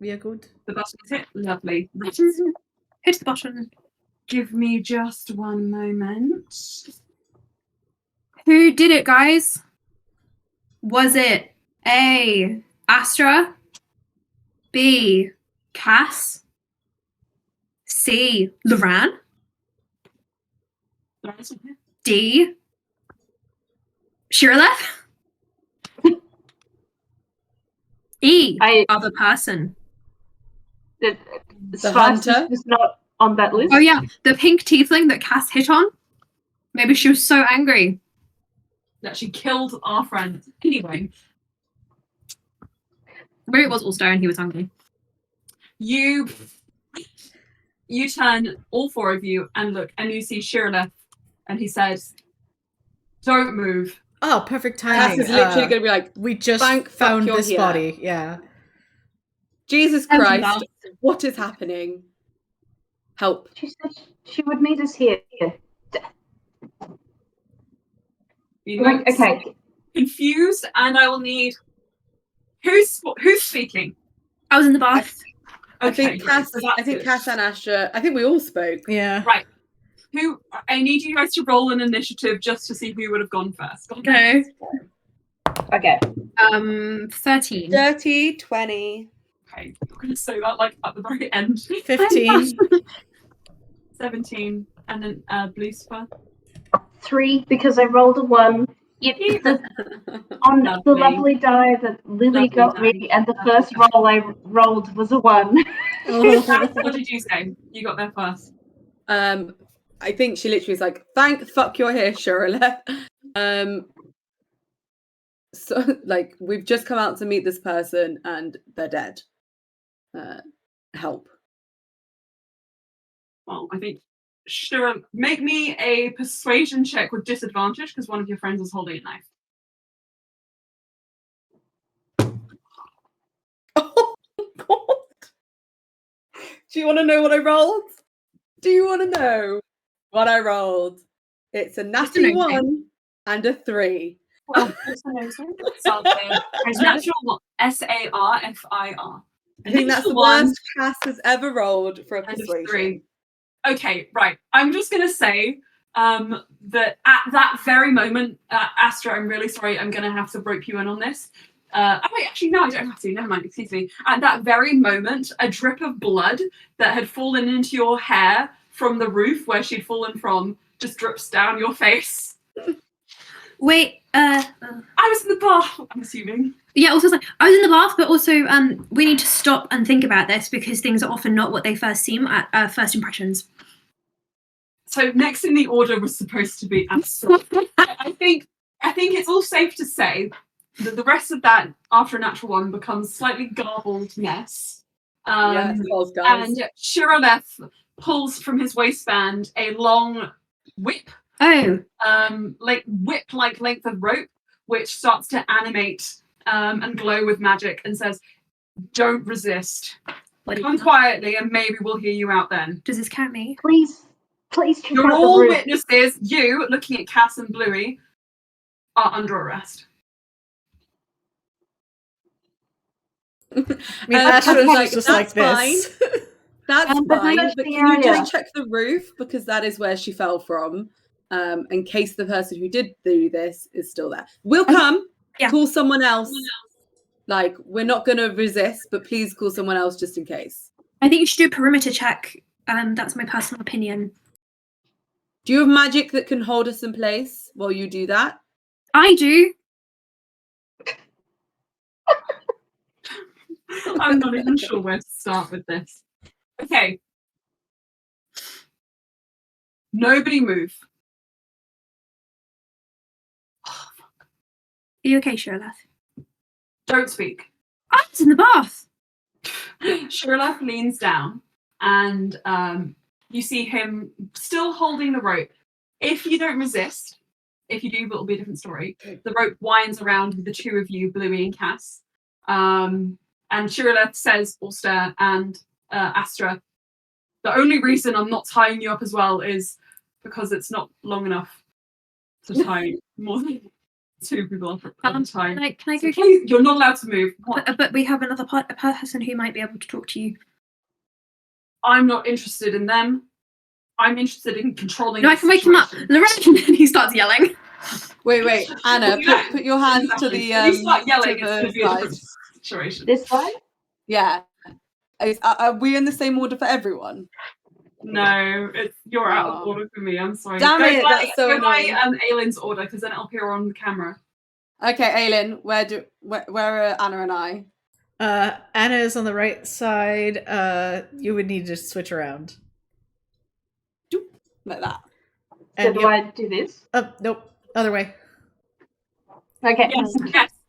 We are good. The button is hit. Lovely. Hit the button. Give me just one moment. Who did it, guys? Was it A, Astra, B, Cass, C, Loran, D, Shirleth, E, other person? The hunter? Spice was not on that list. Oh yeah, the pink tiefling that Cass hit on. Maybe she was so angry that she killed our friend. Anyway. Maybe it was Ulster and he was hungry. You turn, all 4 of you, and look, and you see Shirleth, and he says, "Don't move." Oh, perfect timing. Cass is literally going to be like, we just "Thank fuck found you're this here." body. Yeah. Jesus Christ, what is happening? Help. She said she would meet us here. You Like, look okay. confused, and I will need who's speaking. I was in the bath. I Okay, think Cass. so that's I think good. Cass and Astra. I think we all spoke. Yeah. Right. Who? I need you guys to roll an initiative just to see who would have gone first. Okay. Okay. 13. 30, 20. Okay, you're gonna say that like at the very end. 15. 17, and then Lucifer. 3 because I rolled a 1. On the Lovely. lovely die that Lily Lovely got die. me, and the first roll I rolled was a 1. What did you say? You got there first. I think she literally is like, "Thank fuck you're here, Shirley." So like we've just come out to meet this person and they're dead. Help. Well, I think Sure, make me a persuasion check with disadvantage because one of your friends is holding a knife. Oh God. Do you want to know what I rolled? Do you want to know what I rolled? It's a Just a natty nosy. 1 and a 3. Oh, there's natural one. SARFIR. I think that's the worst Cass has ever rolled for a And a persuasion. 3. Okay, right. I'm just gonna say that at that very moment, Astra, I'm really sorry. I'm gonna have to rope you in on this. Wait, actually, no, I don't have to. Never mind. Excuse me. At that very moment, a drip of blood that had fallen into your hair from the roof where she'd fallen from just drips down your face. Wait, I was in the bath. I'm assuming. yeah, also I was in the bath, but also we need to stop and think about this because things are often not what they first seem at first impressions. So next in the order was supposed to be Astra. I think it's all safe to say that the rest of that after a natural one becomes slightly garbled mess. Yes, those guys. And Shiroleth pulls from his waistband a long whip, Oh, whip-like length of rope, which starts to animate and glow with magic, and says, "Don't resist. Come quietly, and maybe we'll hear you out then." does this count me? Please check You're out the all roof. witnesses. You, looking at Cass and Bluey, are under arrest. I mean, Astra's okay, just that's like this. That's but fine, that's but the can you area. just check the roof? Because that is where she fell from, in case the person who did do this is still there. We'll come, Yeah. call someone else. Like, we're not going to resist, but please call someone else just in case. I think you should do a perimeter check. That's my personal opinion. Do you have magic that can hold us in place while you do that? I do. I'm not even sure where to start with this. Okay. Nobody move. Are you okay, Shirleth? Don't speak. I was in the bath. Shirleth leans down and you see him still holding the rope. If you don't resist, if you do, it'll be a different story. The rope winds around with the two of you, Bluey and Cass. And Shirleth says, Ulster and Astra, the only reason I'm not tying you up as well is because it's not long enough to tie more than 2 people up at a time. Can I So go? please, you're not allowed to move. What? But we have another a person who might be able to talk to you. I'm not interested in them. I'm interested in controlling. No, I can wake him up. Lorraine, and he starts yelling. Wait, Anna, put your hands to the If you start yelling, to it's going the to be a different side. situation. This side? Yeah. Are we in the same order for everyone? No, you're out of order for me. I'm sorry. Damn it, by, that's so go by annoying. Aylin's order because then it'll appear on the camera. Okay, Aylin, where are Anna and I? Anna is on the right side. You would need to switch around. Like that. So And do I do this? Nope. Other way. Okay. Yes.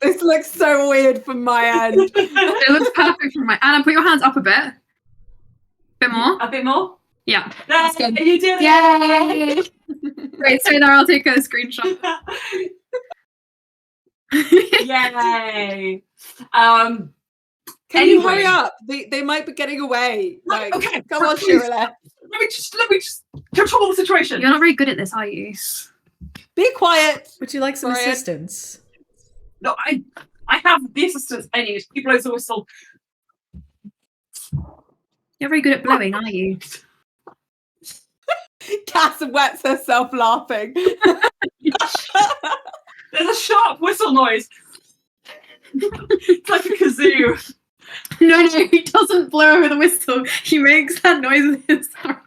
This looks so weird from my end. It looks perfect from my. Anna, put your hands up a bit. Bit more. A bit more? Yeah. That's good. You did it! Yay! Great. So there, I'll take a screenshot. Yay! Can you Anyway. hurry up? They might be getting away. Right, Like, okay, come on, please. Shirley. Let me just control the situation. You're not very good at this, are you? Be quiet. Would you like some Brian. assistance? No, I have the assistance I need. He blows the whistle. You're very good at blowing, are you? Cass wets herself laughing. There's a sharp whistle noise. It's like a kazoo. No, he doesn't blow with a whistle. He makes that noise with his throat.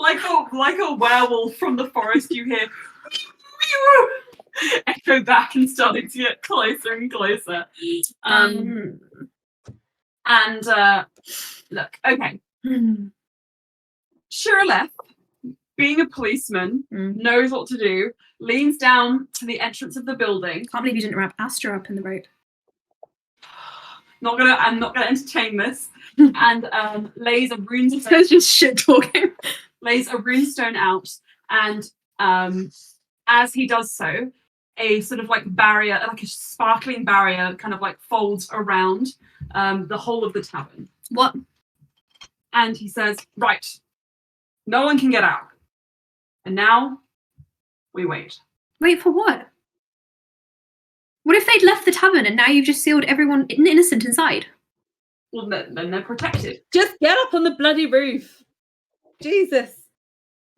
like a werewolf from the forest, you hear echo back and starting to get closer and closer. And look, okay. Shirleth, being a policeman, knows what to do, leans down to the entrance of the building. Can't believe you didn't wrap Astra up in the rope. I'm not gonna entertain this. And lays a runestone. It's just shit talking. Lays a runestone out, and as he does so, a sort of like barrier, like a sparkling barrier, kind of like folds around the whole of the tavern. What? And he says, "Right, no one can get out. And now we wait." Wait for what? What if they'd left the tavern and now you've just sealed everyone innocent inside? Well, then they're protected. Just get up on the bloody roof. Jesus.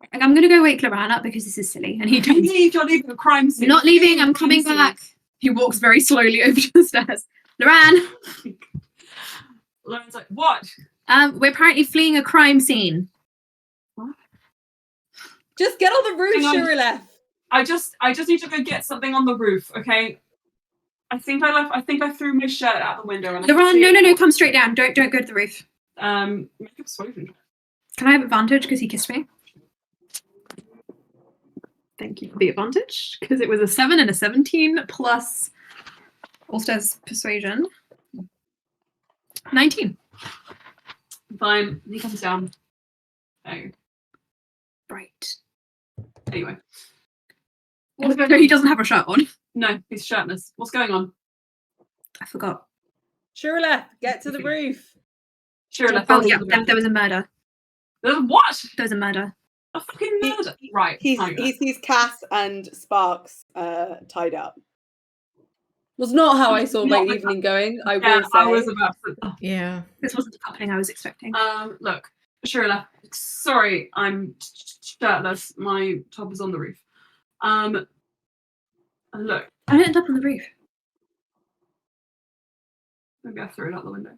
Like, I'm gonna go wake Loran up because this is silly. And he turns. You're leaving the crime scene. Not leaving. I'm coming back. He walks very slowly over to the stairs. Loran. Loran's like, "What?" We're apparently fleeing a crime scene. Just get on the roof, Hang on. Shirley. I just need to go get something on the roof, okay? I think I threw my shirt out the window. And Loran, no, come straight down. Don't go to the roof. Make a persuasion. Can I have advantage because he kissed me? Thank you for the advantage, because it was a 7 and a 17 plus Ulster's persuasion. 19. Fine. He comes down. Oh. Right. Anyway. So he doesn't have a shirt on. No, he's shirtless. What's going on? I forgot. Shirley, get to the roof. Shirley. Oh yeah, there was a murder. What? There was a murder. A fucking murder. Right. He sees Cass and Sparks tied up. Was not how I saw my evening going, I will say. I was about to. Yeah. This wasn't the happening I was expecting. Look, Shirley, sorry, I'm shirtless. My top is on the roof. Look, I didn't end up on the roof. maybe I threw it out the window.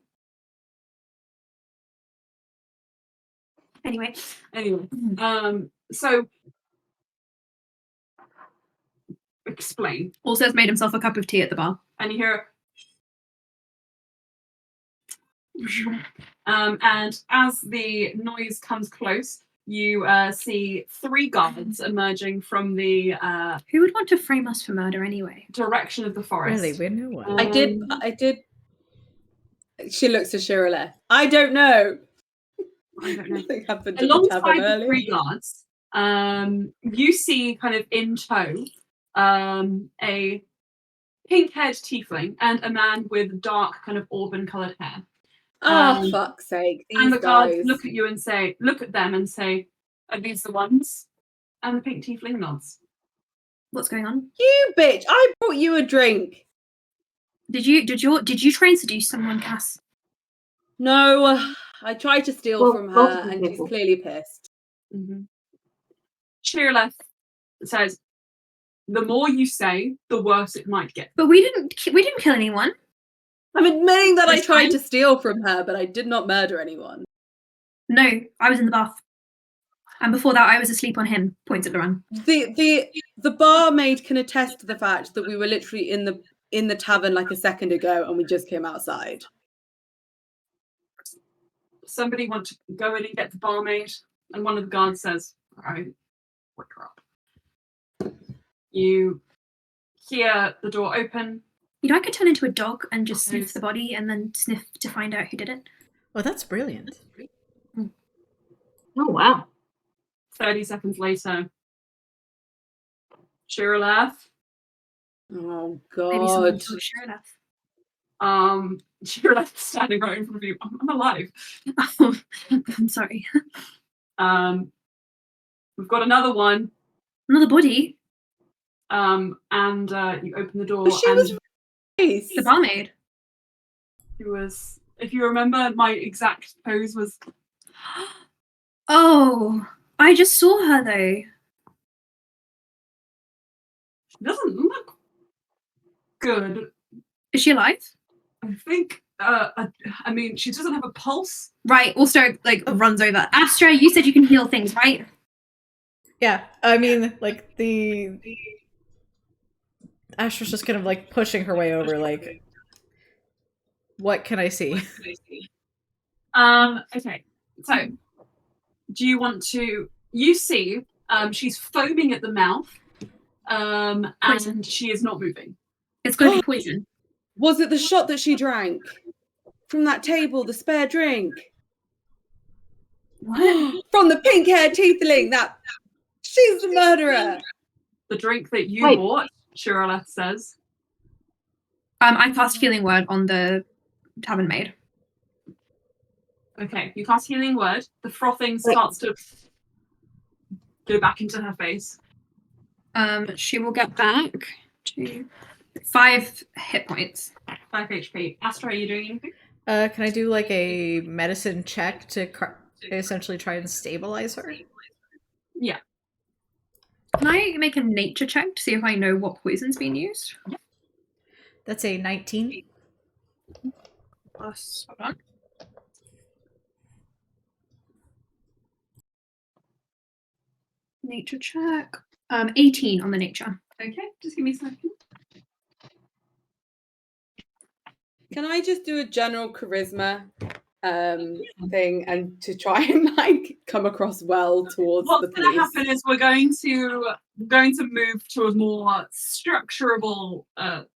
Anyway. So explain. Ulster's made himself a cup of tea at the bar. And you hear and as the noise comes close, you see 3 guards emerging from the Who would want to frame us for murder anyway? direction of the forest. Really, we know what. I did. She looks to Shirley. I don't know. I don't know. Nothing happened at the Alongside tavern the earlier. 3 guards, you see kind of in tow a pink-haired tiefling and a man with dark kind of auburn-coloured hair. Oh, fuck's sake. These And the guys. guards look at them and say, "Are these the ones?" And the pink tiefling nods. What's going on? You bitch! I brought you a drink. Did you try and seduce someone, Cass? No, I tried to steal Well, from her multiple and she's people. clearly pissed. Mm-hmm. Shirley says, "The more you say, the worse it might get." But we didn't kill anyone. I'm admitting that I This tried time? to steal from her, but I did not murder anyone. No, I was in the bath. And before that I was asleep on him, points at Loran. The barmaid can attest to the fact that we were literally in the tavern like a second ago and we just came outside. Somebody want to go in and get the barmaid, and one of the guards says, "All right, wake her up." You hear the door open. You know, I could turn into a dog and just sniff the body and then sniff to find out who did it. Oh, that's brilliant. Oh, wow. 30 seconds later, Shirley. Oh Maybe someone god. told Shirley. Shirley standing right in front of you. I'm alive. Oh, I'm sorry. We've got another one. Another body? And you open the door. But she and was nice. The barmaid? she was, if you remember, my exact pose was. Oh, I just saw her though. She doesn't look good. Is she alive? I think. I mean, she doesn't have a pulse. Right, also runs over. Astra, you said you can heal things, right? Yeah, I mean, like, the Astra's just kind of, like, pushing her way over, like, what can I see? Okay, so do you want to? You see, she's foaming at the mouth, Poison. and she is not moving. It's gonna be poison. Was it the shot that she drank? from that table, the spare drink. What? From the pink-haired tiefling, that she's the murderer. The drink that you Wait. bought, Shiraleth says. I cast Healing Word on the tavern maid. Okay, you cast Healing Word. The frothing starts to go back into her face. She will get back to 5 hit points. 5 HP. Astra, are you doing anything? Can I do like a medicine check to essentially try and stabilize her? Yeah. Can I make a nature check to see if I know what poison's been used? That's a 19. Plus, hold on. Nature check. 18 on the nature. Okay, just give me a second. Can I just do a general charisma thing and to try and like come across well towards What's the going to police? happen is we're going to move to a more structurable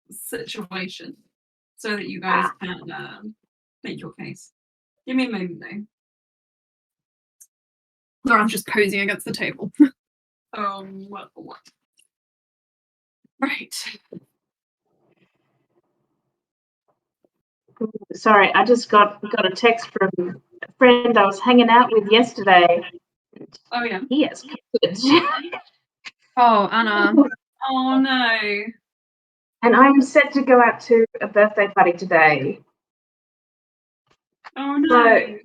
situation so that you guys can make your case. Give me a moment though. Laura's just posing against the table. What? Right. Sorry, I just got a text from a friend I was hanging out with yesterday. Oh yeah. He has COVID. Oh, Anna. Oh no. And I'm set to go out to a birthday party today. Oh no. So,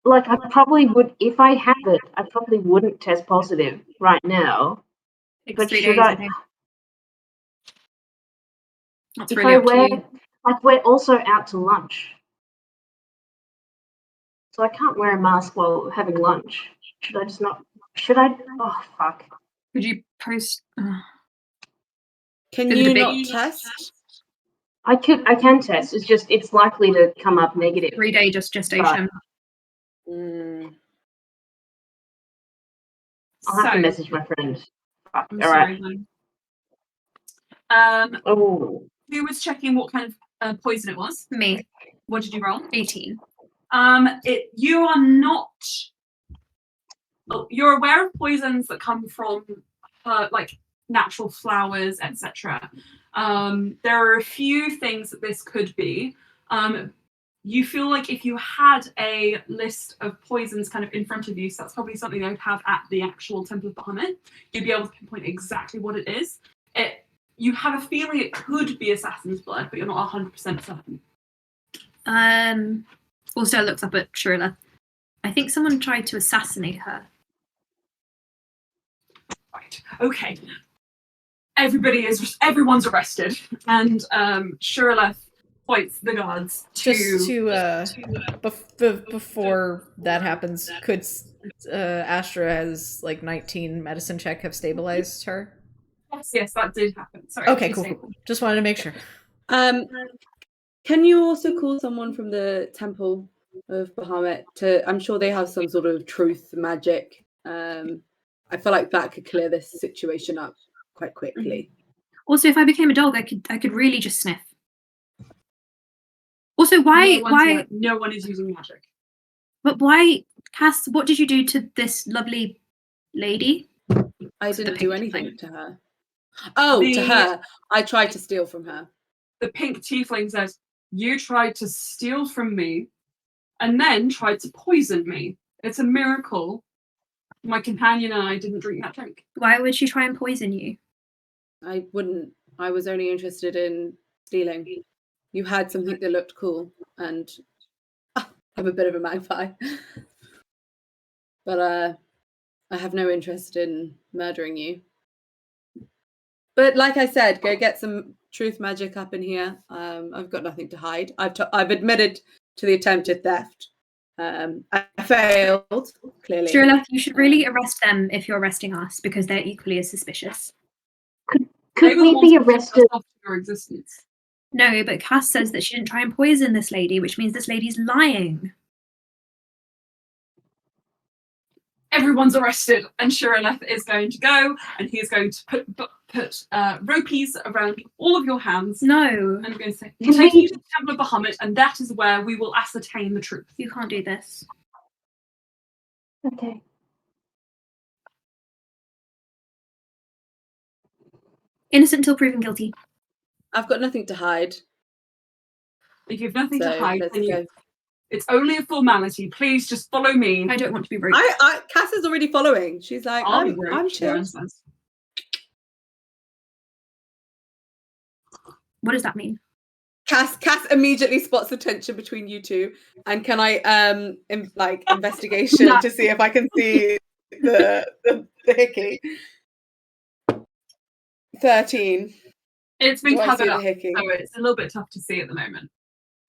like, I probably would, if I had it, I probably wouldn't test positive right now. Takes But 3 should days, I? I think. That's If really I up to wear, you. like, we're also out to lunch. So I can't wear a mask while having lunch. Should I just not? Should I? Oh, fuck. Could you post? Can Is it you a big- not test? I can test. It's just, it's likely to come up negative. 3-day gestation. Mm. I'll have to So, message my friend. Fuck. I'm All right. sorry. Oh, Who was checking what kind of poison it was? Me, What did you roll? 18. You are not. You're aware of poisons that come from like natural flowers, etc. There are a few things that this could be. You feel like if you had a list of poisons kind of in front of you, so that's probably something they would have at the actual Temple of Bahamut, you'd be able to pinpoint exactly what it is. You have a feeling it could be assassin's blood, but you're not 100% certain. Also looks up at Shirla. I think someone tried to assassinate her. Right. Okay. Everyone's arrested, and Shirleth points the guards before that happens, could Astra has like 19 medicine check have stabilized her? Yes, that did happen. Sorry. Okay, cool. Just wanted to make sure. Can you also call someone from the Temple of Bahamut to? I'm sure they have some sort of truth magic. I feel like that could clear this situation up quite quickly. Also, if I became a dog, I could really just sniff. Also, why? No one is using magic. But why, Cass? What did you do to this lovely lady? I The didn't do pink anything tiefling. to her. Oh, to her. I tried to steal from her. The pink tiefling says, "You tried to steal from me, and then tried to poison me. It's a miracle. My companion and I didn't drink that drink." Why would she try and poison you? I wouldn't. I was only interested in stealing. You had something that looked cool, and I'm a bit of a magpie. But I have no interest in murdering you. But like I said, go get some truth magic up in here. I've got nothing to hide. I've admitted to the attempted theft. I failed, clearly. Shirley, you should really arrest them if you're arresting us, because they're equally as suspicious. could we be arrested? Your existence. No, but Cass says that she didn't try and poison this lady, which means this lady's lying. Everyone's arrested, and Shirleth is going to go, and he is going to put ropies around all of your hands. No, And I'm going to say, we'll take you to the Temple of Bahamut, and that is where we will ascertain the truth. you can't do this. Okay. Innocent until proven guilty. I've got nothing to hide. If you have nothing So to hide, let's then go. it's only a formality. Please just follow me. I don't want to be rude. Cass is already following. She's like, I'll be I'm rude, chill. Sharon says. What does that mean? Cass immediately spots the tension between you two. And can I investigation to see if I can see the hickey? 13. It's been Do I covered see the up, hickey? so it's a little bit tough to see at the moment.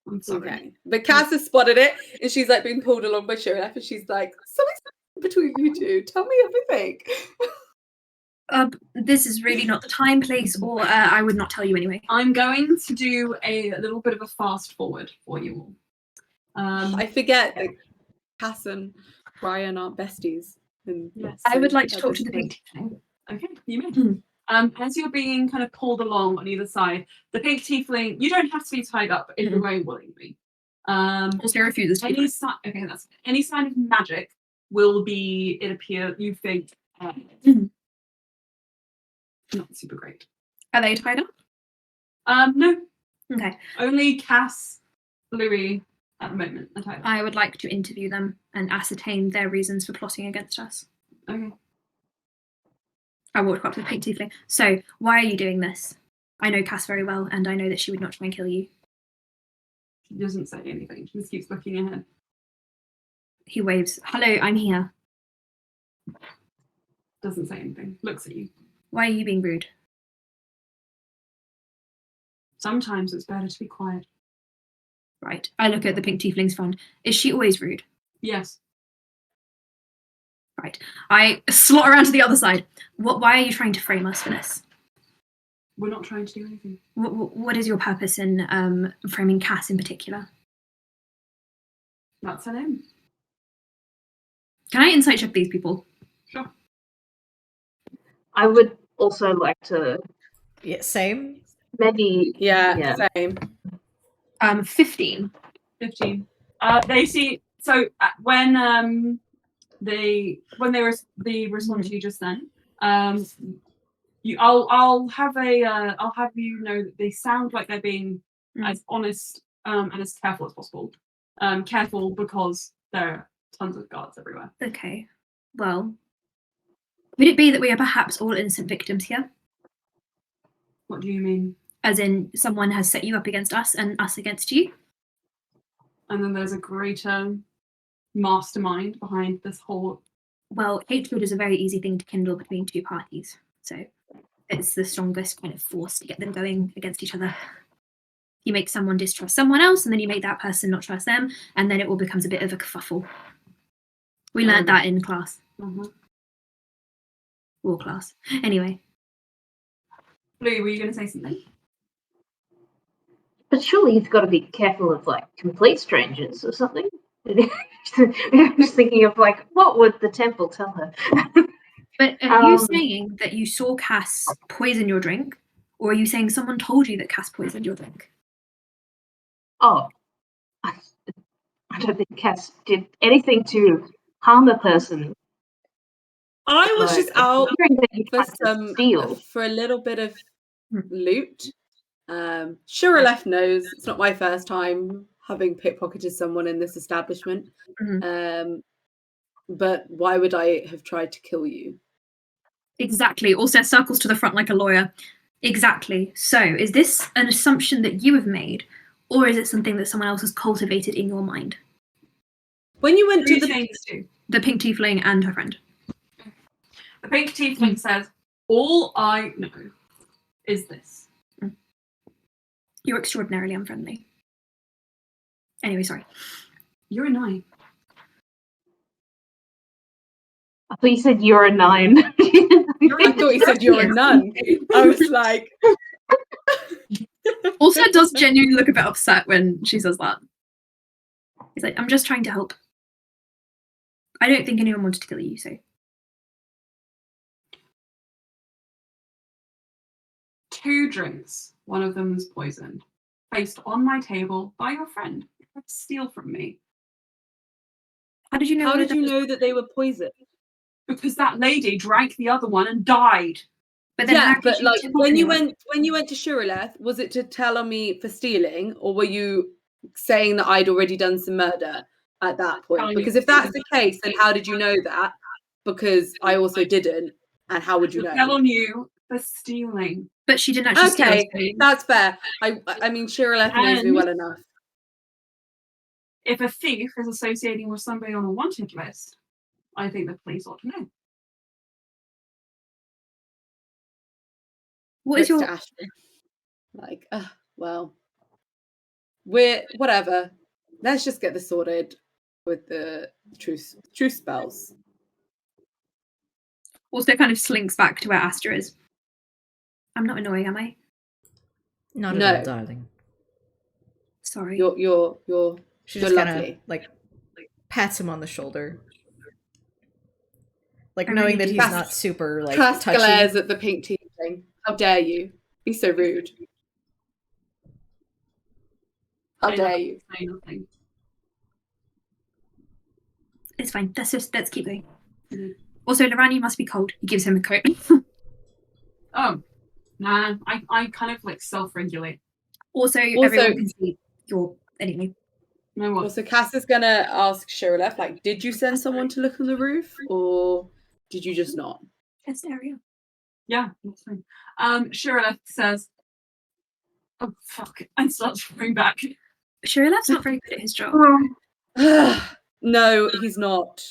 I'm sorry. Okay. But Cass has spotted it and she's like being pulled along by Sheriff and she's like, something's between you two. Tell me everything. This is really not the time, place, or I would not tell you anyway. I'm going to do a little bit of a fast forward for you all. I forget that Cass and Brian aren't besties. And Yes. I would like to at talk this to the point. pink tiefling. Okay, you may. As you're being kind of pulled along on either side, the pink tiefling, you don't have to be tied up if you're going willingly. Also refuses to be. Any sign of magic will be, it appear, you think, not super great. Are they tied up? No, Okay. only Cass, Louis at the moment are tied up. I would like to interview them and ascertain their reasons for plotting against us. Okay. I walked up to the pink tiefling. So, why are you doing this? I know Cass very well, and I know that she would not try and kill you. She doesn't say anything. She just keeps looking ahead. He waves. Hello, I'm here. Doesn't say anything. Looks at you. Why are you being rude? Sometimes it's better to be quiet. Right. I look at the pink tiefling's friend. Is she always rude? Yes. Right. I slot around to the other side. Why are you trying to frame us for this? We're not trying to do anything. What is your purpose in framing Cass in particular? That's her name. Can I insight check these people? Sure. I would also like to Yeah, same. maybe. Yeah, same. 15. 15. They see. So when they respond to you just then, I'll have you know that they sound like they're being as honest and as careful as possible. Careful because there are tons of guards everywhere. Okay. Well, would it be that we are perhaps all innocent victims here? What do you mean? As in, someone has set you up against us and us against you? And then there's a greater mastermind behind this whole. Well, hatred is a very easy thing to kindle between two parties. So it's the strongest kind of force to get them going against each other. You make someone distrust someone else, and then you make that person not trust them, and then it all becomes a bit of a kerfuffle. We learned that in class. War class. Anyway. Blue, were you going to say something? But surely you've got to be careful of like complete strangers or something. I'm just thinking of like, what would the temple tell her? But are you saying that you saw Cass poison your drink, or are you saying someone told you that Cass poisoned your drink? Oh, I don't think Cass did anything to harm a person. I was just out for for a little bit of loot. Shiralef knows it's not my first time having pickpocketed someone in this establishment. But why would I have tried to kill you? Exactly. Also circles to the front like a lawyer. Exactly. So is this an assumption that you have made, or is it something that someone else has cultivated in your mind? When you went to the pink tiefling and her friend. The pink tiefling says, all I know is this. You're extraordinarily unfriendly. Anyway, sorry. You're a 9. I thought you said you're a 9. I thought you said you're a nun. I was like... Also does genuinely look a bit upset when she says that. He's like, I'm just trying to help. I don't think anyone wanted to kill you, so... 2 drinks. One of them is poisoned. Placed on my table by your friend. You tried to steal from me. How did you know? How did you know that they were poisoned? Because that lady drank the other one and died. But then Yeah, how but did like tip off when you anyone? went to Shuraleth, was it to tell on me for stealing, or were you saying that I'd already done some murder at that point? Telling you Because for if that's the stealing. case, then how did you know that? Because I also didn't, and how would you To tell know? on you for stealing. But she didn't actually steal. Okay, So that's fair. I mean, Shuraleth knows me And- well enough. If a thief is associating with somebody on a wanted list, I think the police ought to know. what is Looks your? to Ashton like, well, we're whatever. Let's just get this sorted with the truth spells. Also, kind of slinks back to where Astra is. I'm not annoying, am I? Not No. at all, darling. Sorry. You're She You're just kind of lovely. like pats him on the shoulder, like I knowing really that do. he's Cass- not super like Cass touchy. glares at the pink tiefling. How dare you? Be so rude. How dare you? Say nothing. It's fine. Let's keep going. Mhm. Also, Loran, you must be cold. He gives him a coat. Oh, nah. I kind of like self-regulate. Also, everyone can see your anyway. No what? Also, Cass is gonna ask Shirleth, like, did you send someone to look on the roof, or did you just not? Test area. Yeah, that's fine. Shirleth says, "Oh fuck," and starts running back. Shirleth's not very good at his job. No, he's not.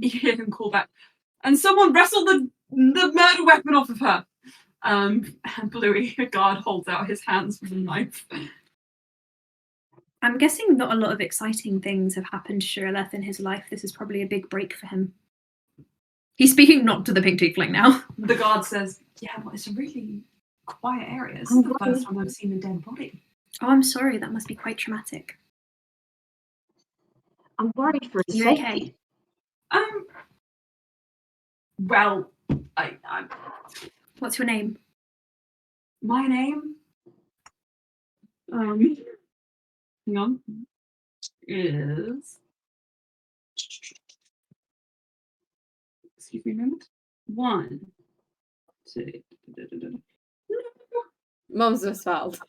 You hear him call back, and someone wrestled the murder weapon off of her. And Bluey, a guard, holds out his hands with a knife. I'm guessing not a lot of exciting things have happened to Shirleth in his life. This is probably a big break for him. He's speaking not to the pink tiefling now. The guard says, "Yeah, well, it's a really quiet area. This is the first time I've seen a dead body." Oh, I'm sorry. That must be quite traumatic. I'm worried for his You safety. okay? Well, What's your name? my name, hang on, is, excuse me a moment, 1, 2, Mum's misspelled.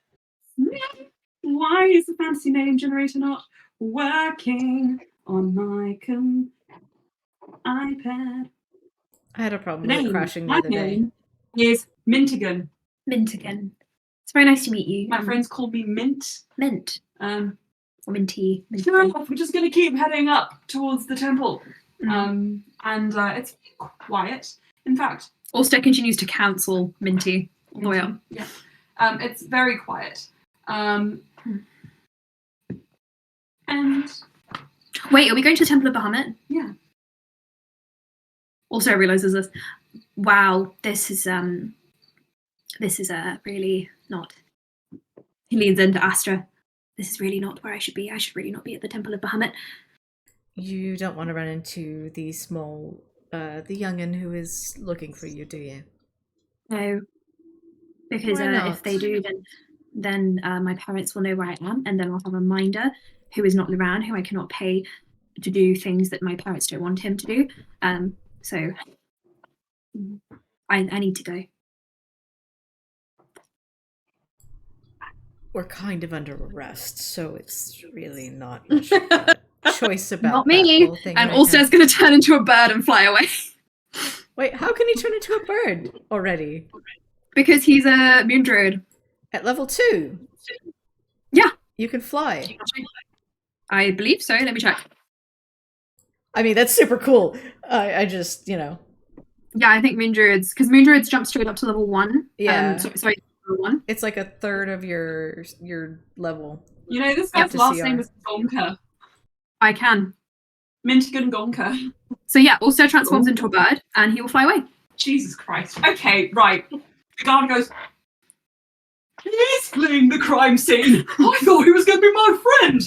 why is the fantasy name generator not working on my iPad? I had a problem The with it name, crashing the my other day. name is Mintigan. Mintigan. It's very nice to meet you. My friends call me Mint. Mint. Um, Or Minty. Sure Minty. enough, we're just going to keep heading up towards the temple. Mm. And it's quiet. In fact, Ulster continues to counsel Minty all the way up. Yeah. It's very quiet. And Wait, are we going to the Temple of Bahamut? yeah, Also realizes this. Wow, this is really not. He leans into Astra. This is really not where I should be. I should really not be at the Temple of Bahamut. You don't want to run into the youngin who is looking for you, do you? No, because Why not? if they do, then my parents will know where I am, and then I'll have a minder who is not Loran, who I cannot pay to do things that my parents don't want him to do. So I need to go. We're kind of under arrest, so it's really not much of a choice about Not that me. whole thing And right Ulster's now. going to turn into a bird and fly away Wait, how can he turn into a bird already? because he's a moon druid. At level 2? Yeah. You can fly. I believe so. Let me check. I mean, that's super cool. I just, Yeah, I think moon druids, because moon druids jump straight up to level 1. Yeah. Sorry, level 1. it's like a third of your level. you know, this Up guy's to last CR. name is Gonka. I can. Mintigan Gonka. So yeah, Ulster transforms into a bird and he will fly away. Jesus Christ. Okay, right. The guard goes, "He's fleeing the crime scene. I thought he was going to be my friend.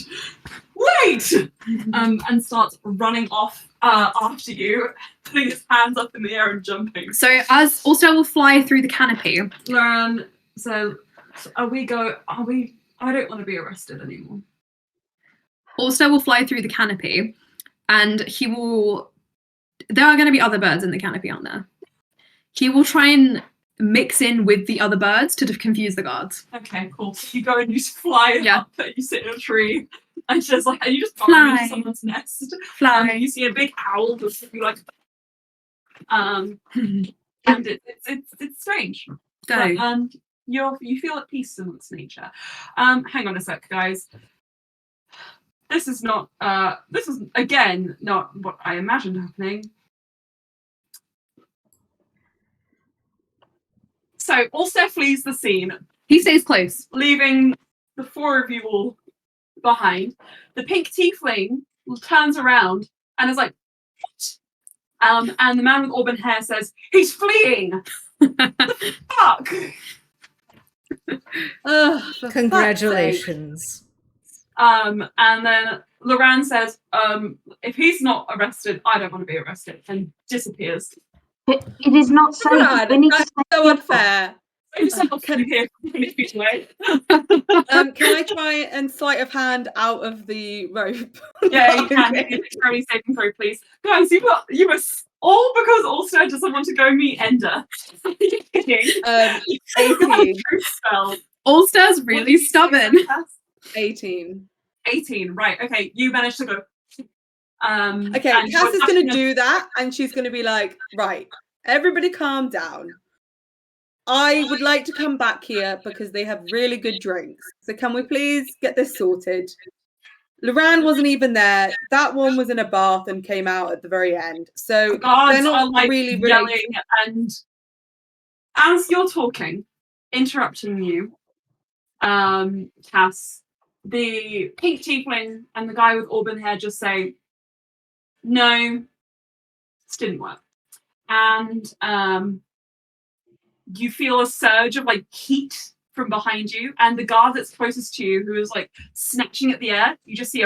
Wait!" And starts running off after you, putting his hands up in the air and jumping. So as Ulster will fly through the canopy. So are we? I don't want to be arrested anymore. Ulster will fly through the canopy, and he will. There are going to be other birds in the canopy, aren't there? He will try and mix in with the other birds to confuse the guards. Okay, cool. So you go and you fly up, and you sit in a tree, and you just Fly. into someone's nest. Fly. You see a big owl just be like, and it's strange. Go. But, you feel at peace amongst nature. Hang on a sec, guys. This is not. This is again not what I imagined happening. So Ulster flees the scene. He stays close. Leaving the four of you all behind. The pink tiefling turns around and is like, what? And the man with auburn hair says, he's fleeing! Fuck! Congratulations. And then Loran says, if he's not arrested, I don't want to be arrested, and disappears. It is not safe. God, We need to that's stay so careful. unfair. Can Can I try and sleight of hand out of the rope? Yeah, you can. Throw saving throw, please. Guys, you were all because Ulster doesn't want to go meet Ender. Are you kidding? 18. Truth spell. Ulster's What really did you say, stubborn. Cass? 18. 18, right, okay, you managed to go. Okay, and Cass is you're going touching to do that, and she's going to be like, right, everybody calm down. I would like to come back here because they have really good drinks. So can we please get this sorted? Loran wasn't even there. That one was in a bath and came out at the very end. So the guards they're not are like really yelling, and as you're talking, interrupting you, Cass, the pink tiefling and the guy with auburn hair just say, no, this didn't work. And you feel a surge of like heat from behind you, and the guard that's closest to you, who is like snatching at the air, you just see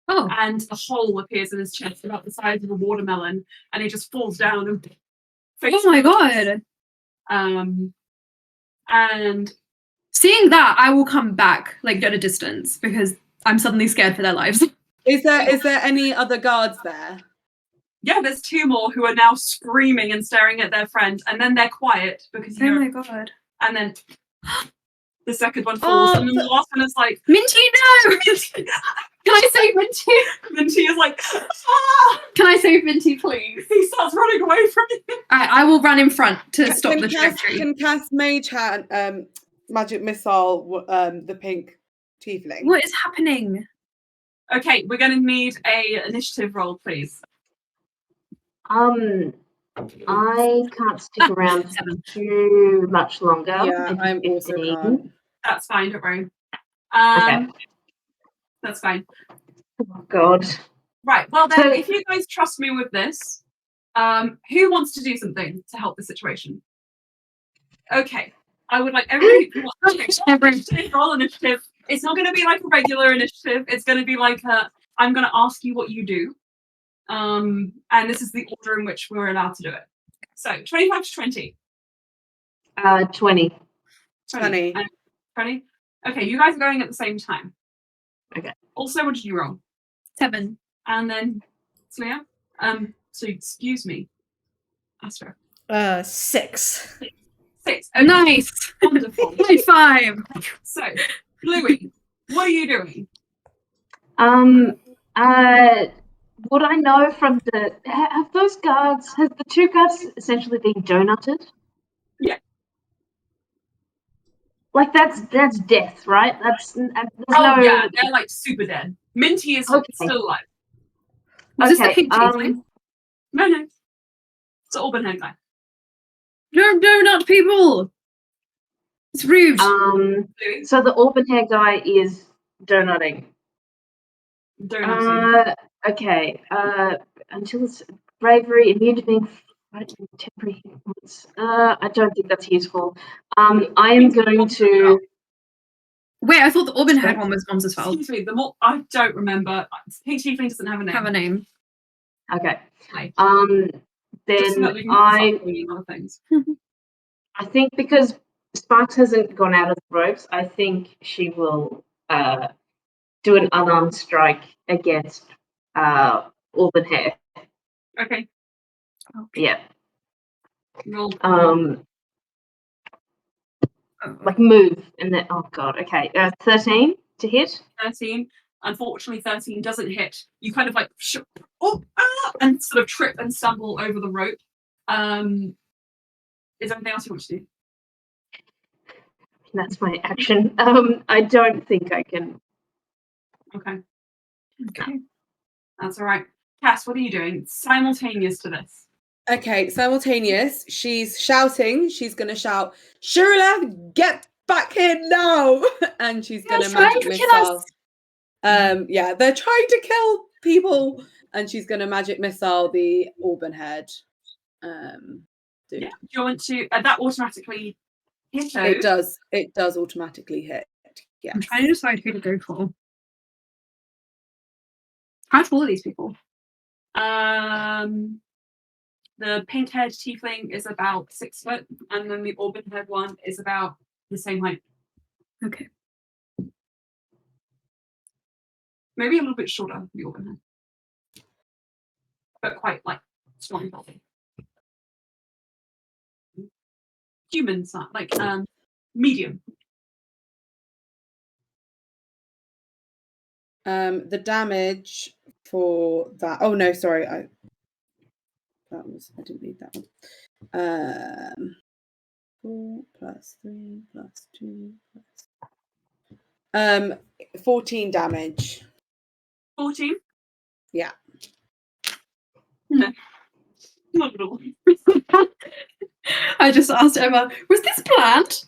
and a hole appears in his chest about the size of a watermelon, and he just falls down and Oh my god. And seeing that, I will come back like at a distance because I'm suddenly scared for their lives. Is there any other guards there? yeah, there's two more who are now screaming and staring at their friend, and then they're quiet because Oh my god. and then the second one falls, and then the last one is like, Minty, no! Can I save Minty? Minty is like, ah! Can I save Minty, please? He starts running away from you. Alright, I will run in front to stop the trajectory. Can cast Mage Hand, Magic Missile, the pink tiefling? What is happening? Okay, we're going to need a initiative roll, please. I can't stick around too much longer. Yeah, Maybe I'm also 15. can't. That's fine, don't worry. Okay. That's fine. Oh, God. Right, well then, So- if you guys trust me with this, who wants to do something to help the situation? Okay, I would like everybody to roll initiative. It's not going to be like a regular initiative. It's going to be like I'm going to ask you what you do. And this is the order in which we're allowed to do it. So 25 to 20. 20. 20. 20? Okay, you guys are going at the same time. Okay. Also, what did you roll? 7. And then Slia? So excuse me. Astra. 6. 6. Okay, Nice! wonderful. High five! So, Bluey, what are you doing? What I know from have those guards, has the two guards essentially been donutted? Yeah. Like that's death, right? There's Yeah, they're like super dead. Minty is still alive. Was this the pink tiefling? No. It's the auburn hair guy. No, not people! It's rude. Bluey, So the auburn hair guy is donutting. donuts. Okay. Until it's bravery, immune to being fighting temporary hit points. I don't think that's useful. I am going to. Wait, I thought the auburn haired one was Mom's fault. Excuse me, I don't remember. Pink Tiefling doesn't have a name. Have a name. Okay. Like, Then just so that we can I start doing other things. think because Sparks hasn't gone out of the ropes, I think she will do an unarmed strike against Auburn Hair. Okay. Yeah. Roll. Like move and then oh god. Okay. 13 to hit. 13. Unfortunately, 13 doesn't hit. You kind of like and sort of trip and stumble over the rope. Is there anything else you want to do? That's my action. I don't think I can. Okay. That's all right. Cass, what are you doing simultaneous to this? Okay, simultaneous. She's shouting. She's gonna shout, "Shirley, get back here now!" And she's gonna magic missile. Yeah, they're trying to kill people, and she's gonna magic missile the Auburn head. Dude. Yeah. Do you want to? That automatically hit her. It does. It does automatically hit. Yeah. I'm trying to decide who to go for. How tall are these people? The pink-haired tiefling is about 6 foot, and then the auburn-haired one is about the same height. Okay. Maybe a little bit shorter, the auburn-haired, but quite like strong body. Human size, like medium. The damage for that. Oh no, sorry. I didn't read that one. 4 plus 3 plus 2 plus 14 damage. 14? Yeah. No. Not at all. I just asked Emma, was this planned?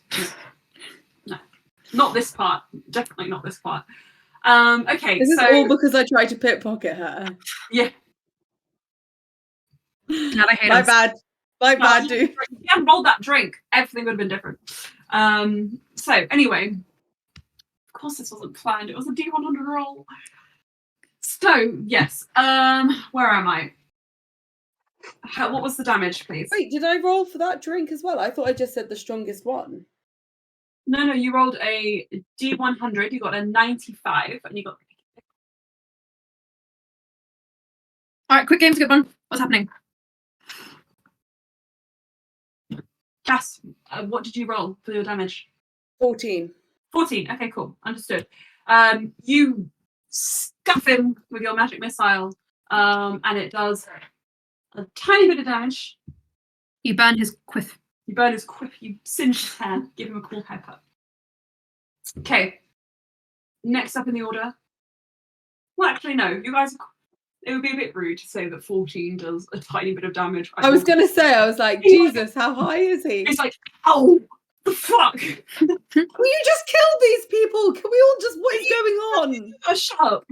No. Not this part. Definitely not this part. Okay, This is so all because I tried to pickpocket her. yeah. Glad I hate My us. bad. My bad, dude. If you hadn't rolled that drink, everything would have been different. So anyway, of course this wasn't planned. It was a D100 roll. So yes, where am I? What was the damage, please? Wait, did I roll for that drink as well? I thought I just said the strongest one. No, you rolled a D100. You got a 95, and you got. All right, quick game's a good one. What's happening? Cass, what did you roll for your damage? 14. 14. Okay, cool. Understood. You scuff him with your magic missile, and it does a tiny bit of damage. You burn his quiff. You burn his quiff, you singe his hair, give him a cool haircut. Okay. Next up in the order. Well, actually, no. You guys, it would be a bit rude to say that 14 does a tiny bit of damage. I was going to say, I was like, Jesus, how high is he? It's like, oh, the fuck? You just killed these people. Can we all just, what is going on? Oh, shut up.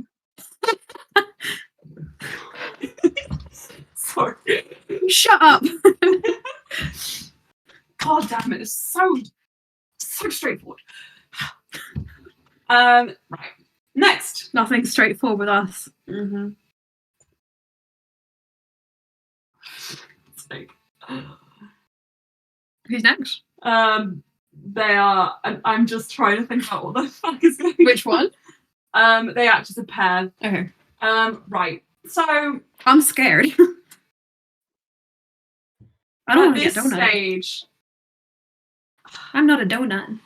Sorry. Shut up. God damn it, it's so straightforward. Right. Next. Nothing straightforward with us. Mm-hmm. It's like, Who's next? they are. I'm just trying to think about what the fuck is going on. Which one? They act as a pair. Okay. Right. So I'm scared. I don't at want to this get donut. stage, I'm not a donut.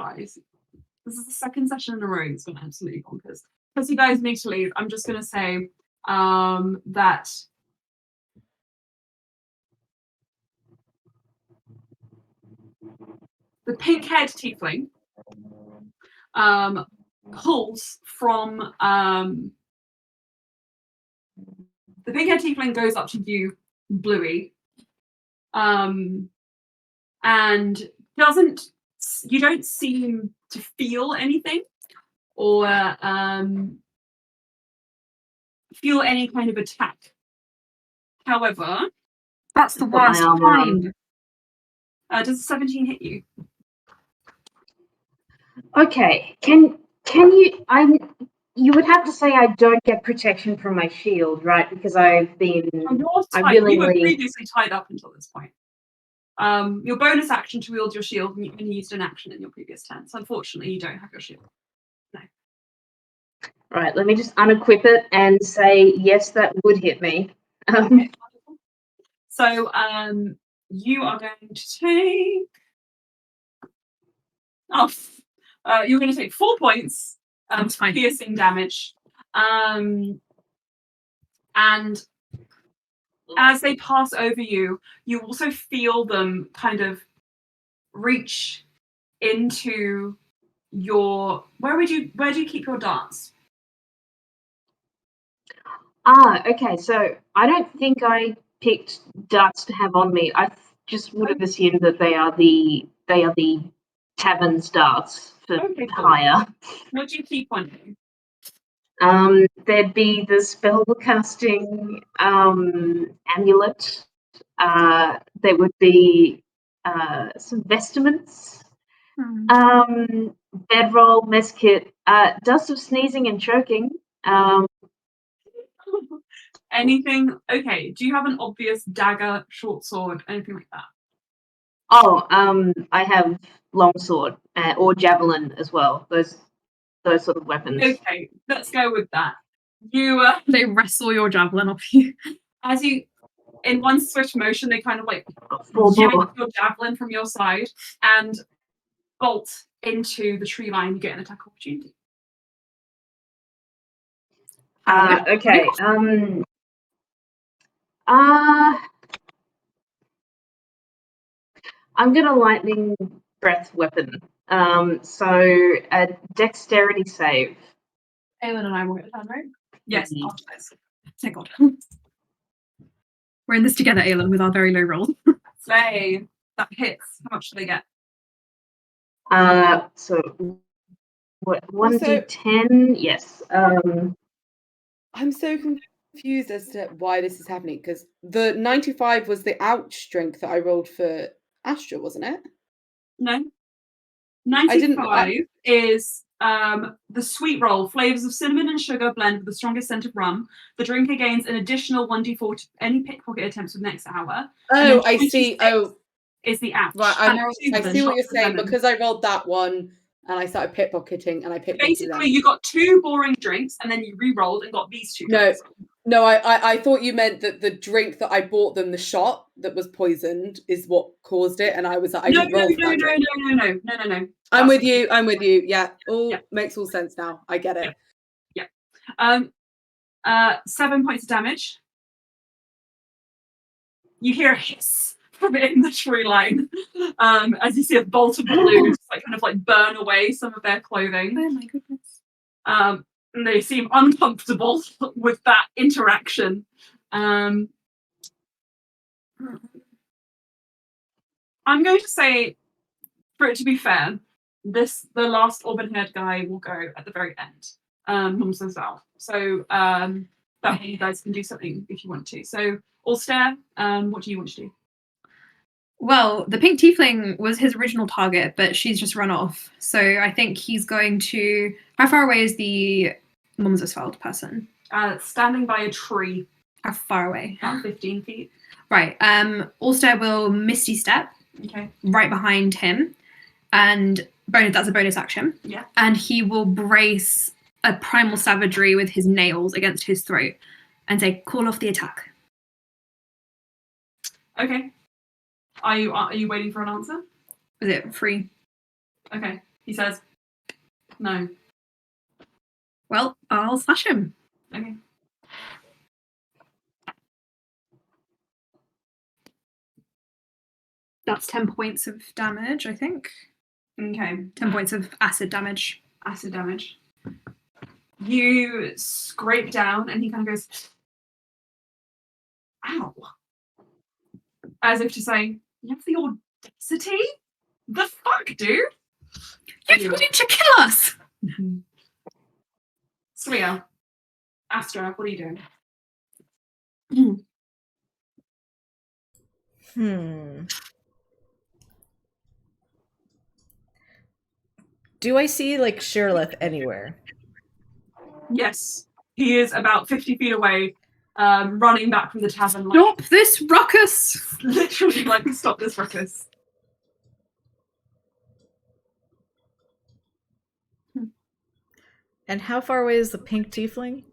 guys, this is the second session in a row. It's been absolutely bonkers. Because you guys need to leave, I'm just going to say that the pink-haired tiefling pulls from the pink-haired tiefling goes up to you, Bluey, and you don't seem to feel anything or feel any kind of attack. However, That's the worst kind. does a 17 hit you? Okay. Can Can you? You would have to say I don't get protection from my shield, right? Because I've been. You're I tied. You were willingly. previously tied up until this point. Your bonus action to wield your shield, and you used an action in your previous turn. So unfortunately, you don't have your shield. Right. Let me just unequip it and say yes, that would hit me. Okay, so you are going to take. You're going to take 4 points piercing damage. And as they pass over you, you also feel them kind of reach into your. Where do you keep your darts? Okay. So I don't think I picked darts to have on me. I just would have assumed that they are the tavern darts for Okay, cool. hire. What do you keep on you? There'd be the spellcasting amulet. There would be some vestments, bedroll, mess kit, dust of sneezing and choking. Anything? Okay. Do you have an obvious dagger, short sword, anything like that? I have longsword or javelin as well. Those sort of weapons. Okay, let's go with that. You They wrestle your javelin off you. as you in one swift motion, they kind of like Four yank more. your javelin from your side and bolt into the tree line. You get an attack opportunity. Okay. I'm gonna lightning breath weapon. So a dexterity save. Aelin and I will get a turn, right? Yes, Mhm. after this. Thank God. We're in this together, Aelin, with our very low rolls. Slay. That hits. How much do they get? So what? 1d10. Yes. I'm so confused as to why this is happening because the 95 was the ouch strength that I rolled for Astra, wasn't it? No. 95 is the sweet roll. Flavors of cinnamon and sugar blend with the strongest scent of rum. The drinker gains an additional 1d4 to any pickpocket attempts for the next hour. Oh, I see. Oh, is the ouch. right. I see what you're saying lemon. because I rolled that one and I started pickpocketing and I pickpocketed Basically, them. you got 2 boring drinks and then you re-rolled and got these 2 drinks. No, I thought you meant that the drink that I bought them, the shot that was poisoned, is what caused it, and I was like, I didn't roll for that drink. No. I'm with you. Yeah, makes all sense now. I get it. Yeah. 7 points of damage. You hear a hiss from in the tree line as you see a bolt of blue kind of burn away some of their clothing. Oh my goodness. And they seem uncomfortable with that interaction. I'm going to say, for it to be fair, the last auburn-haired guy will go at the very end. Mums as well. So that you guys can do something if you want to. So Ulster, what do you want to do? Well, the pink tiefling was his original target, but she's just run off. So I think he's going to. How far away is the Mumsesfeld person? Standing by a tree. How far away? About 15 feet. Right. Ulster will Misty Step. Okay. Right behind him, and that's a bonus action. Yeah. And he will brace a primal savagery with his nails against his throat, and say, "Call off the attack." Okay. Are you waiting for an answer? Is it free? Okay. He says, no. Well, I'll slash him. Okay. That's 10 points of damage, I think. Okay. 10 points of acid damage. Acid damage. You scrape down and he kind of goes, ow. As if to say, you have the audacity? The fuck, dude? You need to kill us! Sria, Astra, what are you doing? Do I see like Shirleth anywhere? Yes, he is about 50 feet away, running back from the tavern. Like, Stop this ruckus! literally, like, stop this ruckus. And how far away is the pink tiefling?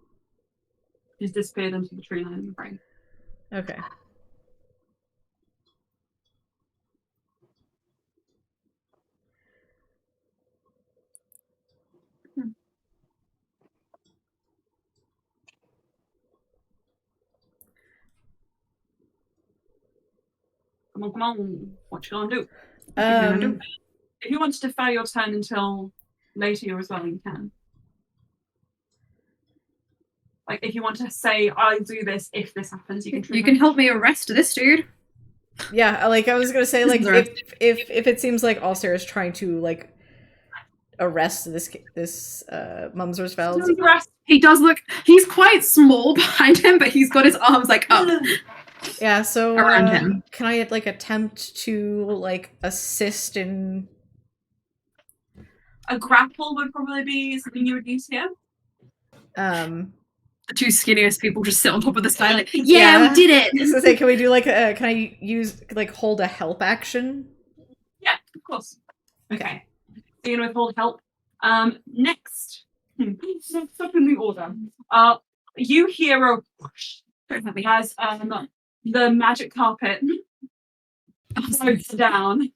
He's disappeared into the tree line in the brain. Okay. Come on. What you gonna do? What you gonna do? If you want to defer your turn until later as well, you can. Like, if you want to say, I'll do this if this happens, you can. You can help me arrest this dude. Yeah, like I was gonna say, like Right. if it seems like Ulster is trying to like arrest this Mumsversfeld. He does look. He's quite small behind him, but he's got his arms like up. Yeah, so Around him. Can I like attempt to like assist in? A grapple would probably be something you would use here. The two skinniest people just sit on top of this guy, like, Yeah. we did it. So say, can we do like can I use like hold a help action? Yeah, of course. Okay. So you're gonna withhold help. Next. Next up in the order. You hear a whoosh as the magic carpet floats down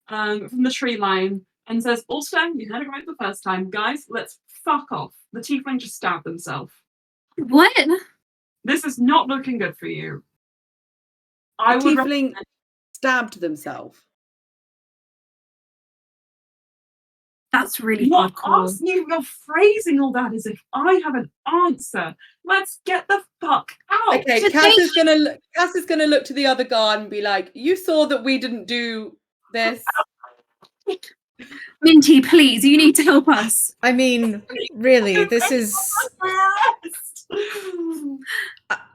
from the tree line and says, Ulster, you had it right the first time. Guys, let's fuck off. The tiefling just stabbed themselves. What? This is not looking good for you. The tiefling stabbed themselves. That's really What? hardcore. You're phrasing all that as if I have an answer. Let's get the fuck out. Okay, Cass is gonna look to the other guard and be like, "You saw that we didn't do this." Minty, please, you need to help us. I mean, really, this is.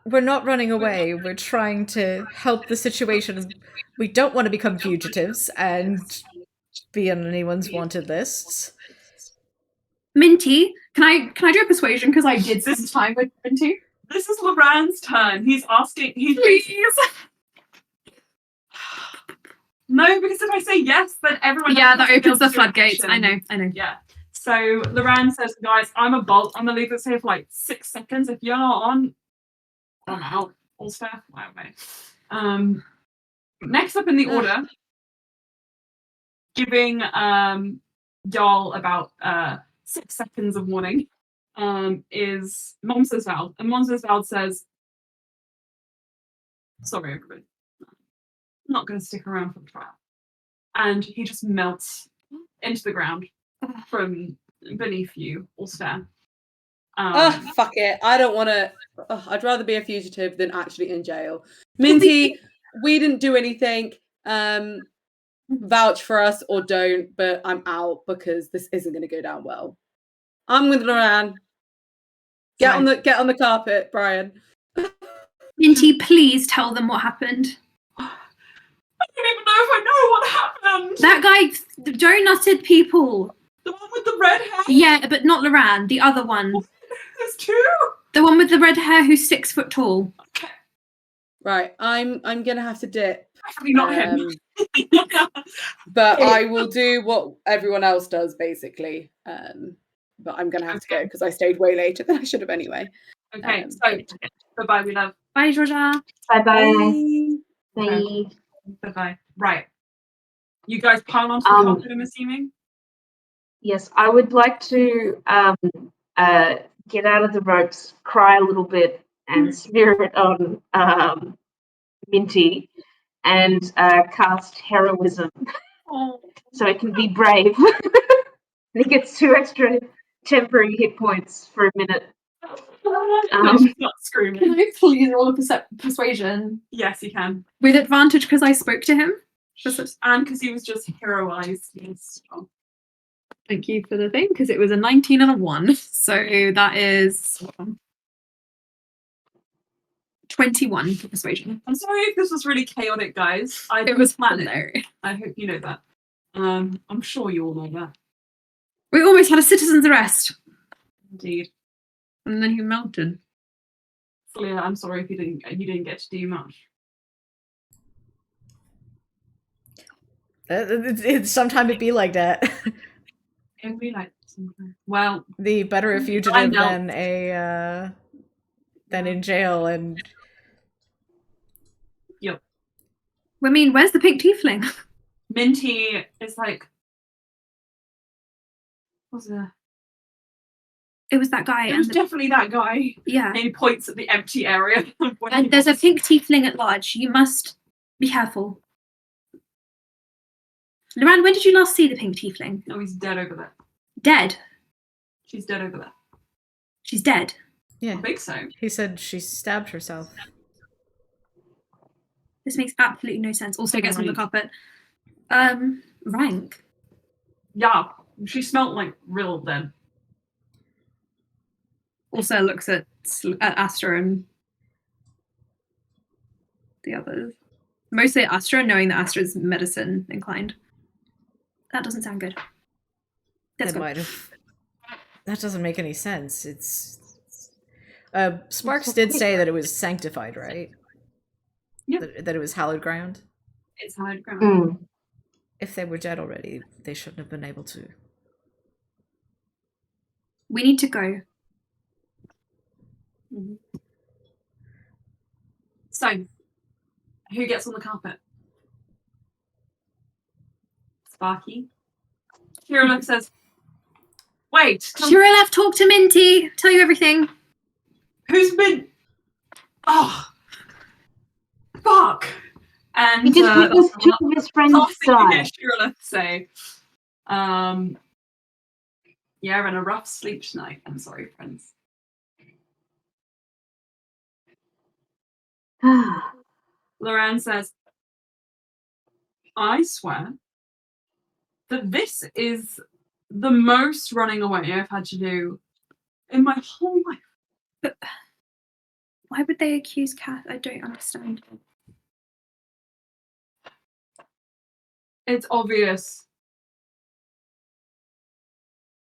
We're not running away. We're trying to help the situation. We don't want to become fugitives and be on anyone's wanted lists. Minty, can I do a persuasion? Because I did spend time with Minty. This is Loran's turn. He's asking. Please. No, because if I say yes, then everyone. Yeah, else that has opens the to do floodgates. action. I know. Yeah. So Loran says, guys, I'm gonna leave this here for like 6 seconds. If you're not on, I'm out. All staff, away. Next up in the order, giving y'all about 6 seconds of warning, is Monsesvald. And Monsesvald says, sorry, everybody. I'm not going to stick around for the trial. And he just melts into the ground from beneath you, Ulster. Fuck it. I don't want to. I'd rather be a fugitive than actually in jail. Minty, we didn't do anything. Vouch for us or don't, but I'm out because this isn't going to go down well. I'm with Loran. Get on the carpet, Brian. Minty, please tell them what happened. I don't even know if I know what happened. That guy donutted people. The one with the red hair? Yeah, but not Loran, the other one. There's two? The one with the red hair who's 6 foot tall. Okay. Right, I'm gonna have to dip. Actually, not him. But I will do what everyone else does, basically. But I'm gonna have to go because I stayed way later than I should have anyway. Okay, so bye-bye, we love. Bye, Georgia. Bye-bye. Bye. Bye-bye. Right. You guys pile onto the carpet, I'm assuming? Yes, I would like to get out of the ropes, cry a little bit, and smear it on Minty, and cast heroism so it can be brave. And it gets 2 extra temporary hit points for a minute. She's not screaming. Can I please roll a persuasion? Yes, you can. With advantage because I spoke to him? And because he was just heroized. Yes. Thank you for the thing, because it was a 19 and a 1. So that is 21 for persuasion. I'm sorry if this was really chaotic, guys. It was hilarious. I hope you know that. I'm sure you all know that. We almost had a citizen's arrest. Indeed. And then he melted. Celia, I'm sorry if you didn't get to do much. Sometimes it be like that. It'd be like something. Well, The better a I fugitive know. than in jail, and Yep. I mean, where's the pink tiefling? Minty is like, what's it? It was that guy. It was definitely that guy. Yeah. And he points at the empty area. And there's a pink tiefling at large. You must be careful. Loran, when did you last see the pink tiefling? No, he's dead over there. Dead. She's dead over there. She's dead. yeah, I think so. he said she stabbed herself. This makes absolutely no sense. Also gets on the Right. carpet. Rank. Yeah, she smelled like real dead. Also looks at Astra and the others. Mostly at Astra, knowing that Astra's medicine inclined. That doesn't sound good. Let's go. That doesn't make any sense. It's Sparks did say that it was sanctified, right? Yep. That it was hallowed ground. It's hard ground. Mm. If they were dead already, they shouldn't have been able to. We need to go. Mm-hmm. So, who gets on the carpet? Sparky. Kirillov says, wait, Shiralev, talk to Minty. Tell you everything. who's been... Oh, fuck. And He just that's witnessed two the of his friends last thing you hear die. Kirillov say. Yeah, and a rough sleep tonight. I'm sorry, friends. Loran says, I swear that this is the most running away I've had to do in my whole life. But why would they accuse Kath? I don't understand. It's obvious.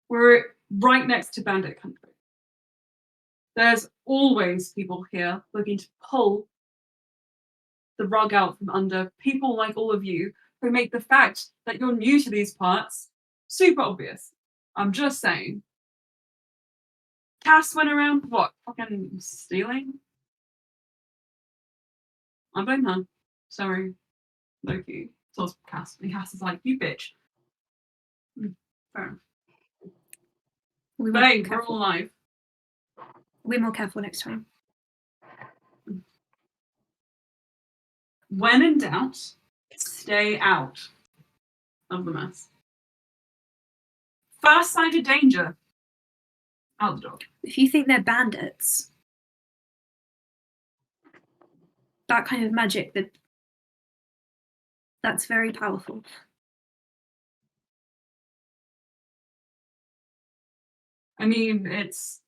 We're right next to Bandit Country. There's always people here looking to pull the rug out from under people like all of you who make the fact that you're new to these parts super obvious. I'm just saying. Cass went around, what, fucking stealing? I blame her. Sorry. Loki. So it's Cass. And Cass is like, you bitch. Fair enough. But hey, we're all alive. We're more careful next time. When in doubt, stay out of the mess. First sign of danger, out the door. If you think they're bandits, that kind of magic, that's very powerful. I mean, it's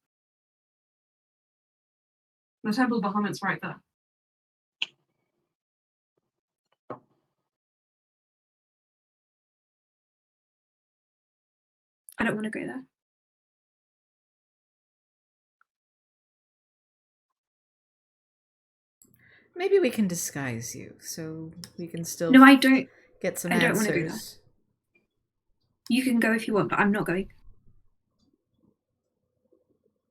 the Temple of Bahamut's right there. I don't want to go there. Maybe we can disguise you, so we can still No, I don't. get some I don't answers. wanna do that. You can go if you want, but I'm not going.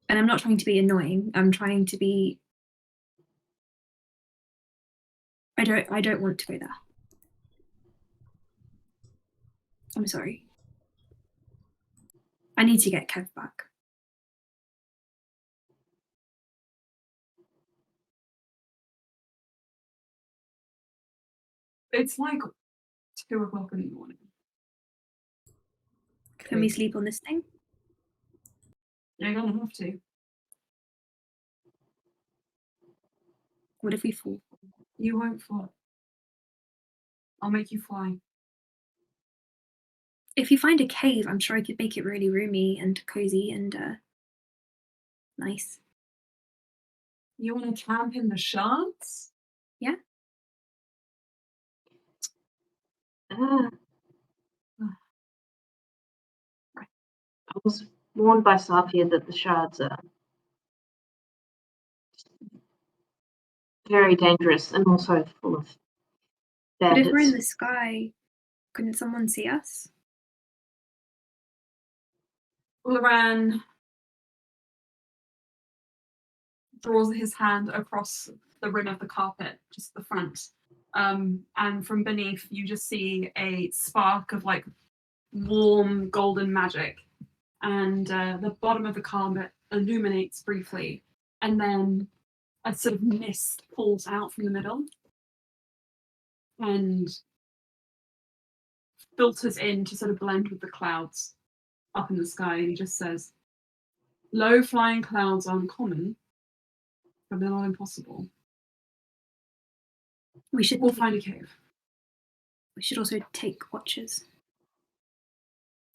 And I'm not trying to be annoying. I'm trying to be. I don't want to go there. I'm sorry. I need to get Kev back. It's like 2:00 in the morning. Can we sleep on this thing? You're gonna have to. What if we fall? You won't fall. I'll make you fly. If you find a cave, I'm sure I could make it really roomy and cozy and nice. You want to camp in the shards? Yeah. Ah, was warned by Safia that the shards are very dangerous and also full of But if we're in bandits. the sky, couldn't someone see us? Loran draws his hand across the rim of the carpet, just the front. And from beneath, you just see a spark of like warm golden magic. And the bottom of the carpet illuminates briefly. And then a sort of mist falls out from the middle and filters in to sort of blend with the clouds up in the sky. And he just says, low flying clouds are uncommon, but they're not impossible. We'll find a cave. We should also take watches.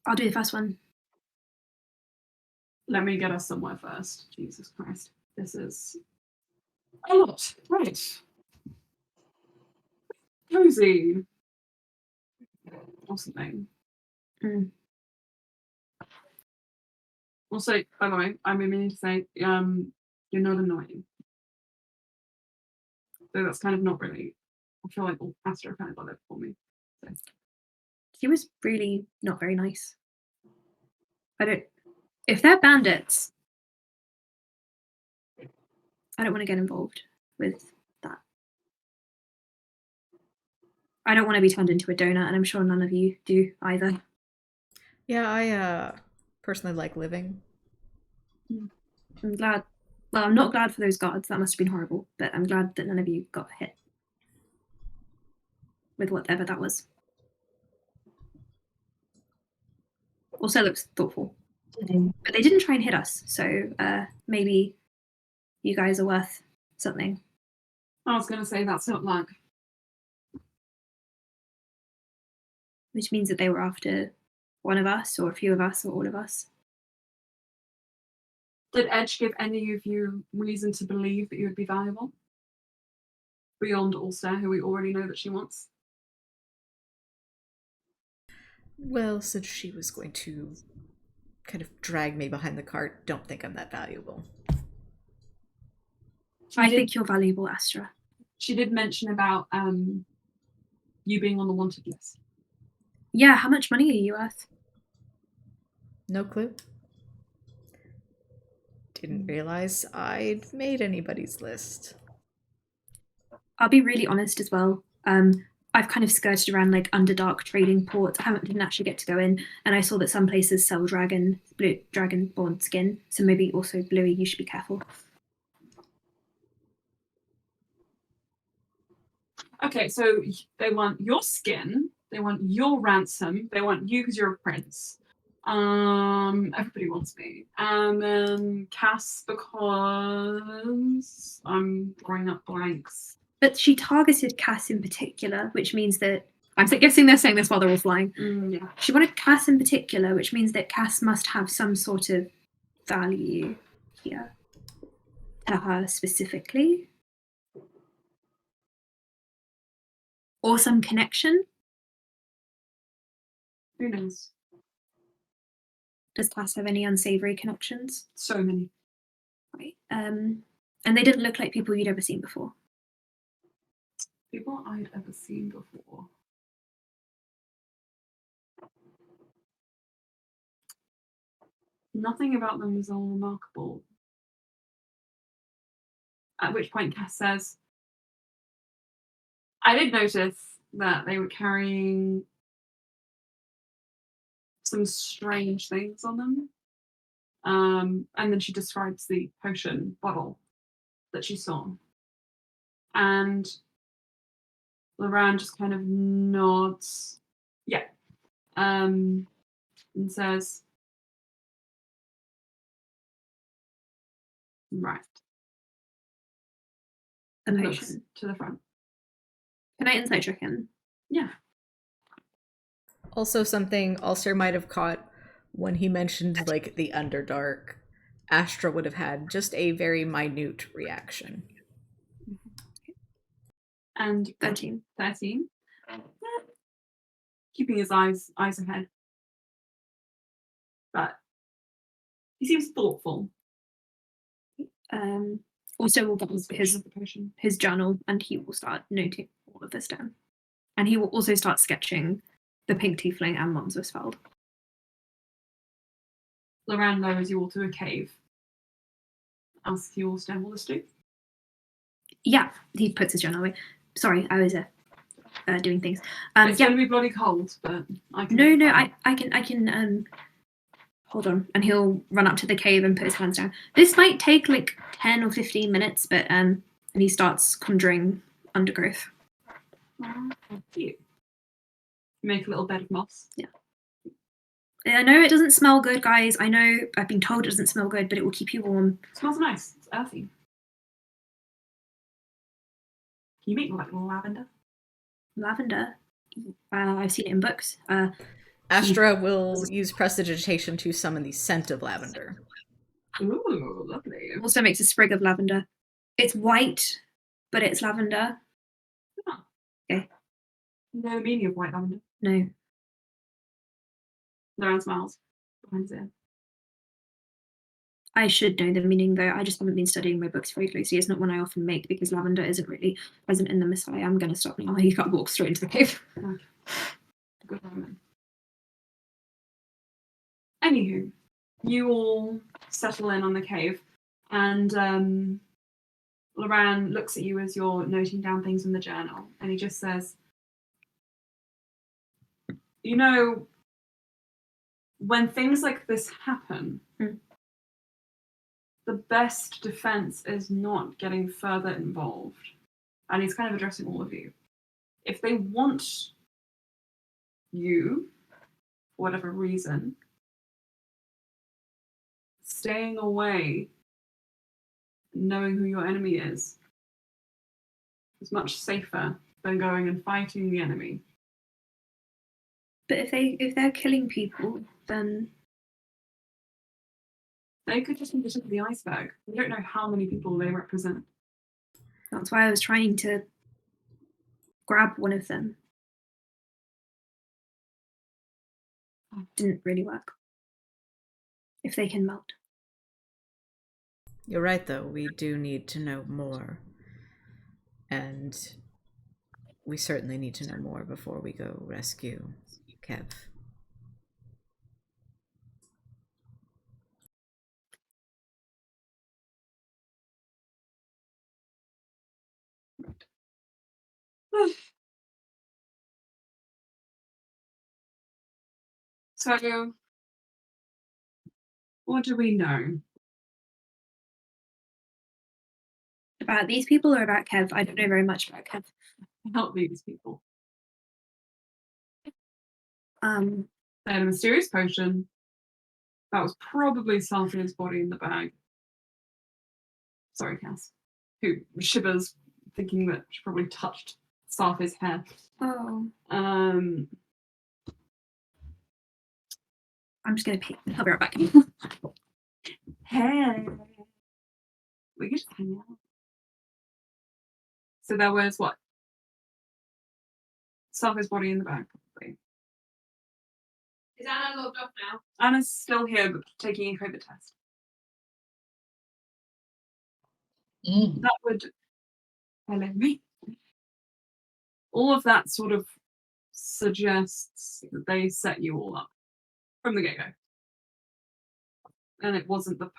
I'll do the first one. Let me get us somewhere first. Jesus Christ. This is a lot. Right. Cozy. Or something. Also, by the way, I'm meaning to say, you're not annoying. So that's kind of not really. I feel like Astra kind of got it for me. So. He was really not very nice. If they're bandits, I don't want to get involved with that. I don't want to be turned into a donut, and I'm sure none of you do either. Yeah, I personally like living. I'm glad. Well, I'm not glad for those guards. That must have been horrible. But I'm glad that none of you got hit with whatever that was. Also looks thoughtful. But they didn't try and hit us, so maybe you guys are worth something. I was going to say that's not luck. Which means that they were after one of us, or a few of us, or all of us. Did Edge give any of you reason to believe that you would be valuable? Beyond Ulster, who we already know that she wants? Well, since she was going to kind of drag me behind the cart, don't think I'm that valuable. I think you're valuable, Astra. She did mention about you being on the wanted list. Yeah, how much money are you worth? No clue. Didn't realize I'd made anybody's list. I'll be really honest as well. I've kind of skirted around like Underdark trading ports. Didn't actually get to go in, and I saw that some places sell dragonborn skin. So maybe also Bluey, you should be careful. Okay, so they want your skin, they want your ransom, they want you because you're a prince. Everybody wants me. And then Cass because I'm throwing up blanks. But she targeted Cass in particular, which means that I'm guessing they're saying this while they're all flying. Yeah. She wanted Cass in particular, which means that Cass must have some sort of value here to her specifically. Or some connection. Who knows? Does Cass have any unsavory connections? So many. Right. And they didn't look like people you'd ever seen before. People I'd ever seen before. Nothing about them was all remarkable. At which point Cass says, I did notice that they were carrying some strange things on them. And then she describes the potion bottle that she saw. And Loran just kind of nods. Yeah. And says, right. The And looks potion. to the front. Can I insight check him? Yeah. Also, something Ulster might have caught when he mentioned like the Underdark, Astra would have had just a very minute reaction. And 13. 13. Keeping his eyes ahead. But He seems thoughtful. Also, we'll get The potion. his journal, and he will start noting all of this down. And he will also start sketching the pink tiefling and Monsosfeld. Loran lowers you all to a cave. Asks you all to know all this do. Yeah, he puts his journal away. Sorry, I was doing things. It's Yeah. going to be bloody cold, but I can. No, I can. Hold on, and he'll run up to the cave and put his hands down. This might take like 10 or 15 minutes, but and he starts conjuring undergrowth. Cute. Make a little bed of moss. Yeah. I know it doesn't smell good, guys. I know I've been told it doesn't smell good, but it will keep you warm. It smells nice. It's earthy. Can you make like lavender? Lavender. I've seen it in books. Astra will use prestidigitation to summon the scent of lavender. Ooh, lovely. Also makes a sprig of lavender. It's white, but it's lavender. Oh. Okay. No the meaning of white lavender. No. Loran smiles. Behind his ear. I should know the meaning, though. I just haven't been studying my books very closely. It's not one I often make because lavender isn't really present in the Messiah. I'm going to stop now. He can't walk straight into the cave. Good woman. Anywho, you all settle in on the cave, and Loran looks at you as you're noting down things in the journal, and he just says, you know, when things like this happen, the best defense is not getting further involved. And he's kind of addressing all of you. If they want you, for whatever reason, staying away, knowing who your enemy is much safer than going and fighting the enemy. But if they're killing people, then they could just be the tip of the iceberg. We don't know how many people they represent. That's why I was trying to grab one of them. It didn't really work. If they can melt. You're right, though. We do need to know more. And we certainly need to know more before we go rescue Kev. So, what do we know? About these people or about Kev? I don't know very much about Kev. Help these people. They had a mysterious potion. That was probably Salvia's body in the bag. Sorry, Cass. Who shivers, thinking that she probably touched Salvia's hair. Oh. I'm just gonna pee. I'll be right back. Hey. We could just hang out. So there was what? Salvia's body in the bag, probably. Is Anna logged off now? Anna's still here, but taking a COVID test. That would hello me. All of that sort of suggests that they set you all up from the get-go. And it wasn't the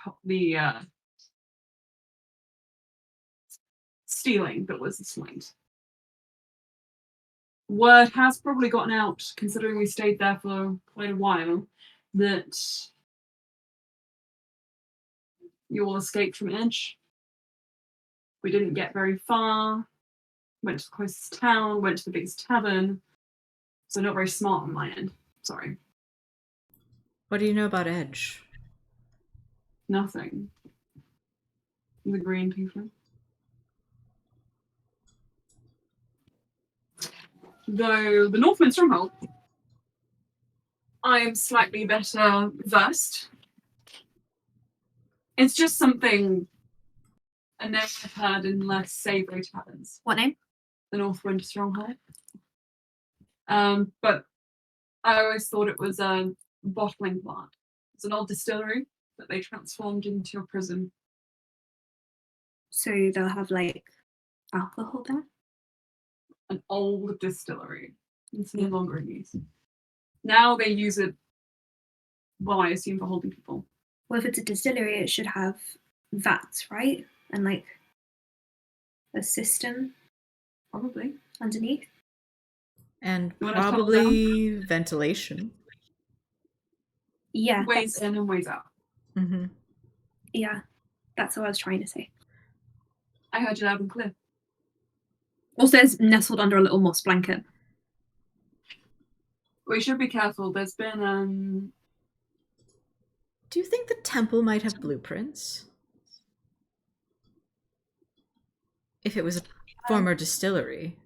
stealing that was the slight. Word has probably gotten out, considering we stayed there for quite a while, that you all escaped from Edge. We didn't get very far. Went to the closest town, went to the biggest tavern. So not very smart on my end. Sorry. What do you know about Edge? Nothing. The green people. Though the Northwind Stronghold, I am slightly better versed. It's just something a name I've heard in less savoury taverns. What name? The Northwind Stronghold. But I always thought it was a bottling plant. It's an old distillery that they transformed into your prison. So they'll have like alcohol there. An old distillery. It's no longer in use. Now they use it, well, I assume for holding people. Well, if it's a distillery, it should have vats, right? And like a system Probably. underneath. And You wanna tell probably ventilation. Yeah, Ways in and ways out. Mm-hmm. yeah, that's what I was trying to say. I heard you loud and clear. Also, it's nestled under a little moss blanket. We should be careful. There's been Do you think the temple might have blueprints? If it was a former distillery.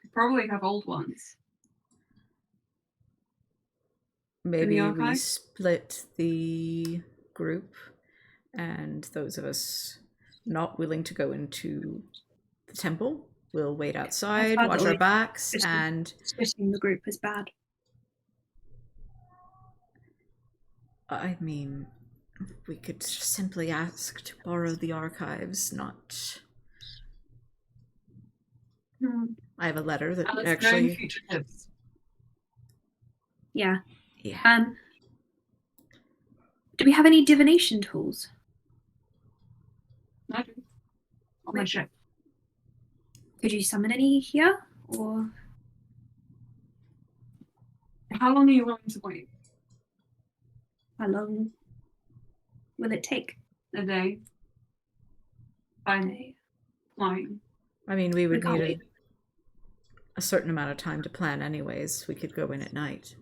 we probably have old ones. Maybe we archive? split the group, and those of us not willing to go into the temple will wait outside, thought watch that our we- backs, Just- and Splitting the group is bad. I mean, we could simply ask to borrow the archives, not... I have a letter that And it's actually... known fugitives. Yeah. Yeah. Do we have any divination tools? I do. On my ship. Could you summon any here? Or How long are you willing to wait? how long will it take? A day? I'm Okay. flying. I mean, we would can't need a certain amount of time to plan anyways. We could go in at night.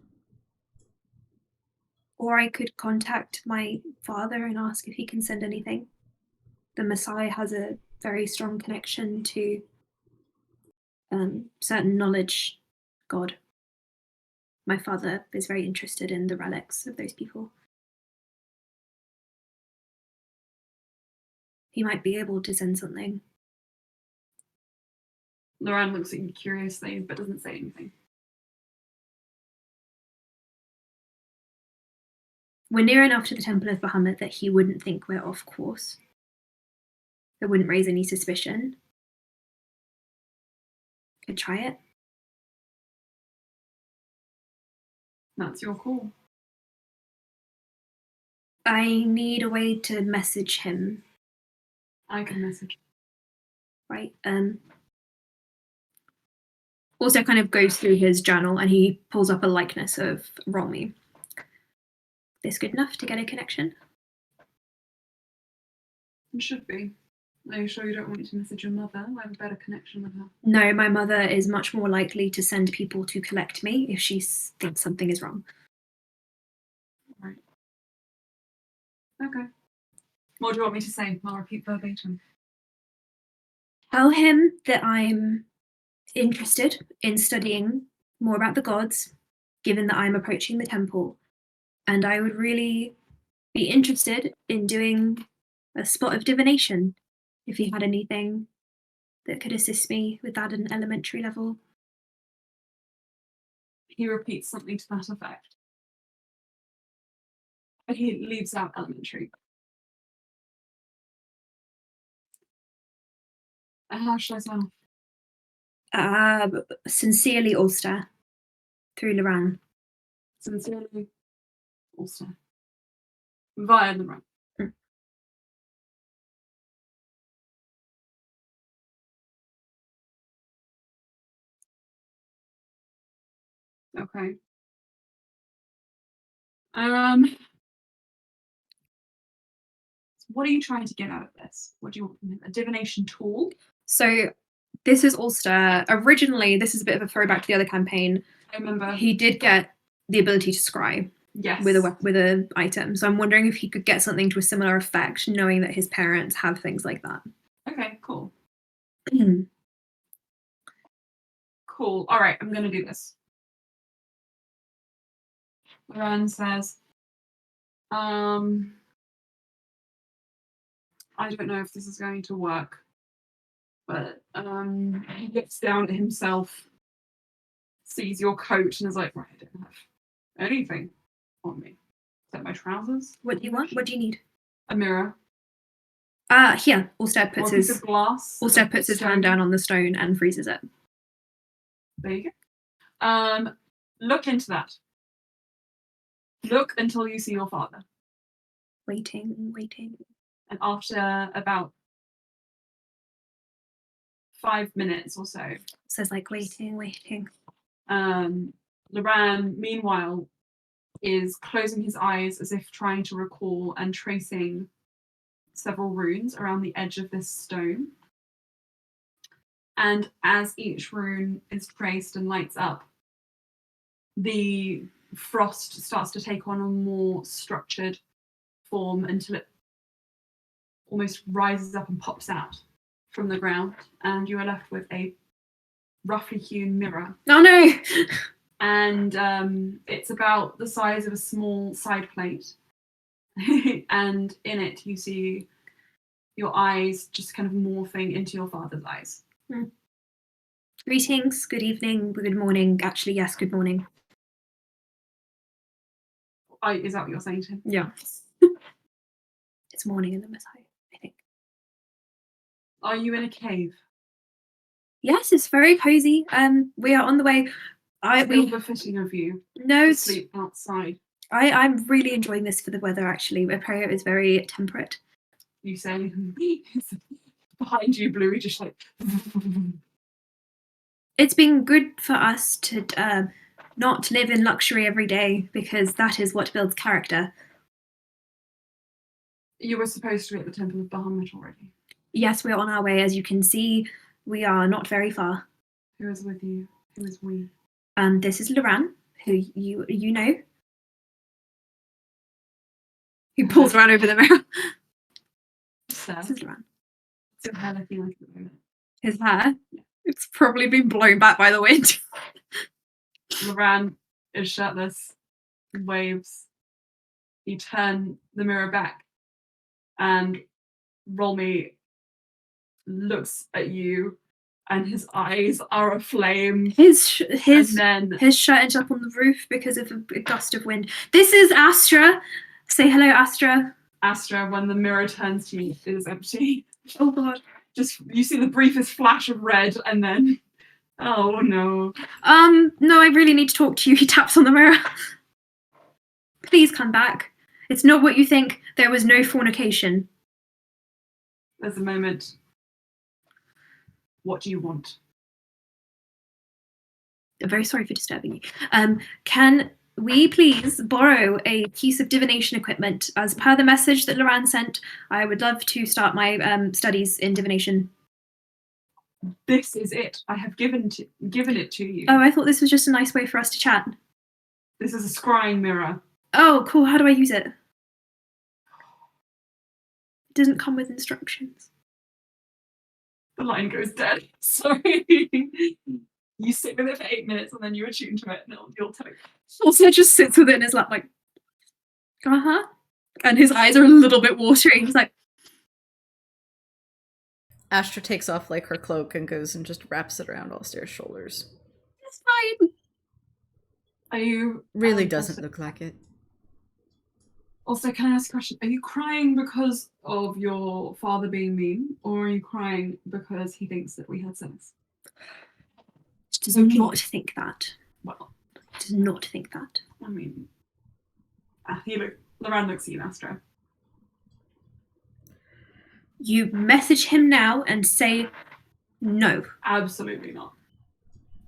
Or I could contact my father and ask if he can send anything. The Messiah has a very strong connection to certain knowledge God. My father is very interested in the relics of those people. He might be able to send something. Loran looks at you curiously, but doesn't say anything. We're near enough to the Temple of Bahamut that he wouldn't think we're off course. It wouldn't raise any suspicion. Could try it. That's your call. I need a way to message him, I can message. right? Also kind of goes through his journal and he pulls up a likeness of Romy. This good enough to get a connection? It should be. Are you sure you don't want me to message your mother? I have a better connection with her. No, my mother is much more likely to send people to collect me if she thinks something is wrong. Right. Okay. What do you want me to say? I'll repeat verbatim. Tell him that I'm interested in studying more about the gods, given that I'm approaching the temple, and I would really be interested in doing a spot of divination if he had anything that could assist me with that at an elementary level. He repeats something to that effect. But he leaves out elementary. How should I sound? Sincerely, Ulster, through Loran. Sincerely, Ulster. Via the run. Okay. What are you trying to get out of this? What do you want from him? A divination tool? So this is Ulster. Originally, this is a bit of a throwback to the other campaign. I remember. He did get the ability to scry Yes. with a item. So I'm wondering if he could get something to a similar effect, knowing that his parents have things like that. Okay, cool. Cool. All right, I'm going to do this. Loran says, I don't know if this is going to work, but he gets down to himself, sees your coat, and is like, right, I don't have anything on me. Set my trousers. What do you want? What do you need? A mirror. Here. Ulster Or puts a piece his of glass. Ulster puts his hand down on the stone and freezes it. There you go. Look into that. Look until you see your father. Waiting. And after about 5 minutes or so, Says like waiting. Loran, meanwhile, is closing his eyes as if trying to recall and tracing several runes around the edge of this stone. And as each rune is traced and lights up, the frost starts to take on a more structured form until it almost rises up and pops out from the ground, and you are left with a roughly hewn mirror. Oh no! And it's about the size of a small side plate. And in it you see your eyes just kind of morphing into your father's eyes. Greetings, good evening, good morning. Actually, yes, good morning. Is that what you're saying to him? Yeah. It's morning in the Messiah, I think. Are you in a cave? Yes, it's very cozy. We are on the way. It's befitting of you No, to sleep outside. I'm really enjoying this for the weather, actually. My prayer is very temperate. You say behind you, Bluey, just like. It's been good for us to not live in luxury every day, because that is what builds character. You were supposed to be at the Temple of Bahamut already. Yes, we're on our way. As you can see, we are not very far. Who is with you? Who is we? This is Loran, who you know. He pulls around over the mirror. Sir, This is Loran. what's your hair looking like at the moment? His hair? It's probably been blown back by the wind. Loran is shirtless, waves. You turn the mirror back, and Rolmy looks at you, and his eyes are aflame. His And then shirt ended up on the roof because of a gust of wind. This is Astra. Say hello, Astra. Astra, when the mirror turns to you, it is empty. Oh god. Just you see the briefest flash of red, and then oh no. No, I really need to talk to you. He taps on the mirror. Please come back. It's not what you think. There was no fornication. There's a moment. What do you want? I'm very sorry for disturbing you. Can we please borrow a piece of divination equipment? As per the message that Loran sent, I would love to start my studies in divination. This is it. I have given it to you. Oh, I thought this was just a nice way for us to chat. This is a scrying mirror. Oh, cool. How do I use it? It doesn't come with instructions. The line goes dead. Sorry. You sit with it for 8 minutes and then you attune to it and you'll tell it. Also just sits with it in his lap like, uh-huh. And his eyes are a little bit watery. He's like, Astra takes off like her cloak and goes and just wraps it around Alistair's shoulders. it's fine. Are you Really doesn't look like it. Also, can I ask a question? Are you crying because of your father being mean, or are you crying because he thinks that we had sex? Does not think that. Well, Does not think that. I mean, Loran looks at you, Astra. You message him now and say no. Absolutely not.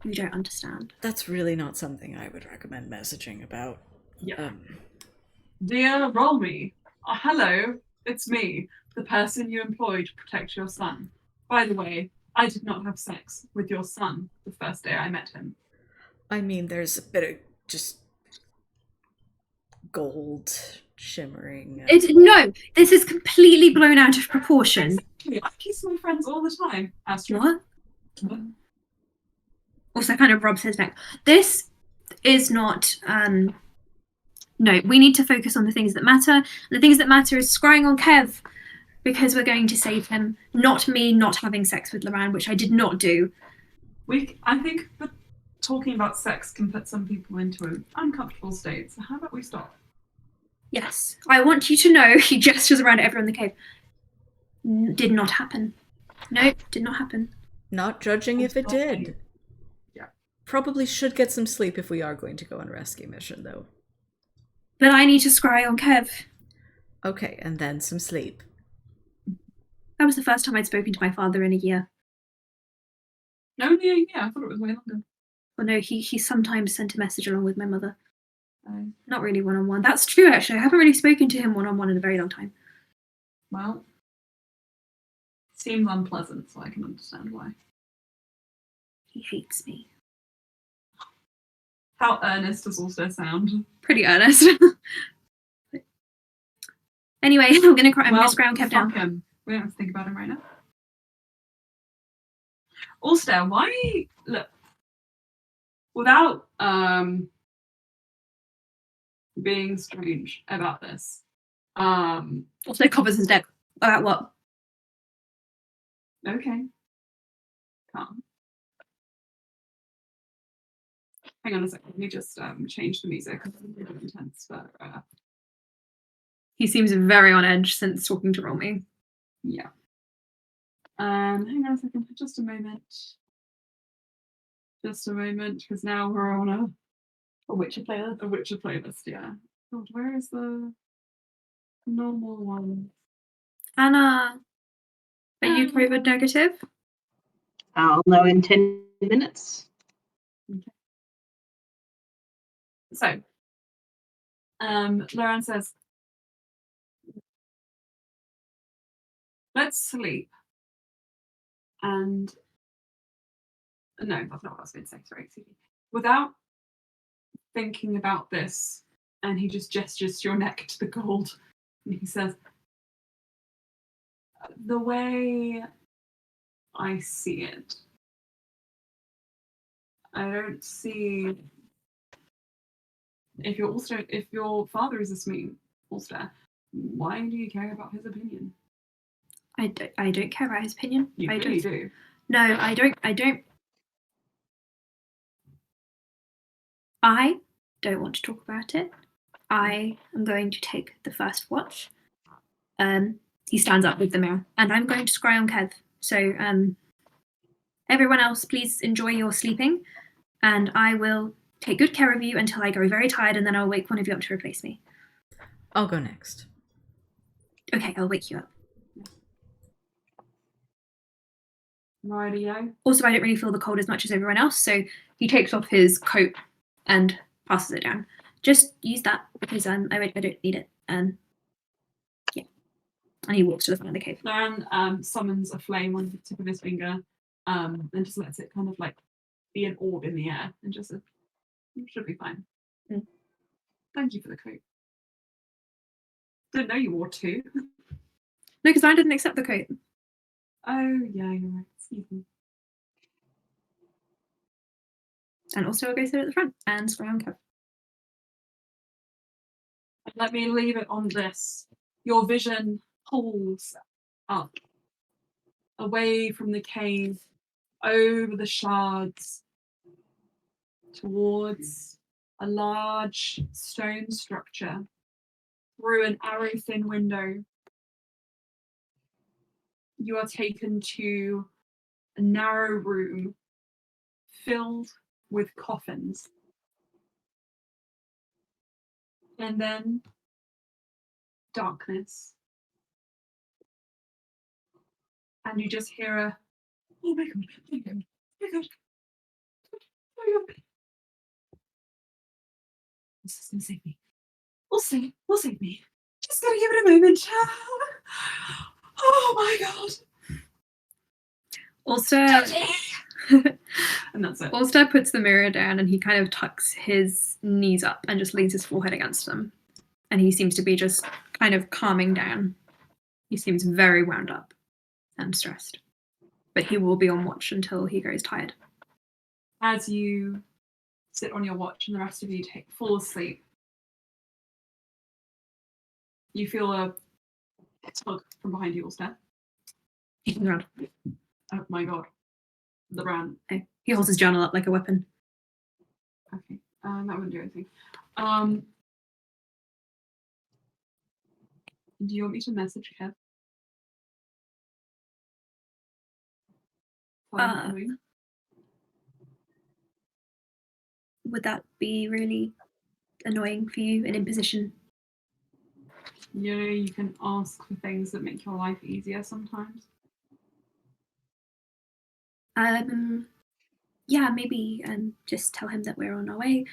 You don't understand. That's really not something I would recommend messaging about. Yeah. Dear Rolmy, hello, it's me, the person you employ to protect your son. By the way, I did not have sex with your son the first day I met him. I mean, there's a bit of just gold shimmering. No, this is completely blown out of proportion. Exactly. I kiss my friends all the time, Astra. What? Also kind of rubs his neck. This is not no, we need to focus on the things that matter. And the things that matter is scrying on Kev, because we're going to save him, not me not having sex with Loran, which I did not do. I think that talking about sex can put some people into an uncomfortable state, so how about we stop? Yes, I want you to know, he gestures around at everyone in the cave, did not happen. Nope, did not happen. Not judging if it did. Yeah. Probably should get some sleep if we are going to go on a rescue mission, though. But I need to scry on Kev. Okay, and then some sleep. That was the first time I'd spoken to my father in a year. No, yeah, I thought it was way longer. Well, no, he sometimes sent a message along with my mother. Oh. Not really one-on-one. That's true, actually. I haven't really spoken to him one-on-one in a very long time. Well, seems unpleasant, so I can understand why. He hates me. How earnest does also sound? Pretty earnest. Anyway, I'm gonna scry on Kev fuck down. him. We don't have to think about him right now. Ulster, why look without being strange about this? Also covers his deck. About what? Okay. Calm. Hang on a second. Let me just change the music. It's a bit intense, but He seems very on edge since talking to Romy. yeah. Hang on a second. Just a moment. Just a moment, because now we're on A Witcher playlist. a Witcher playlist. Yeah. God, where is the normal one? Anna, are you COVID negative? I'll know in 10 minutes. So, Lauren says, let's sleep. And no, that's not what I was going to say. Sorry, excuse me. Without thinking about this, and he just gestures your neck to the gold, and he says, the way I see it, I don't see if your father is this mean, Ulster, why do you care about his opinion? I don't care about his opinion. You I really don't. do. No, I don't. I don't want to talk about it. I am going to take the first watch. He stands up with the mirror, and I'm going to scry on Kev. So, everyone else, please enjoy your sleeping, and I will take good care of you until I grow very tired, and then I'll wake one of you up to replace me. I'll go next. Okay, I'll wake you up. Rightio. Also, I don't really feel the cold as much as everyone else, so he takes off his coat and passes it down. Just use that because I don't need it. Yeah. And he walks to the front of the cave. Lauren summons a flame on the tip of his finger, and just lets it kind of like be an orb in the air, and just says, "You should be fine." Mm. Thank you for the coat. Didn't know you wore two. No, because I didn't accept the coat. Oh yeah, you're right. Excuse me. And also, I'll go sit at the front and scry on Kev. Let me leave it on this. Your vision pulls up, away from the cave, over the shards, towards a large stone structure, through an arrow-thin window. You are taken to a narrow room filled with coffins. And then darkness. And you just hear a, oh my god, oh my god, oh my god, oh my god. This is gonna save me. We'll save me. Just gotta give it a moment. Oh my god. Also, And that's it. Ulster puts the mirror down and he kind of tucks his knees up and just leans his forehead against them. And he seems to be just kind of calming down. He seems very wound up and stressed. But he will be on watch until he grows tired. As you sit on your watch and the rest of you fall asleep, you feel a tug from behind you, Ulster. He turns around. Oh my god. The brand. He holds his journal up like a weapon. Okay. That wouldn't do anything. Do you want me to message Kev? Fine. Would that be really annoying for you, an imposition? You know, you can ask for things that make your life easier sometimes. Yeah, maybe just tell him that we're on our way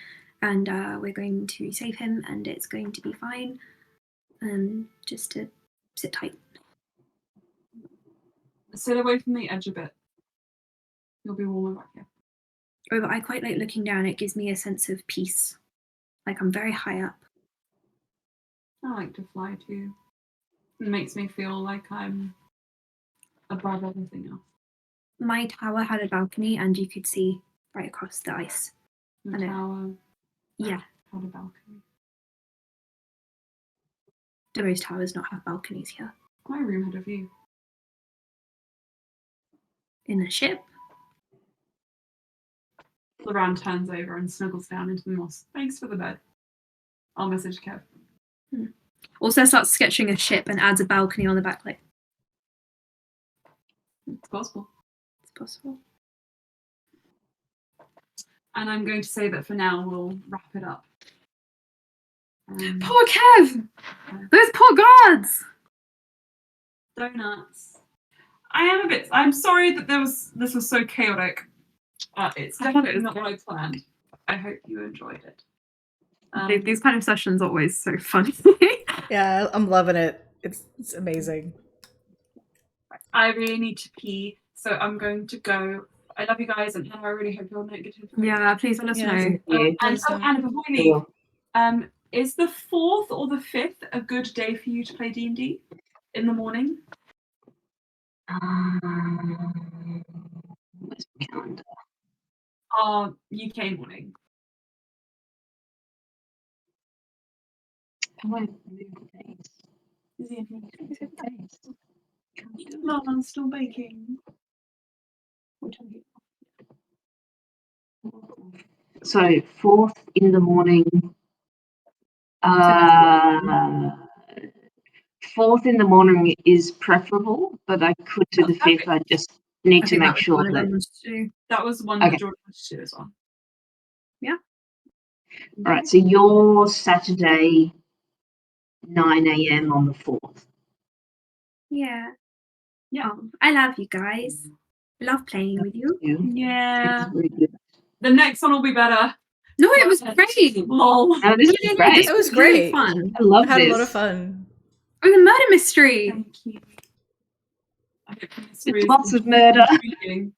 and we're going to save him and it's going to be fine. Just to sit tight. Sit away from the edge a bit. You'll be warmer back here. Oh, but I quite like looking down. It gives me a sense of peace. Like I'm very high up. I like to fly too. It makes me feel like I'm above everything else. My tower had a balcony and you could see right across the ice. The I know. tower Yeah. had a balcony. Do most towers not have balconies here? My room had a view. In a ship? Loran turns over and snuggles down into the moss. Thanks for the bed. I'll message Kev. Also starts sketching a ship and adds a balcony on the backlight. It's possible. It's possible. And I'm going to say that for now we'll wrap it up. Poor Kev! Those poor guards! Donuts. I'm sorry that this was so chaotic. It's definitely not what I planned. I hope you enjoyed it. These kind of sessions are always so funny. Yeah, I'm loving it. It's amazing. I really need to pee, so I'm going to go. I love you guys, and Anna, I really hope you're negative. Yeah, please let us know. Anna, before we leave, is the 4th or the 5th a good day for you to play D&D in the morning? Where's my calendar? UK morning. How I move days? No, I'm still baking. So 4th in the morning. 4th in the morning is preferable, but I could do the 5th. I just need to make sure that that was one that George was to do as well. Yeah. All right. So your Saturday, 9 a.m. on the 4th. Yeah. Yeah. I love you guys. I love playing with you. Yeah. Really good. The next one will be better. No, it was great. Lol. No, this is great. This It was really great. fun. I love I had this. a lot of fun. It was a murder mystery. Thank you. I hope the It's mystery is lots of murder. intriguing.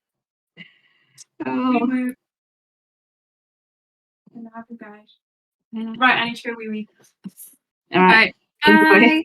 Oh. I love you guys. Right, I need to go wee wee. All right. Bye. Enjoy.